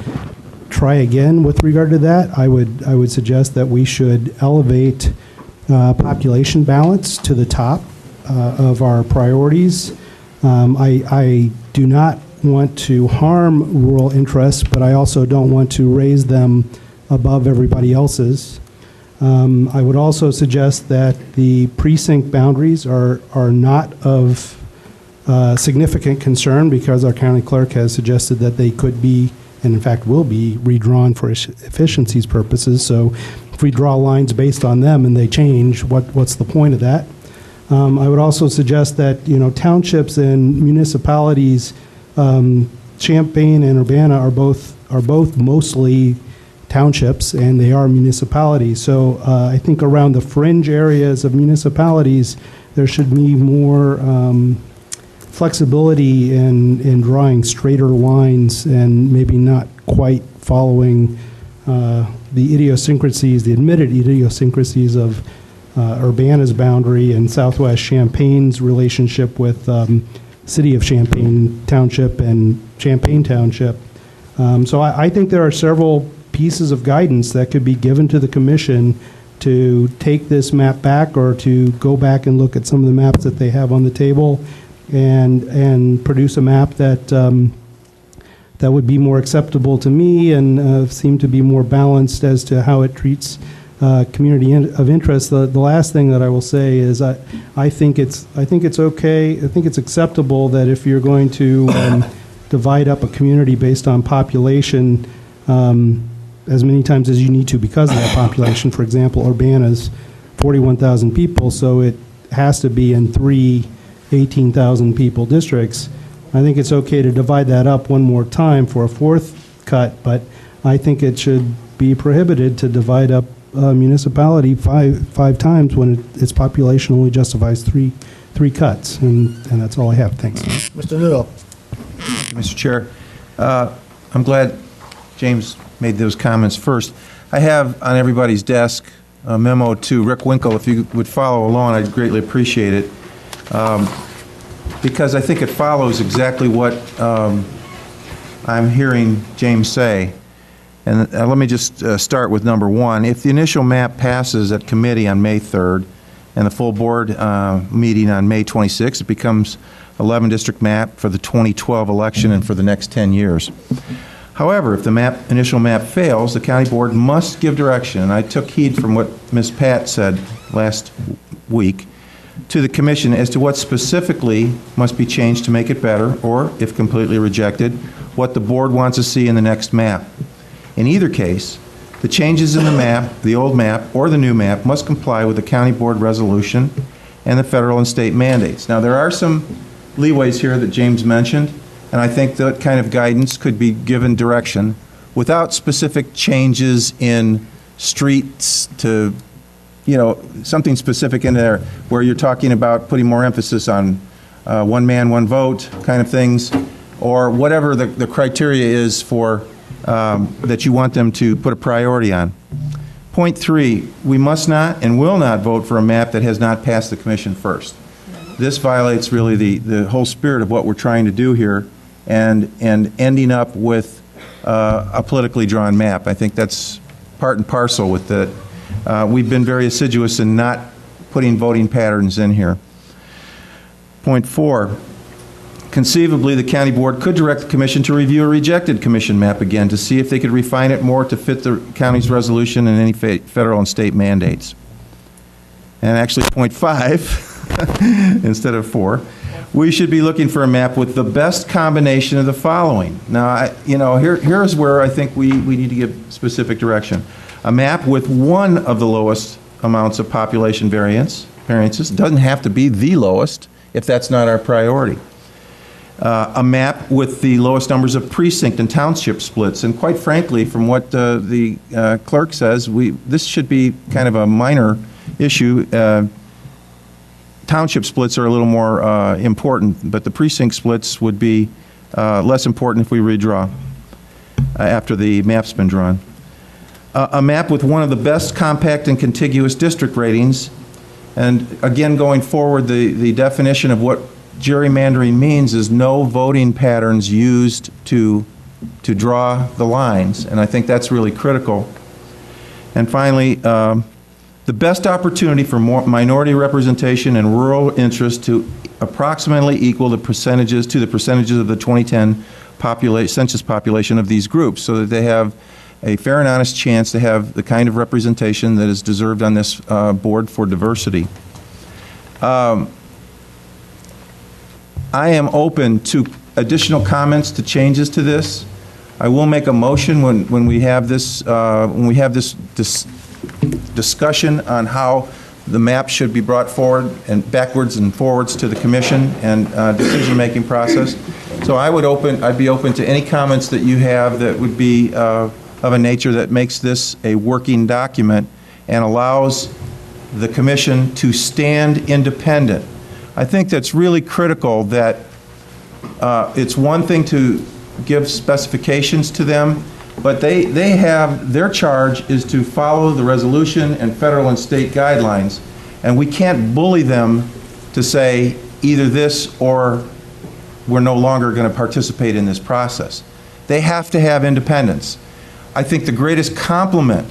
try again with regard to that. I would suggest that we should elevate population balance to the top of our priorities. I do not want to harm rural interests, but I also don't want to raise them above everybody else's. I would also suggest that the precinct boundaries are not of significant concern, because our county clerk has suggested that they could be, and in fact will be, redrawn for efficiencies purposes. So if we draw lines based on them and they change, what's the point of that? I would also suggest that, townships and municipalities, Champaign and Urbana are both mostly townships, and they are municipalities. So I think around the fringe areas of municipalities, there should be more flexibility in drawing straighter lines and maybe not quite following the idiosyncrasies, the admitted idiosyncrasies of Urbana's boundary and Southwest Champaign's relationship with City of Champaign Township and Champaign Township. So I think there are several pieces of guidance that could be given to the commission to take this map back, or to go back and look at some of the maps that they have on the table and produce a map that that would be more acceptable to me and seem to be more balanced as to how it treats community of interest. The last thing that I will say is I think it's okay. I think it's acceptable that if you're going to divide up a community based on population as many times as you need to because of that population. For example, Urbana's 41,000 people, so it has to be in 3 18,000 people districts. I think it's okay to divide that up one more time for a fourth cut, but I think it should be prohibited to divide up a municipality five times when its population only justifies three cuts, and that's all I have. Thanks. Mr. Nudo. Mr. Chair, I'm glad James made those comments first. I have on everybody's desk a memo to Rick Winkle. If you would follow along, I'd greatly appreciate it, because I think it follows exactly what I'm hearing James say. And let me just start with number one. If the initial map passes at committee on May 3rd and the full board meeting on May 26th, it becomes 11 district map for the 2012 election and for the next 10 years. However, if the initial map fails, the county board must give direction, and I took heed from what Ms. Pat said last week, to the commission as to what specifically must be changed to make it better, or, if completely rejected, what the board wants to see in the next map. In either case, the changes in the map, the old map, or the new map must comply with the county board resolution and the federal and state mandates. Now, there are some leeways here that James mentioned, and I think that kind of guidance could be given direction without specific changes in streets to, something specific in there where you're talking about putting more emphasis on one man, one vote kind of things, or whatever the criteria is for that you want them to put a priority on. Point 3, we must not and will not vote for a map that has not passed the commission first. This violates really the whole spirit of what we're trying to do here, and ending up with a politically drawn map. I think that's part and parcel with that. We've been very assiduous in not putting voting patterns in here. Point 4, conceivably the county board could direct the commission to review a rejected commission map again to see if they could refine it more to fit the county's resolution and any federal and state mandates. And actually point 5, instead of 4, we should be looking for a map with the best combination of the following. Now, here's where I think we need to give specific direction. A map with one of the lowest amounts of population variance, variances. It doesn't have to be the lowest if that's not our priority. A map with the lowest numbers of precinct and township splits. And quite frankly, from what the clerk says, this should be kind of a minor issue. Township splits are a little more important, but the precinct splits would be less important if we redraw after the map's been drawn. A map with one of the best compact and contiguous district ratings. And again, going forward, the definition of what gerrymandering means is no voting patterns used to draw the lines, and I think that's really critical. And finally, the best opportunity for minority representation and rural interest to approximately equal the percentages of the 2010 census population of these groups, so that they have a fair and honest chance to have the kind of representation that is deserved on this board for diversity. I am open to additional comments, to changes to this. I will make a motion when we have this discussion on how the map should be brought forward and backwards and forwards to the commission and decision-making process. So I'd be open to any comments that you have that would be of a nature that makes this a working document and allows the commission to stand independent. I think that's really critical, that it's one thing to give specifications to them, but they have, their charge is to follow the resolution and federal and state guidelines, and we can't bully them to say either this or we're no longer going to participate in this process. They have to have independence. I think the greatest compliment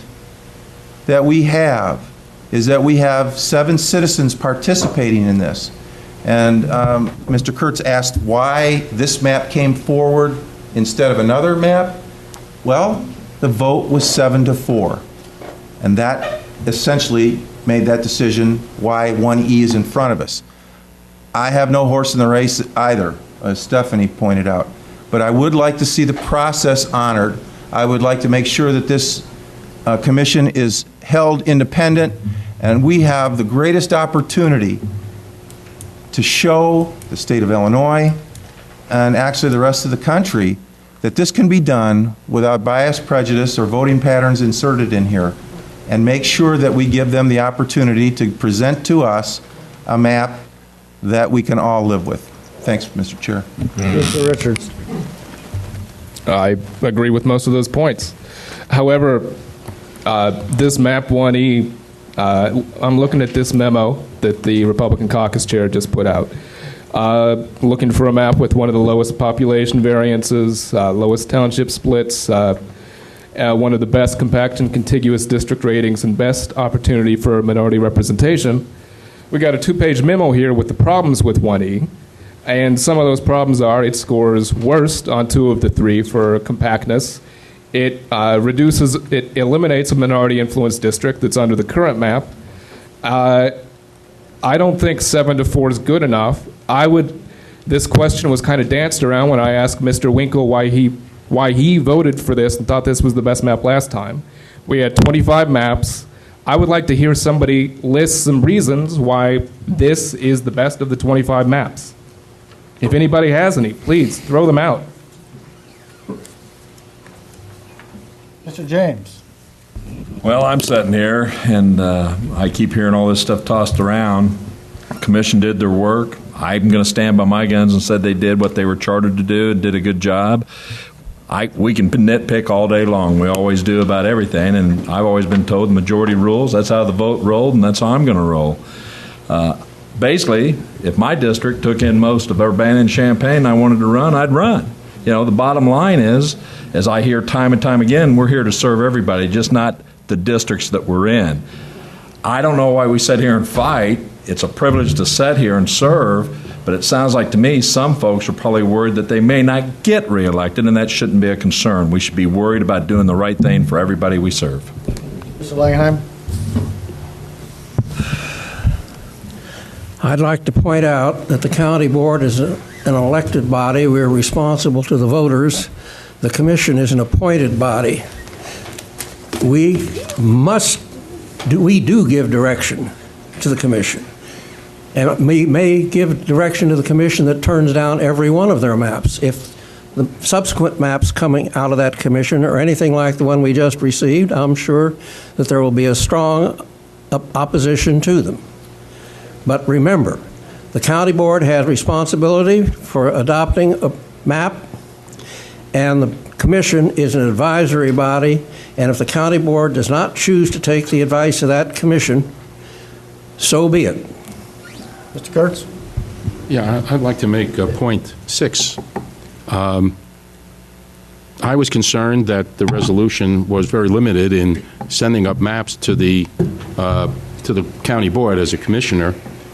that we have is that we have 7 citizens participating in this. And Mr. Kurtz asked why this map came forward instead of another map. Well, the vote was 7-4. And that essentially made that decision why 1E is in front of us. I have no horse in the race either, as Stephanie pointed out. But I would like to see the process honored. I would like to make sure that this commission is held independent, and we have the greatest opportunity to show the state of Illinois and actually the rest of the country that this can be done without bias, prejudice, or voting patterns inserted in here, and make sure that we give them the opportunity to present to us a map that we can all live with. Thanks, Mr. Chair. Mr. Richards. I agree with most of those points. However, this map 1E, I'm looking at this memo that the Republican caucus chair just put out. Looking for a map with one of the lowest population variances, lowest township splits, one of the best compact and contiguous district ratings, and best opportunity for minority representation. We got a 2-page memo here with the problems with 1E, and some of those problems are it scores worst on 2 of the 3 for compactness. It eliminates a minority influence district that's under the current map. I don't think 7-4 is good enough. This question was kind of danced around when I asked Mr. Winkle why he voted for this and thought this was the best map last time. We had 25 maps. I would like to hear somebody list some reasons why this is the best of the 25 maps. If anybody has any, please throw them out. Mr. James. Well, I'm sitting here, and I keep hearing all this stuff tossed around. Commission did their work. I'm going to stand by my guns and said they did what they were chartered to do and did a good job. We can nitpick all day long. We always do about everything, and I've always been told the majority rules. That's how the vote rolled, and that's how I'm going to roll. Basically, if my district took in most of Urbana and Champaign and I wanted to run, I'd run. You know, the bottom line is, as I hear time and time again, we're here to serve everybody, just not the districts that we're in. I don't know why we sit here and fight. It's a privilege to sit here and serve, but it sounds like to me some folks are probably worried that they may not get reelected, and that shouldn't be a concern. We should be worried about doing the right thing for everybody we serve. Mr. Langenheim. I'd like to point out that the county board is an elected body. We're responsible to the voters. The commission is an appointed body. We do give direction to the commission. And it may give direction to the commission that turns down every one of their maps. If the subsequent maps coming out of that commission are anything like the one we just received, I'm sure that there will be a strong opposition to them. But remember, the county board has responsibility for adopting a map, and the commission is an advisory body, and if the county board does not choose to take the advice of that commission, so be it. Mr. Kurtz? Yeah, I'd like to make point 6. I was concerned that the resolution was very limited in sending up maps to the county board as a commissioner,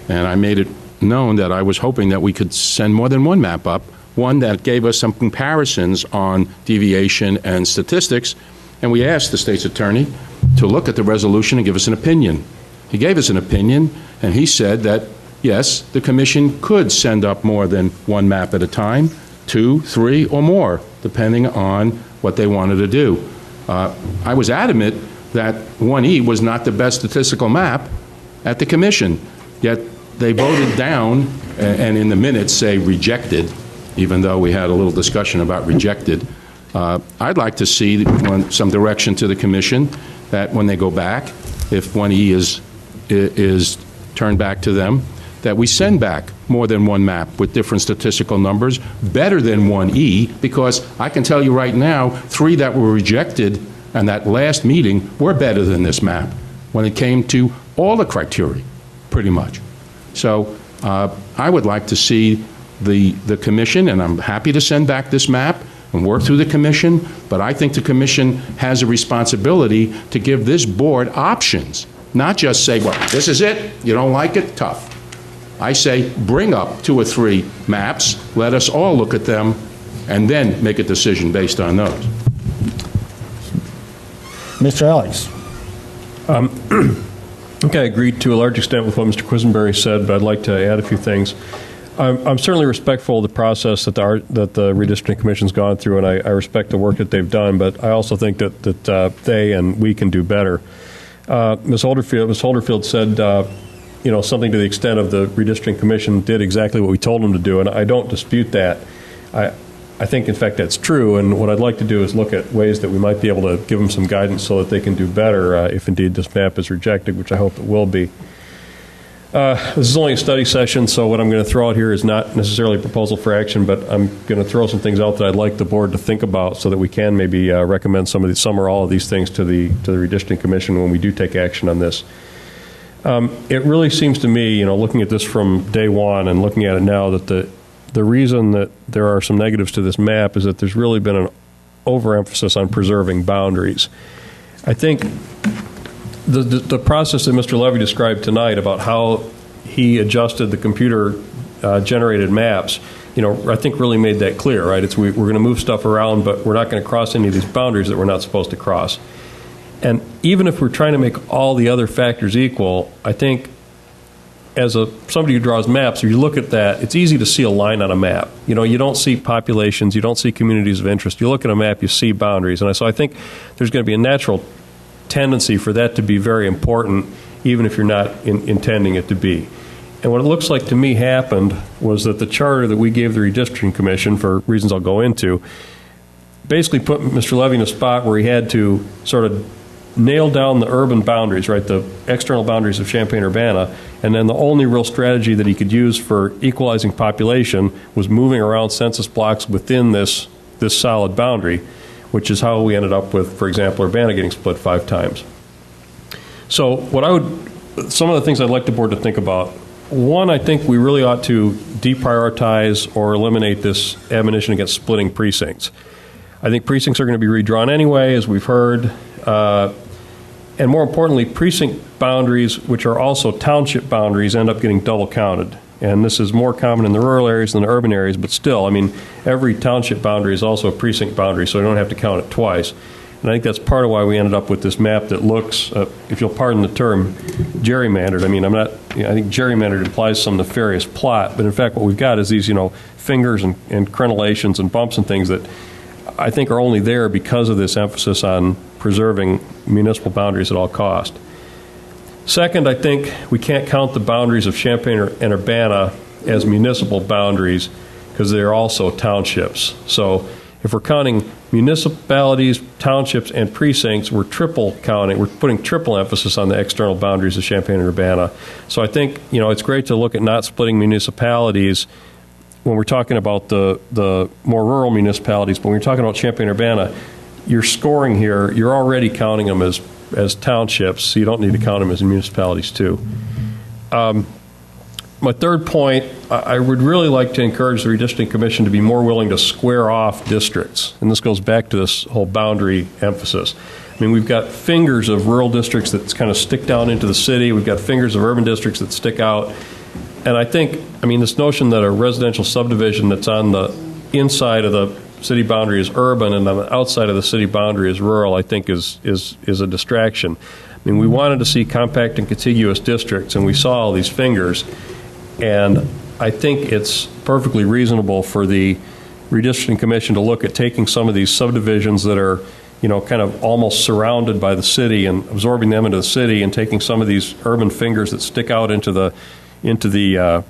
and I made it known that I was hoping that we could send more than one map up, one that gave us some comparisons on deviation and statistics, and we asked the state's attorney to look at the resolution and give us an opinion. He gave us an opinion, and he said that, yes, the commission could send up more than one map at a time, 2, 3, or more, depending on what they wanted to do. I was adamant that 1E was not the best statistical map at the commission, yet they voted down, and in the minutes say rejected, even though we had a little discussion about rejected. I'd like to see some direction to the commission that when they go back, if 1E is turned back to them, that we send back more than one map with different statistical numbers, better than 1E, because I can tell you right now, 3 that were rejected and that last meeting were better than this map when it came to all the criteria, pretty much. So I would like to see the commission, and I'm happy to send back this map and work through the commission, but I think the commission has a responsibility to give this board options, not just say, well, this is it, you don't like it, tough. I say, bring up 2 or 3 maps, let us all look at them, and then make a decision based on those. Mr. Alex. Okay, I agree to a large extent with what Mr. Quisenberry said, but I'd like to add a few things. I'm certainly respectful of the process that the Redistricting Commission's gone through, and I respect the work that they've done, but I also think that they and we can do better. Ms. Holderfield said, something to the extent of the Redistricting Commission did exactly what we told them to do, and I don't dispute that. I think, in fact, that's true, and what I'd like to do is look at ways that we might be able to give them some guidance so that they can do better if indeed this map is rejected, which I hope it will be. This is only a study session, so what I'm going to throw out here is not necessarily a proposal for action, but I'm going to throw some things out that I'd like the board to think about so that we can maybe recommend some or all of these things to the Redistricting Commission when we do take action on this. It really seems to me, looking at this from day one and looking at it now, that the reason that there are some negatives to this map is that there's really been an overemphasis on preserving boundaries. I think the process that Mr. Levy described tonight about how he adjusted the computer generated maps, I think really made that clear, right? We're going to move stuff around, but we're not going to cross any of these boundaries that we're not supposed to cross. And even if we're trying to make all the other factors equal, I think as somebody who draws maps, if you look at that, it's easy to see a line on a map. You don't see populations, you don't see communities of interest. You look at a map, you see boundaries. And so I think there's going to be a natural tendency for that to be very important, even if you're not intending it to be. And what it looks like to me happened was that the charter that we gave the Redistricting Commission, for reasons I'll go into, basically put Mr. Levy in a spot where he had to sort of nail down the urban boundaries, right, the external boundaries of Champaign-Urbana, and then the only real strategy that he could use for equalizing population was moving around census blocks within this solid boundary, which is how we ended up with, for example, Urbana getting split 5 times. So some of the things I'd like the board to think about, one, I think we really ought to deprioritize or eliminate this admonition against splitting precincts. I think precincts are going to be redrawn anyway, as we've heard. And more importantly, precinct boundaries, which are also township boundaries, end up getting double counted. And this is more common in the rural areas than the urban areas, but still, every township boundary is also a precinct boundary, so you don't have to count it twice. And I think that's part of why we ended up with this map that looks, if you'll pardon the term, gerrymandered. I think gerrymandered implies some nefarious plot, but in fact what we've got is these, fingers and crenellations and bumps and things that I think are only there because of this emphasis on preserving municipal boundaries at all cost. Second, I think we can't count the boundaries of Champaign and Urbana as municipal boundaries because they're also townships. So if we're counting municipalities, townships, and precincts, we're triple counting. We're putting triple emphasis on the external boundaries of Champaign and Urbana. So I think, it's great to look at not splitting municipalities when we're talking about the more rural municipalities, but when you're talking about Champaign and Urbana, you're scoring here, you're already counting them as townships, so you don't need to count them as municipalities too. My third point, I would really like to encourage the Redistricting Commission to be more willing to square off districts. And this goes back to this whole boundary emphasis. I mean, we've got fingers of rural districts that kind of stick down into the city. We've got fingers of urban districts that stick out. And I think, this notion that a residential subdivision that's on the inside of the city boundary is urban and on the outside of the city boundary is rural, I think is a distraction. We wanted to see compact and contiguous districts, and we saw all these fingers. And I think it's perfectly reasonable for the Redistricting Commission to look at taking some of these subdivisions that are, kind of almost surrounded by the city and absorbing them into the city, and taking some of these urban fingers that stick out into the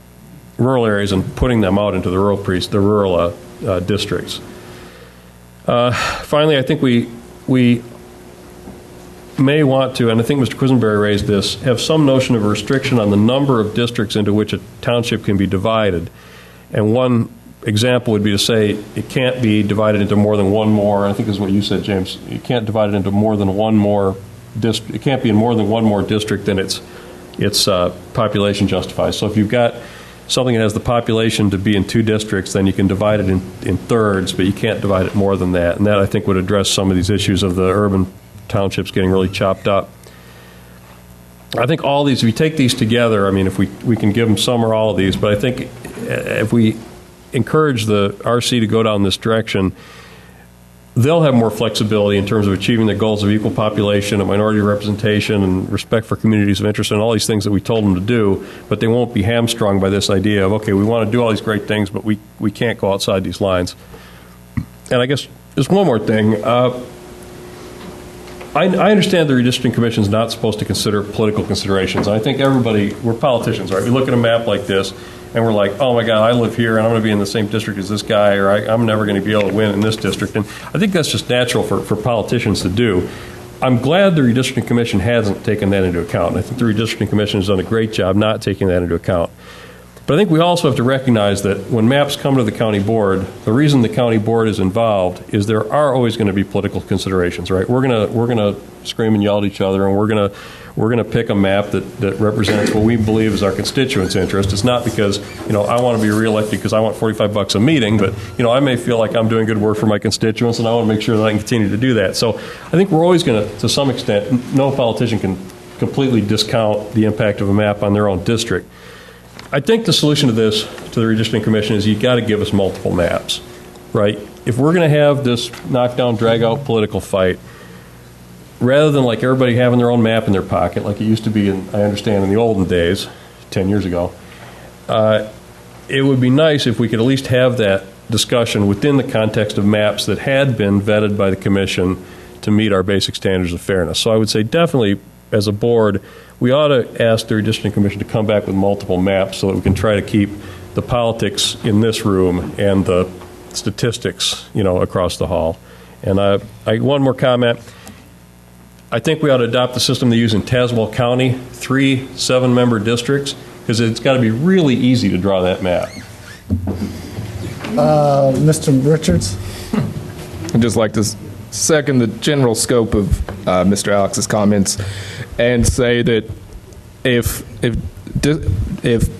rural areas and putting them out into the rural districts. Finally, I think we may want to, and I think Mr. Quisenberry raised this, have some notion of a restriction on the number of districts into which a township can be divided. And one example would be to say it can't be divided into more than one more. I think this is what you said, James. You can't divide it into more than one more district. It can't be in more than one more district than its population justifies. So if you've got something that has the population to be in two districts, then you can divide it in thirds, but you can't divide it more than that. And that, I think, would address some of these issues of the urban townships getting really chopped up. I think all these, if we take these together, if we can give them some or all of these, but I think if we encourage the RC to go down this direction, they'll have more flexibility in terms of achieving the goals of equal population and minority representation and respect for communities of interest and all these things that we told them to do, but they won't be hamstrung by this idea of, okay, we want to do all these great things, but we can't go outside these lines. And I guess there's one more thing. I understand the Redistricting Commission is not supposed to consider political considerations. I think we're politicians, right? We look at a map like this, and we're like, oh my God, I live here, and I'm going to be in the same district as this guy, or I'm never going to be able to win in this district. And I think that's just natural for politicians to do. I'm glad the Redistricting Commission hasn't taken that into account. And I think the Redistricting Commission has done a great job not taking that into account. But I think we also have to recognize that when maps come to the county board, the reason the county board is involved is there are always going to be political considerations, right? We're going to scream and yell at each other, and we're going to pick a map that represents what we believe is our constituents' interest. It's not because, I want to be reelected because I want $45 a meeting, but, I may feel like I'm doing good work for my constituents, and I want to make sure that I can continue to do that. So I think we're always going to some extent, no politician can completely discount the impact of a map on their own district. I think the solution to this, to the Redistricting Commission, is you've got to give us multiple maps, right? If we're going to have this knockdown, drag-out political fight, rather than like everybody having their own map in their pocket, like it used to be, I understand, in the olden days, 10 years ago, it would be nice if we could at least have that discussion within the context of maps that had been vetted by the Commission to meet our basic standards of fairness. So I would say definitely, as a board, we ought to ask the Redistricting Commission to come back with multiple maps so that we can try to keep the politics in this room and the statistics, across the hall. And one more comment. I think we ought to adopt the system they use in Tazewell County, 3 7-member districts, because it's got to be really easy to draw that map. Mr. Richards? I'd just like to second the general scope of Mr. Alex's comments and say that if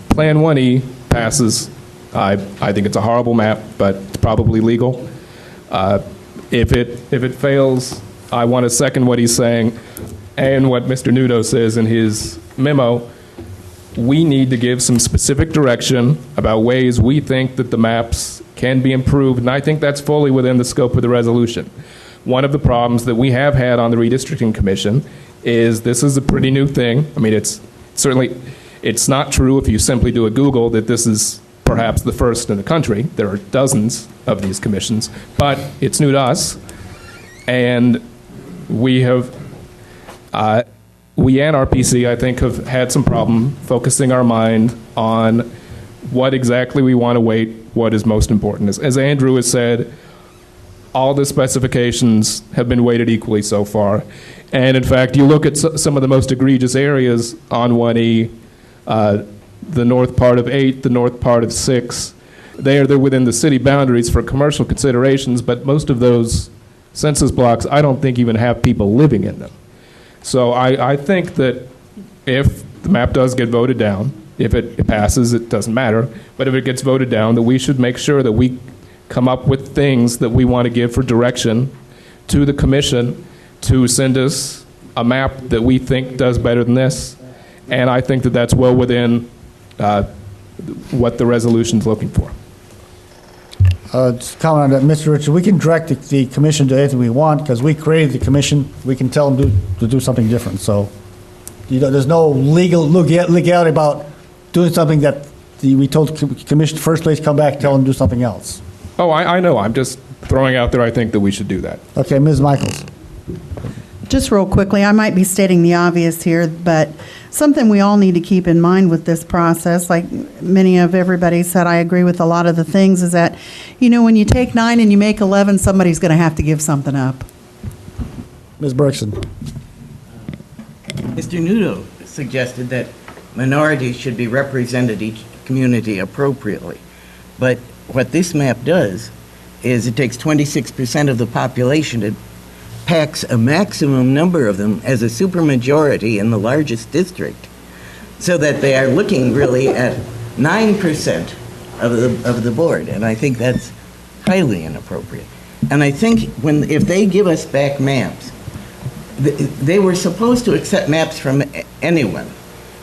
Plan 1E passes, I think it's a horrible map, but it's probably legal. If it fails, I want to second what he's saying and what Mr. Nudo says in his memo. We need to give some specific direction about ways we think that the maps can be improved, and I think that's fully within the scope of the resolution. One of the problems that we have had on the Redistricting Commission is this is a pretty new thing. It's not true if you simply do a Google that this is perhaps the first in the country. There are dozens of these commissions, but it's new to us. And we have, we and RPC, I think, have had some problem focusing our mind on what exactly we want to weight, what is most important. As Andrew has said, all the specifications have been weighted equally so far. And in fact, you look at some of the most egregious areas on 1E, the north part of 8, the north part of 6. They're within the city boundaries for commercial considerations, but most of those census blocks, I don't think even have people living in them. So I think that if the map does get voted down, if it passes, it doesn't matter, but if it gets voted down, that we should make sure that we come up with things that we want to give for direction to the commission to send us a map that we think does better than this. And I think that that's well within what the resolution's looking for. Just comment on that, Mr. Richard, we can direct the commission to anything we want because we created the commission. We can tell them to do something different. So, there's no legality about doing something that we told the commission first place, come back, tell them to do something else. Oh, I know. I'm just throwing out there I think that we should do that. Okay, Ms. Michaels. Just real quickly, I might be stating the obvious here, but something we all need to keep in mind with this process, like many of everybody said, I agree with a lot of the things, is that, when you take 9 and you make 11, somebody's going to have to give something up. Ms. Bergson. Mr. Nudo suggested that minorities should be represented each community appropriately. But what this map does is it takes 26% of the population, it packs a maximum number of them as a supermajority in the largest district, so that they are looking really at 9% of the board, and I think that's highly inappropriate. And I think if they give us back maps, they were supposed to accept maps from anyone,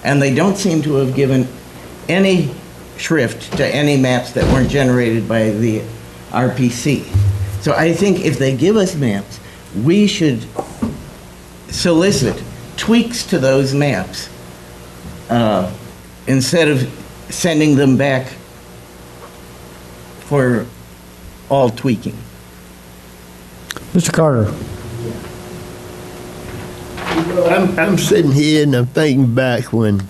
and they don't seem to have given any shrift to any maps that weren't generated by the RPC. So I think if they give us maps, we should solicit tweaks to those maps instead of sending them back for all tweaking. Mr. Carter. I'm sitting here and I'm thinking back when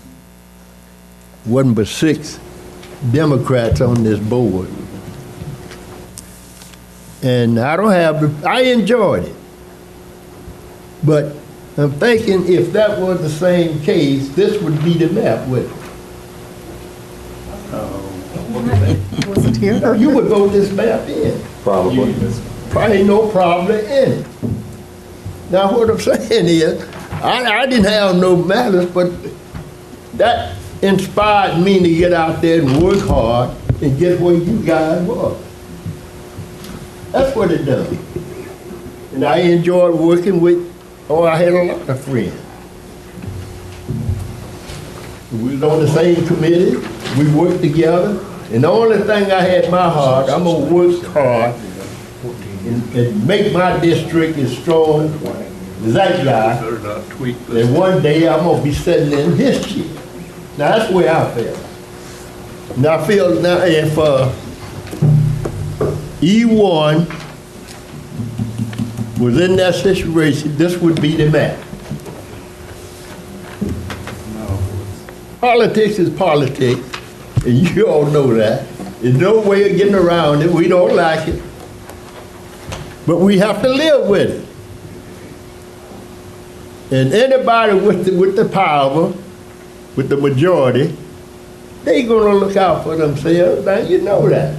wasn't but 6 Democrats on this board. And I enjoyed it. But I'm thinking if that was the same case, this would be the map, wouldn't it? Was it here? You would vote this map in. Probably. Probably no problem in it. Now what I'm saying is, I didn't have no malice, but that inspired me to get out there and work hard and get where you guys were. That's what it does. And I enjoyed working with, I had a lot of friends. We was on the same committee, we worked together, and the only thing I had in my heart, I'm gonna work hard and make my district as strong as that guy. And one day I'm gonna be sitting in his chair. Now that's where I feel. Now I feel now if E1 was in that situation, this would be the map. Politics is politics, and you all know that. There's no way of getting around it. We don't like it. But we have to live with it. And anybody with the power, with the majority, they gonna look out for themselves. Now you know that.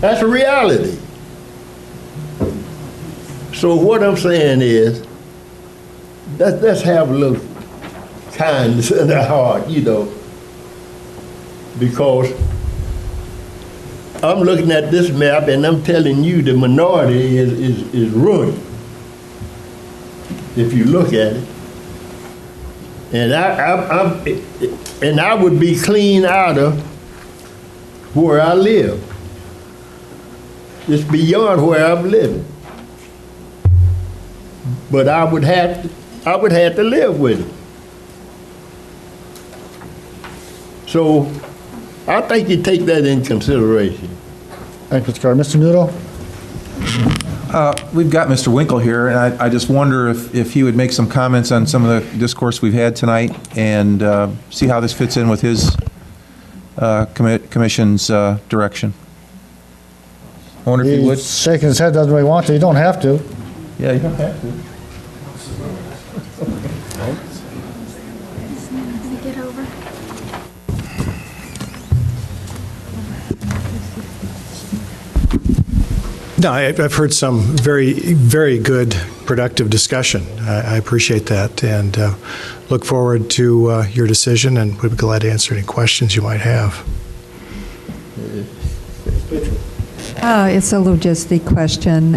That's a reality. So what I'm saying is, let's have a little kindness in our heart, because I'm looking at this map and I'm telling you the minority is ruined if you look at it. And I would be clean out of where I live. It's beyond where I'm living. But I would have to live with it. So I think you take that in consideration. Thank you, Mr. Carter. Mr. Noodle? We've got Mr. Winkle here, and I just wonder if he would make some comments on some of the discourse we've had tonight and see how this fits in with his commission's direction. I wonder if he would. He's shaking his head, doesn't really want to. You don't have to. Yeah, you don't have to. No, I've heard some very, very good, productive discussion. I appreciate that, and look forward to your decision, and would be glad to answer any questions you might have. It's a logistic question.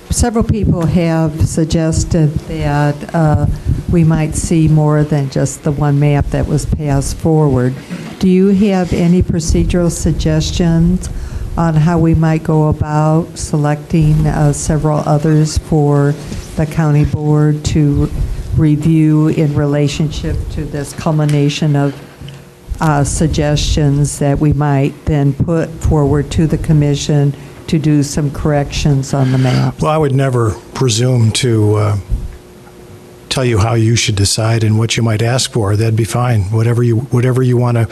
Several people have suggested that we might see more than just the one map that was passed forward. Do you have any procedural suggestions on how we might go about selecting several others for the county board to review in relationship to this culmination of suggestions that we might then put forward to the commission to do some corrections on the map? Well, I would never presume to tell you how you should decide and what you might ask for. That'd be fine. Whatever you want to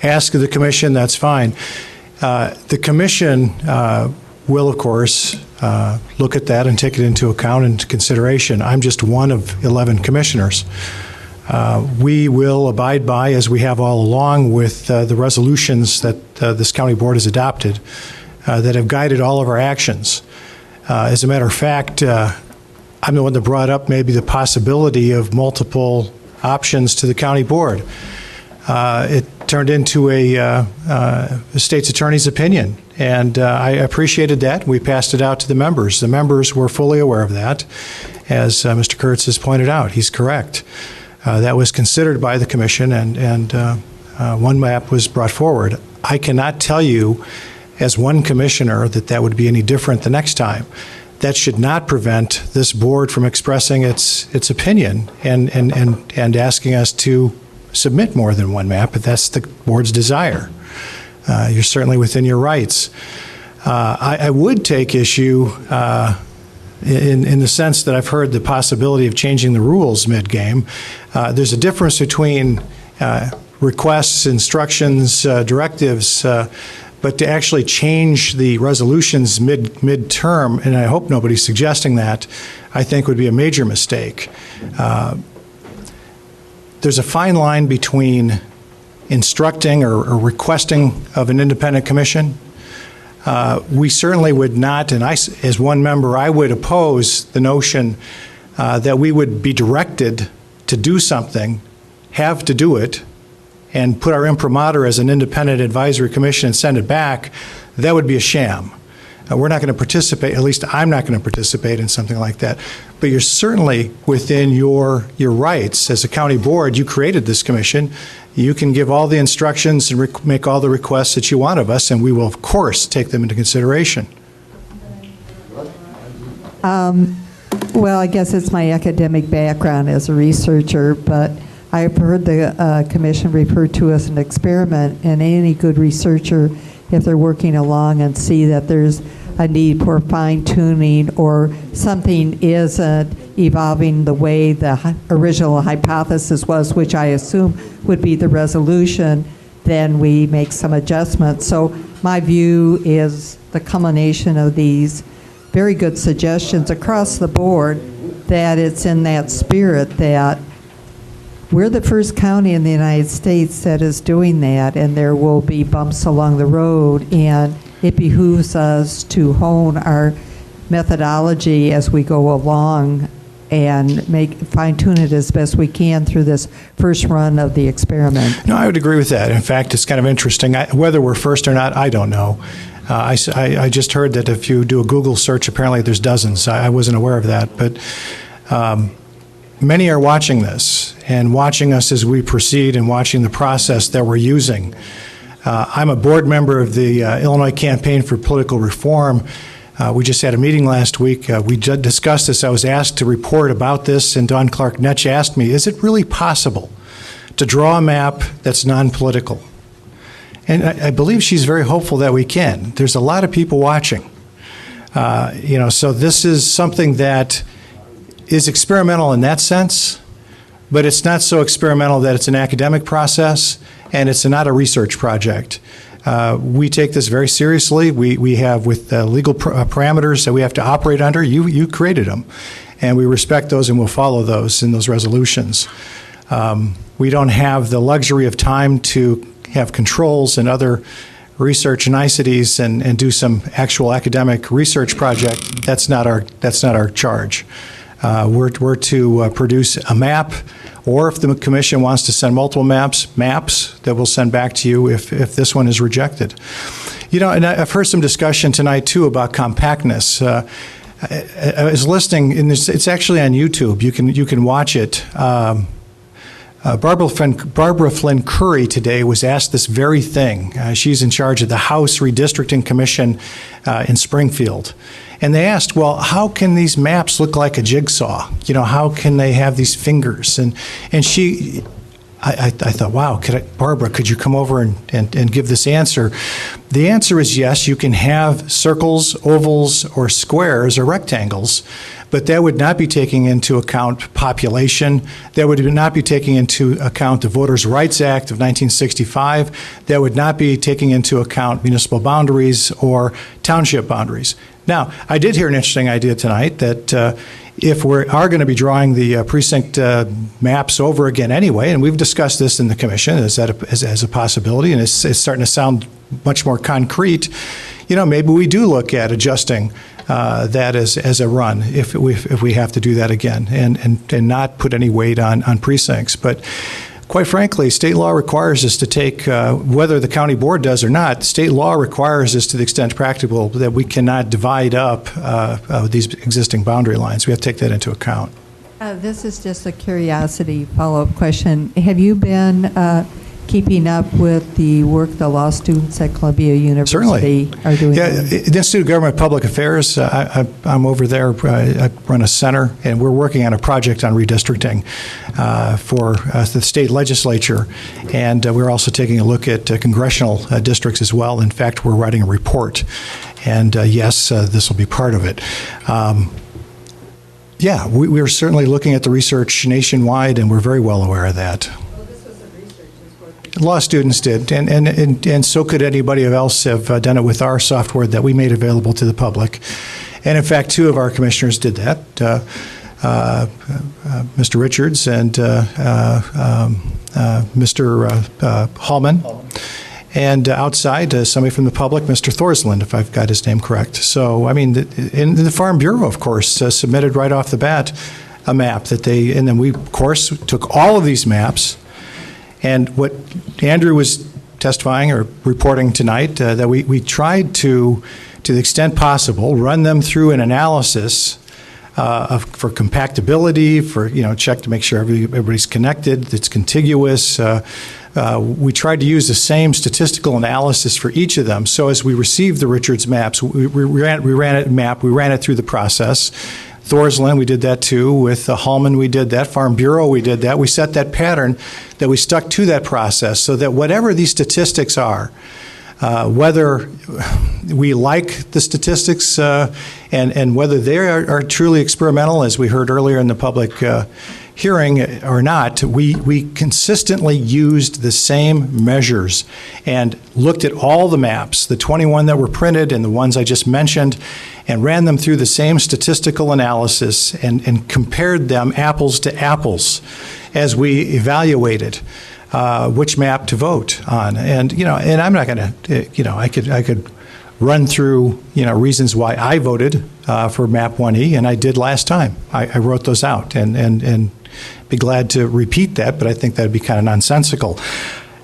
ask of the commission, that's fine. The commission will, of course, look at that and take it into account and into consideration. I'm just one of 11 commissioners. We will abide by, as we have all along, with the resolutions that this county board has adopted that have guided all of our actions. As a matter of fact, I'm the one that brought up maybe the possibility of multiple options to the county board. It turned into a state's attorney's opinion, and I appreciated that. We passed it out to the members. The members were fully aware of that. As Mr. Kurtz has pointed out, he's correct. That was considered by the commission, and one map was brought forward. I cannot tell you, as one commissioner, that would be any different the next time. That should not prevent this board from expressing its opinion and asking us to submit more than one map, if that's the board's desire. You're certainly within your rights. I would take issue in the sense that I've heard the possibility of changing the rules mid-game. There's a difference between requests, instructions, directives, but to actually change the resolutions mid-term, and I hope nobody's suggesting that, I think would be a major mistake. There's a fine line between instructing or requesting of an independent commission. We certainly would not, and I, as one member, I would oppose the notion that we would be directed to do something, have to do it, and put our imprimatur as an independent advisory commission and send it back. That would be a sham. We're not going to participate, at least I'm not going to participate in something like that. But you're certainly within your rights. As a county board, you created this commission. You can give all the instructions and make all the requests that you want of us, and we will, of course, take them into consideration. Well, I guess it's my academic background as a researcher, but I've heard the commission referred to as an experiment, and any good researcher, if they're working along and see that there's a need for fine-tuning or something isn't evolving the way the original hypothesis was, which I assume would be the resolution, then we make some adjustments. So my view is the culmination of these very good suggestions across the board, that it's in that spirit that we're the first county in the United States that is doing that, and there will be bumps along the road, and it behooves us to hone our methodology as we go along and fine-tune it as best we can through this first run of the experiment. No, I would agree with that. In fact, it's kind of interesting. Whether we're first or not, I don't know. I just heard that if you do a Google search, apparently there's dozens. I wasn't aware of that, but many are watching this and watching us as we proceed and watching the process that we're using. I'm a board member of the Illinois Campaign for Political Reform. We just had a meeting last week. We discussed this. I was asked to report about this, and Dawn Clark-Netsch asked me, is it really possible to draw a map that's non-political? And I believe she's very hopeful that we can. There's a lot of people watching. So this is something that is experimental in that sense, but it's not so experimental that it's an academic process, and it's not a research project. We take this very seriously. We have, with legal parameters that we have to operate under, you created them, and we respect those and we'll follow those in those resolutions. We don't have the luxury of time to have controls and other research niceties and do some actual academic research project. That's not our charge. We're to produce a map, or if the commission wants to send multiple maps that we'll send back to you if this one is rejected. And I've heard some discussion tonight too about compactness. I was listening, and it's actually on YouTube. You can watch it. Barbara Flynn Curry today was asked this very thing. She's in charge of the House Redistricting Commission in Springfield. And they asked, well, how can these maps look like a jigsaw? How can they have these fingers? And she, I thought, wow, Barbara, could you come over and give this answer? The answer is yes, you can have circles, ovals, or squares, or rectangles, but that would not be taking into account population. That would not be taking into account the Voters' Rights Act of 1965. That would not be taking into account municipal boundaries or township boundaries. Now, I did hear an interesting idea tonight that if we are going to be drawing the precinct maps over again anyway, and we've discussed this in the commission as a possibility, and it's starting to sound much more concrete, maybe we do look at adjusting that as a run if we have to do that again and not put any weight on precincts. But quite frankly, state law requires us to take, whether the county board does or not, state law requires us to the extent practicable that we cannot divide up these existing boundary lines. We have to take that into account. This is just a curiosity follow-up question. Have you been keeping up with the work the law students at Columbia University are doing? Yeah, the Institute of Government Public Affairs, I'm over there. I run a center, and we're working on a project on redistricting for the state legislature, and we're also taking a look at congressional districts as well. In fact, we're writing a report, and yes, this will be part of it. Yeah, we're certainly looking at the research nationwide, and we're very well aware of that. Law students did, and so could anybody else have done it with our software that we made available to the public. And in fact, two of our commissioners did that, Mr. Richards and Mr. Hallman. And outside, somebody from the public, Mr. Thorsland, if I've got his name correct. So, and the Farm Bureau, of course, submitted right off the bat a map that and then we, of course, took all of these maps. And what Andrew was testifying or reporting tonight, that we tried to the extent possible, run them through an analysis for compactability, for, check to make sure everybody's connected, it's contiguous. We tried to use the same statistical analysis for each of them. So as we received the Richards maps, we ran it through the process. Thorsland, we did that too. With Hallman, we did that. Farm Bureau, we did that. We set that pattern that we stuck to that process so that whatever these statistics are, whether we like the statistics and whether they are truly experimental, as we heard earlier in the public hearing or not, we consistently used the same measures and looked at all the maps, the 21 that were printed and the ones I just mentioned, and ran them through the same statistical analysis and compared them apples to apples as we evaluated which map to vote on. And I'm not going to, I could run through, reasons why I voted for map 1E, and I did last time. I wrote those out and be glad to repeat that, but I think that'd be kind of nonsensical.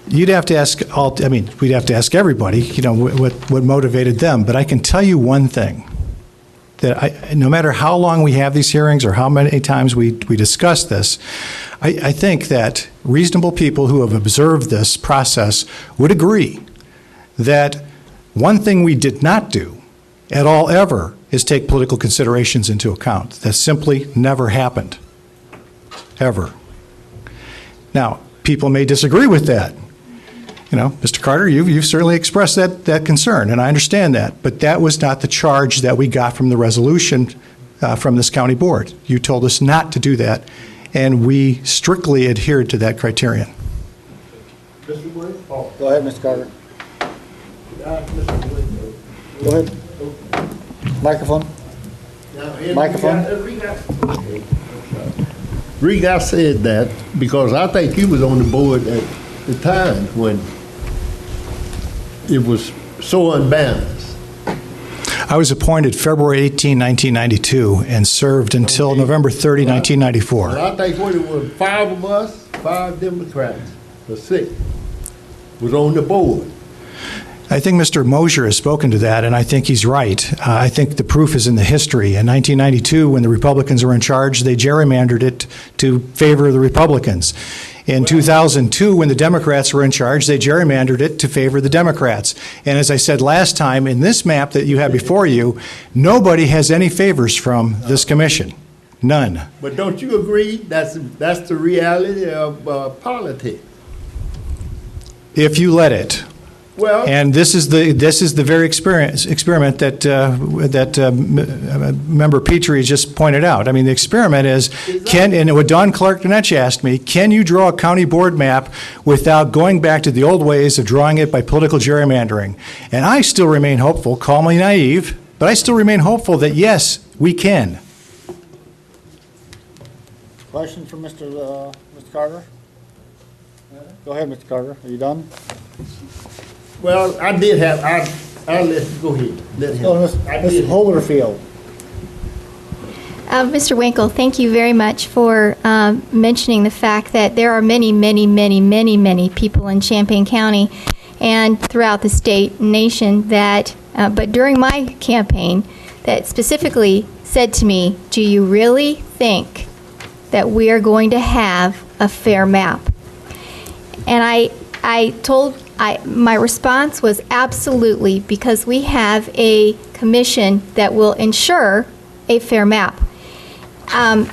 You'd have to ask we'd have to ask everybody, what motivated them. But I can tell you one thing, that no matter how long we have these hearings or how many times we discuss this, I think that reasonable people who have observed this process would agree that one thing we did not do at all ever is take political considerations into account. That simply never happened, ever. Now, people may disagree with that. Mr. Carter, you've certainly expressed that concern, and I understand that. But that was not the charge that we got from the resolution from this county board. You told us not to do that, and we strictly adhered to that criterion. Go ahead, Mr. Carter. Go ahead. Microphone. Microphone. Regan, I said that because I think you was on the board at the time when it was so unbalanced. I was appointed February 18, 1992, and served until November 30, 1994. Well, I think when it was 5 of us, 5 Democrats, or 6, was on the board. I think Mr. Mosier has spoken to that, and I think he's right. I think the proof is in the history. In 1992, when the Republicans were in charge, they gerrymandered it to favor the Republicans. In 2002, when the Democrats were in charge, they gerrymandered it to favor the Democrats. And as I said last time, in this map that you have before you, nobody has any favors from this commission. None. But don't you agree that's the reality of politics? If you let it. Well, and this is the very experiment that Member Petrie just pointed out. I mean, the experiment is, and what Don Clark-Donetch asked me, can you draw a county board map without going back to the old ways of drawing it by political gerrymandering? And I still remain hopeful, call me naive, but I still remain hopeful that yes, we can. Question from Mr. Carter? Go ahead, Mr. Carter. Are you done? Well, I did have, I'll let you go ahead. Let him. Mr. Holderfield. Mr. Winkle, thank you very much for mentioning the fact that there are many, many, many, many, many people in Champaign County and throughout the state and nation that, but during my campaign, that specifically said to me, do you really think that we are going to have a fair map? And my response was absolutely, because we have a commission that will ensure a fair map. And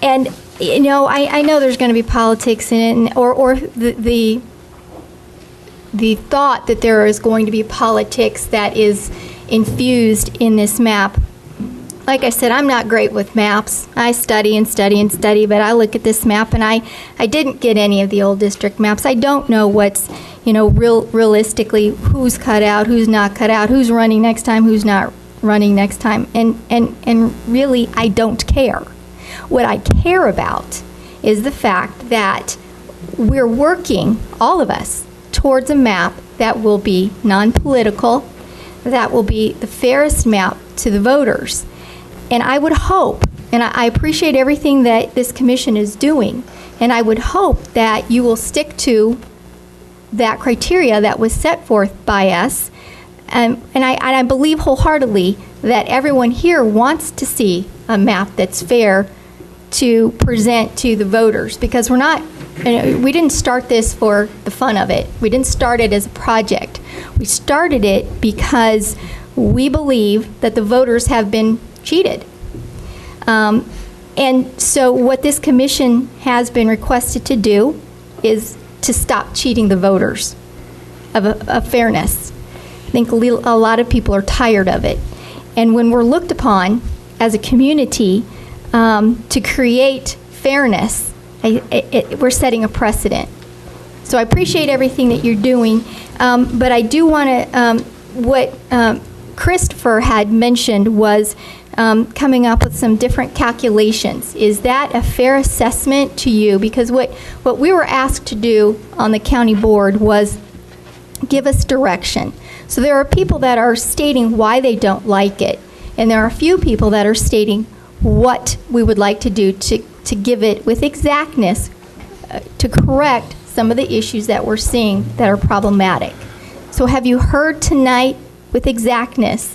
I know there's going to be politics in it, or the thought that there is going to be politics that is infused in this map. Like I said, I'm not great with maps. I study and study and study, but I look at this map and I didn't get any of the old district maps. I don't know what's, realistically who's cut out, who's not cut out, who's running next time, who's not running next time. And really, I don't care. What I care about is the fact that we're working, all of us, towards a map that will be non-political, that will be the fairest map to the voters. And I would hope, and I appreciate everything that this commission is doing, and I would hope that you will stick to that criteria that was set forth by us. And I believe wholeheartedly that everyone here wants to see a map that's fair to present to the voters, because we didn't start this for the fun of it. We didn't start it as a project. We started it because we believe that the voters have been cheated. And so what this commission has been requested to do is to stop cheating the voters of fairness. I think a lot of people are tired of it. And when we're looked upon as a community to create fairness, we're setting a precedent. So I appreciate everything that you're doing, but I do want to, what Christopher had mentioned was coming up with some different calculations. Is that a fair assessment to you? Because what we were asked to do on the county board was give us direction. So there are people that are stating why they don't like it, and there are a few people that are stating what we would like to do to give it with exactness to correct some of the issues that we're seeing that are problematic. So have you heard tonight with exactness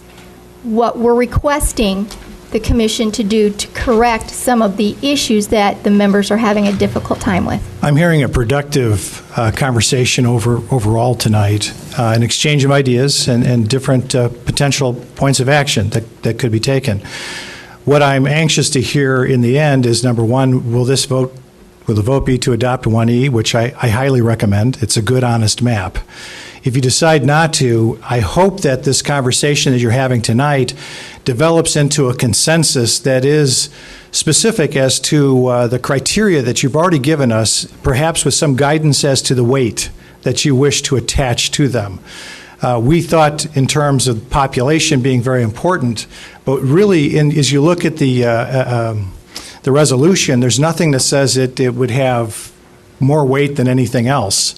what we're requesting the commission to do to correct some of the issues that the members are having a difficult time with? I'm hearing a productive conversation overall tonight, an exchange of ideas and different potential points of action that could be taken. What I'm anxious to hear in the end is, number one, will this vote Will the vote be to adopt 1E, which I highly recommend? It's a good, honest map. If you decide not to, I hope that this conversation that you're having tonight develops into a consensus that is specific as to the criteria that you've already given us, perhaps with some guidance as to the weight that you wish to attach to them. We thought in terms of population being very important, but really, as you look at the resolution, there's nothing that says it would have more weight than anything else.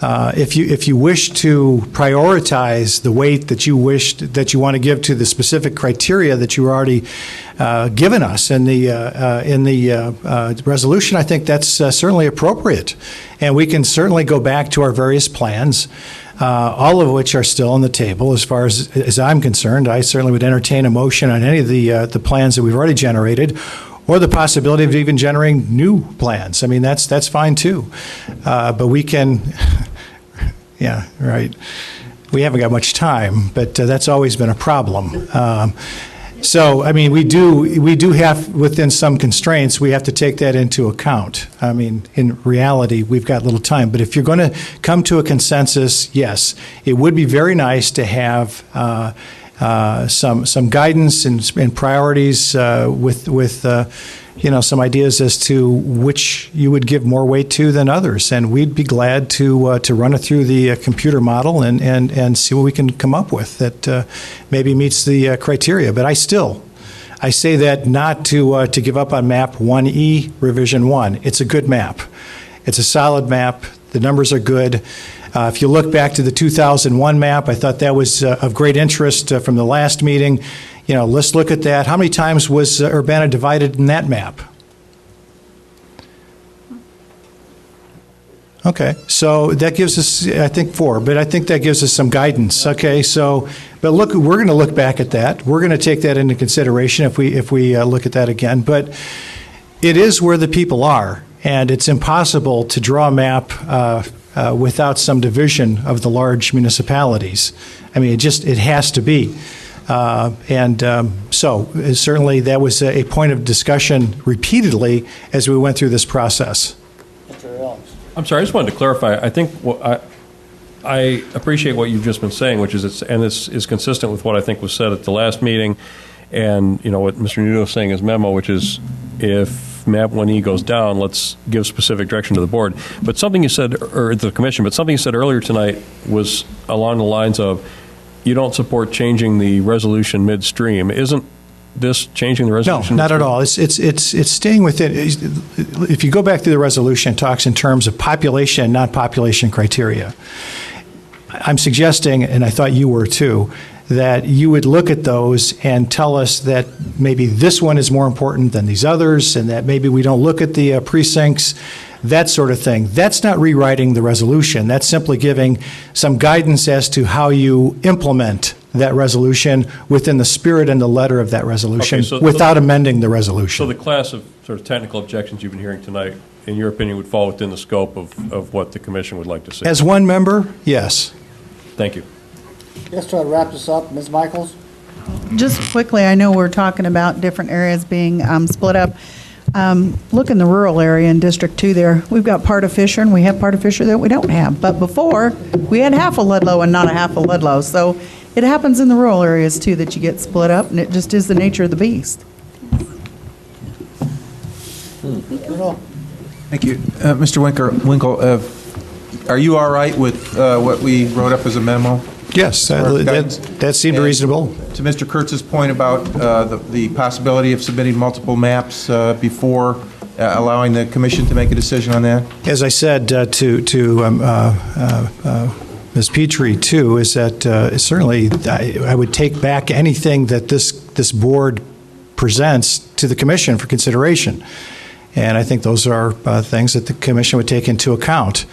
If you wish to prioritize the weight that you want to give to the specific criteria that you already given us in the resolution, I think that's certainly appropriate, and we can certainly go back to our various plans, all of which are still on the table. As far as I'm concerned, I certainly would entertain a motion on any of the plans that we've already generated, or the possibility of even generating new plans. I mean, that's fine too. But we can, yeah, right. We haven't got much time, but that's always been a problem. So, I mean, we do have, within some constraints, we have to take that into account. I mean, in reality, we've got little time. But if you're going to come to a consensus, yes, it would be very nice to have some guidance and priorities with some ideas as to which you would give more weight to than others, and we'd be glad to run it through the computer model and see what we can come up with that maybe meets the criteria. But I say that not to give up on map 1E revision 1. It's a good map. It's a solid map. The numbers are good. If you look back to the 2001 map, I thought that was of great interest from the last meeting. Let's look at that. How many times was Urbana divided in that map? Okay, so that gives us, I think, 4, but I think that gives us some guidance. Okay, so, but look, we're going to look back at that. We're going to take that into consideration if we look at that again. But it is where the people are, and it's impossible to draw a map without some division of the large municipalities. I mean, it has to be. So certainly that was a point of discussion repeatedly as we went through this process. I'm sorry, I just wanted to clarify. I think I appreciate what you've just been saying, which is this is consistent with what I think was said at the last meeting, and what Mr. Nuno was saying in his memo, which is if map 1E goes down, let's give specific direction to the board. But something you said, or the commission, but something you said earlier tonight was along the lines of you don't support changing the resolution midstream. Isn't this changing the resolution? No, not at all. It's staying within. If you go back to the resolution, it talks in terms of population and non-population criteria. I'm suggesting, and I thought you were too, that you would look at those and tell us that maybe this one is more important than these others, and that maybe we don't look at the precincts, that sort of thing. That's not rewriting the resolution. That's simply giving some guidance as to how you implement that resolution within the spirit and the letter of that resolution, without amending the resolution. So the class of sort of technical objections you've been hearing tonight, in your opinion, would fall within the scope of what the commission would like to see? As one member, yes. Thank you. Let's try to wrap this up. Ms. Michaels? Just quickly, I know we're talking about different areas being split up. Look in the rural area in District 2 there. We've got part of Fisher, and we have part of Fisher that we don't have. But before, we had half of Ludlow and not a half of Ludlow. So it happens in the rural areas, too, that you get split up, and it just is the nature of the beast. Thank you. Mr. Winkle, are you all right with what we wrote up as a memo? Yes, that seemed reasonable. To Mr. Kurtz's point about the possibility of submitting multiple maps before allowing the commission to make a decision on that? As I said to Ms. Petrie, too, is that certainly I would take back anything that this board presents to the commission for consideration. And I think those are things that the commission would take into account.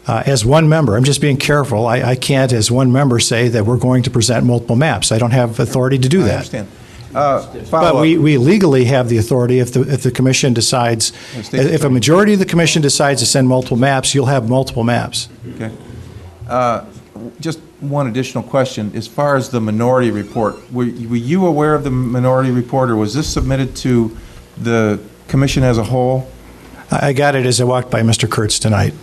As one member, I'm just being careful. I can't, as one member, say that we're going to present multiple maps. I don't have authority to do that. I understand. But we legally have the authority if the commission decides, if a majority of the commission decides to send multiple maps, you'll have multiple maps. Okay. Just one additional question. As far as the minority report, were you aware of the minority report, or was this submitted to the commission as a whole? I got it as I walked by Mr. Kurtz tonight.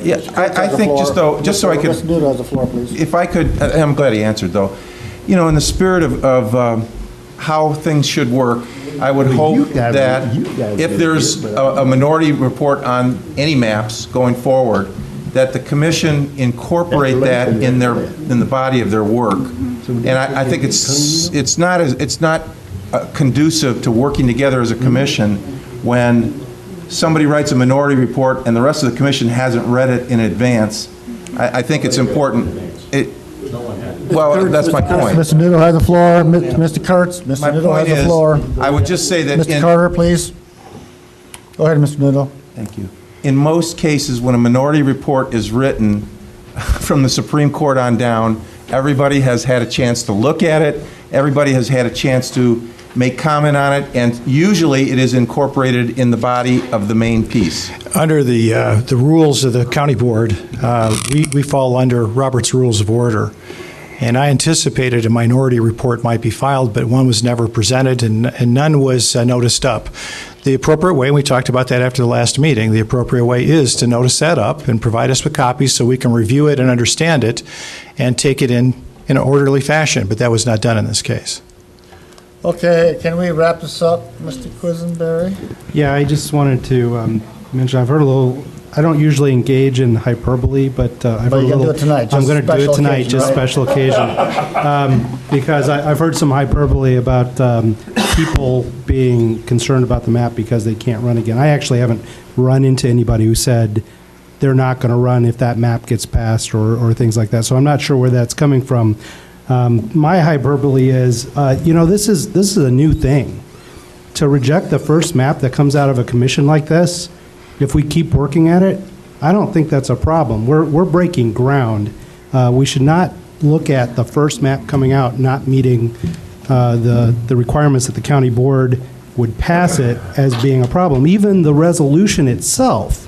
Yeah, I think just so I could, Mr. Nudo has the floor, please. if I could, I'm glad he answered, though. You know, in the spirit of how things should work, I would hope that if there's a minority report on any maps going forward, that the commission incorporate that in the body of their work. And I think it's not conducive to working together as a commission when somebody writes a minority report and the rest of the commission hasn't read it in advance. I think it's important. Well, that's my point. Mr. Nudo has the floor. Mr. Kurtz, Mr. Nudo has the floor. I would just say that Mr. Carter, please. Go ahead, Mr. Nudo. Thank you. In most cases, when a minority report is written from the Supreme Court on down, everybody has had a chance to look at it, everybody has had a chance to make comment on it, and usually it is incorporated in the body of the main piece. Under the rules of the county board, we fall under Robert's Rules of Order. And I anticipated a minority report might be filed, but one was never presented and none was noticed up. The appropriate way, and we talked about that after the last meeting, the appropriate way is to notice that up and provide us with copies so we can review it and understand it and take it in an orderly fashion, but that was not done in this case. Okay, can we wrap this up, Mr. Quisenberry? Yeah, I just wanted to mention, I've heard a little, I don't usually engage in hyperbole, but I've heard a little. Do it tonight, I'm just going to do special it tonight, occasion, just right? special occasion. Because I've heard some hyperbole about people being concerned about the map because they can't run again. I actually haven't run into anybody who said they're not going to run if that map gets passed or things like that. So I'm not sure where that's coming from. My hyperbole is, this is a new thing. To reject the first map that comes out of a commission like this, if we keep working at it, I don't think that's a problem. We're breaking ground. We should not look at the first map coming out not meeting the requirements that the county board would pass it as being a problem. Even the resolution itself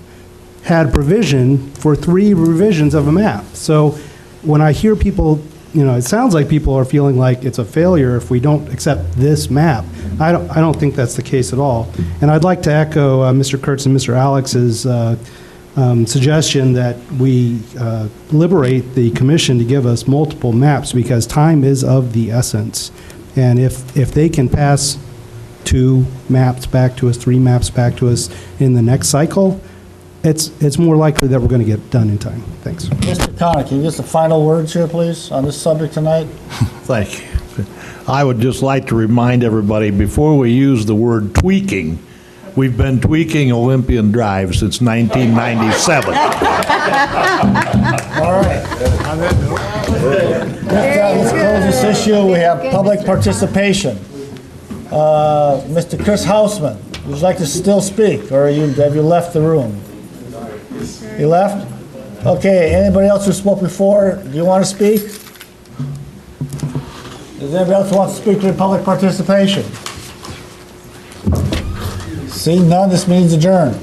had provision for 3 revisions of a map. So when I hear people, it sounds like people are feeling like it's a failure if we don't accept this map. I don't think that's the case at all. And I'd like to echo Mr. Kurtz and Mr. Alex's suggestion that we liberate the commission to give us multiple maps because time is of the essence. And if they can pass 2 maps back to us, 3 maps back to us in the next cycle, it's more likely that we're going to get done in time. Thanks. Mr. Connor, can you give us the final words here, please, on this subject tonight? Thank you. I would just like to remind everybody, before we use the word tweaking, we've been tweaking Olympian Drive since 1997. All right. Let's close this issue. We have public participation. Mr. Chris Hausman, would you like to still speak, or have you left the room? You left? Okay, anybody else who spoke before, do you want to speak? Does anybody else want to speak to public participation? Seeing none, this means adjourned.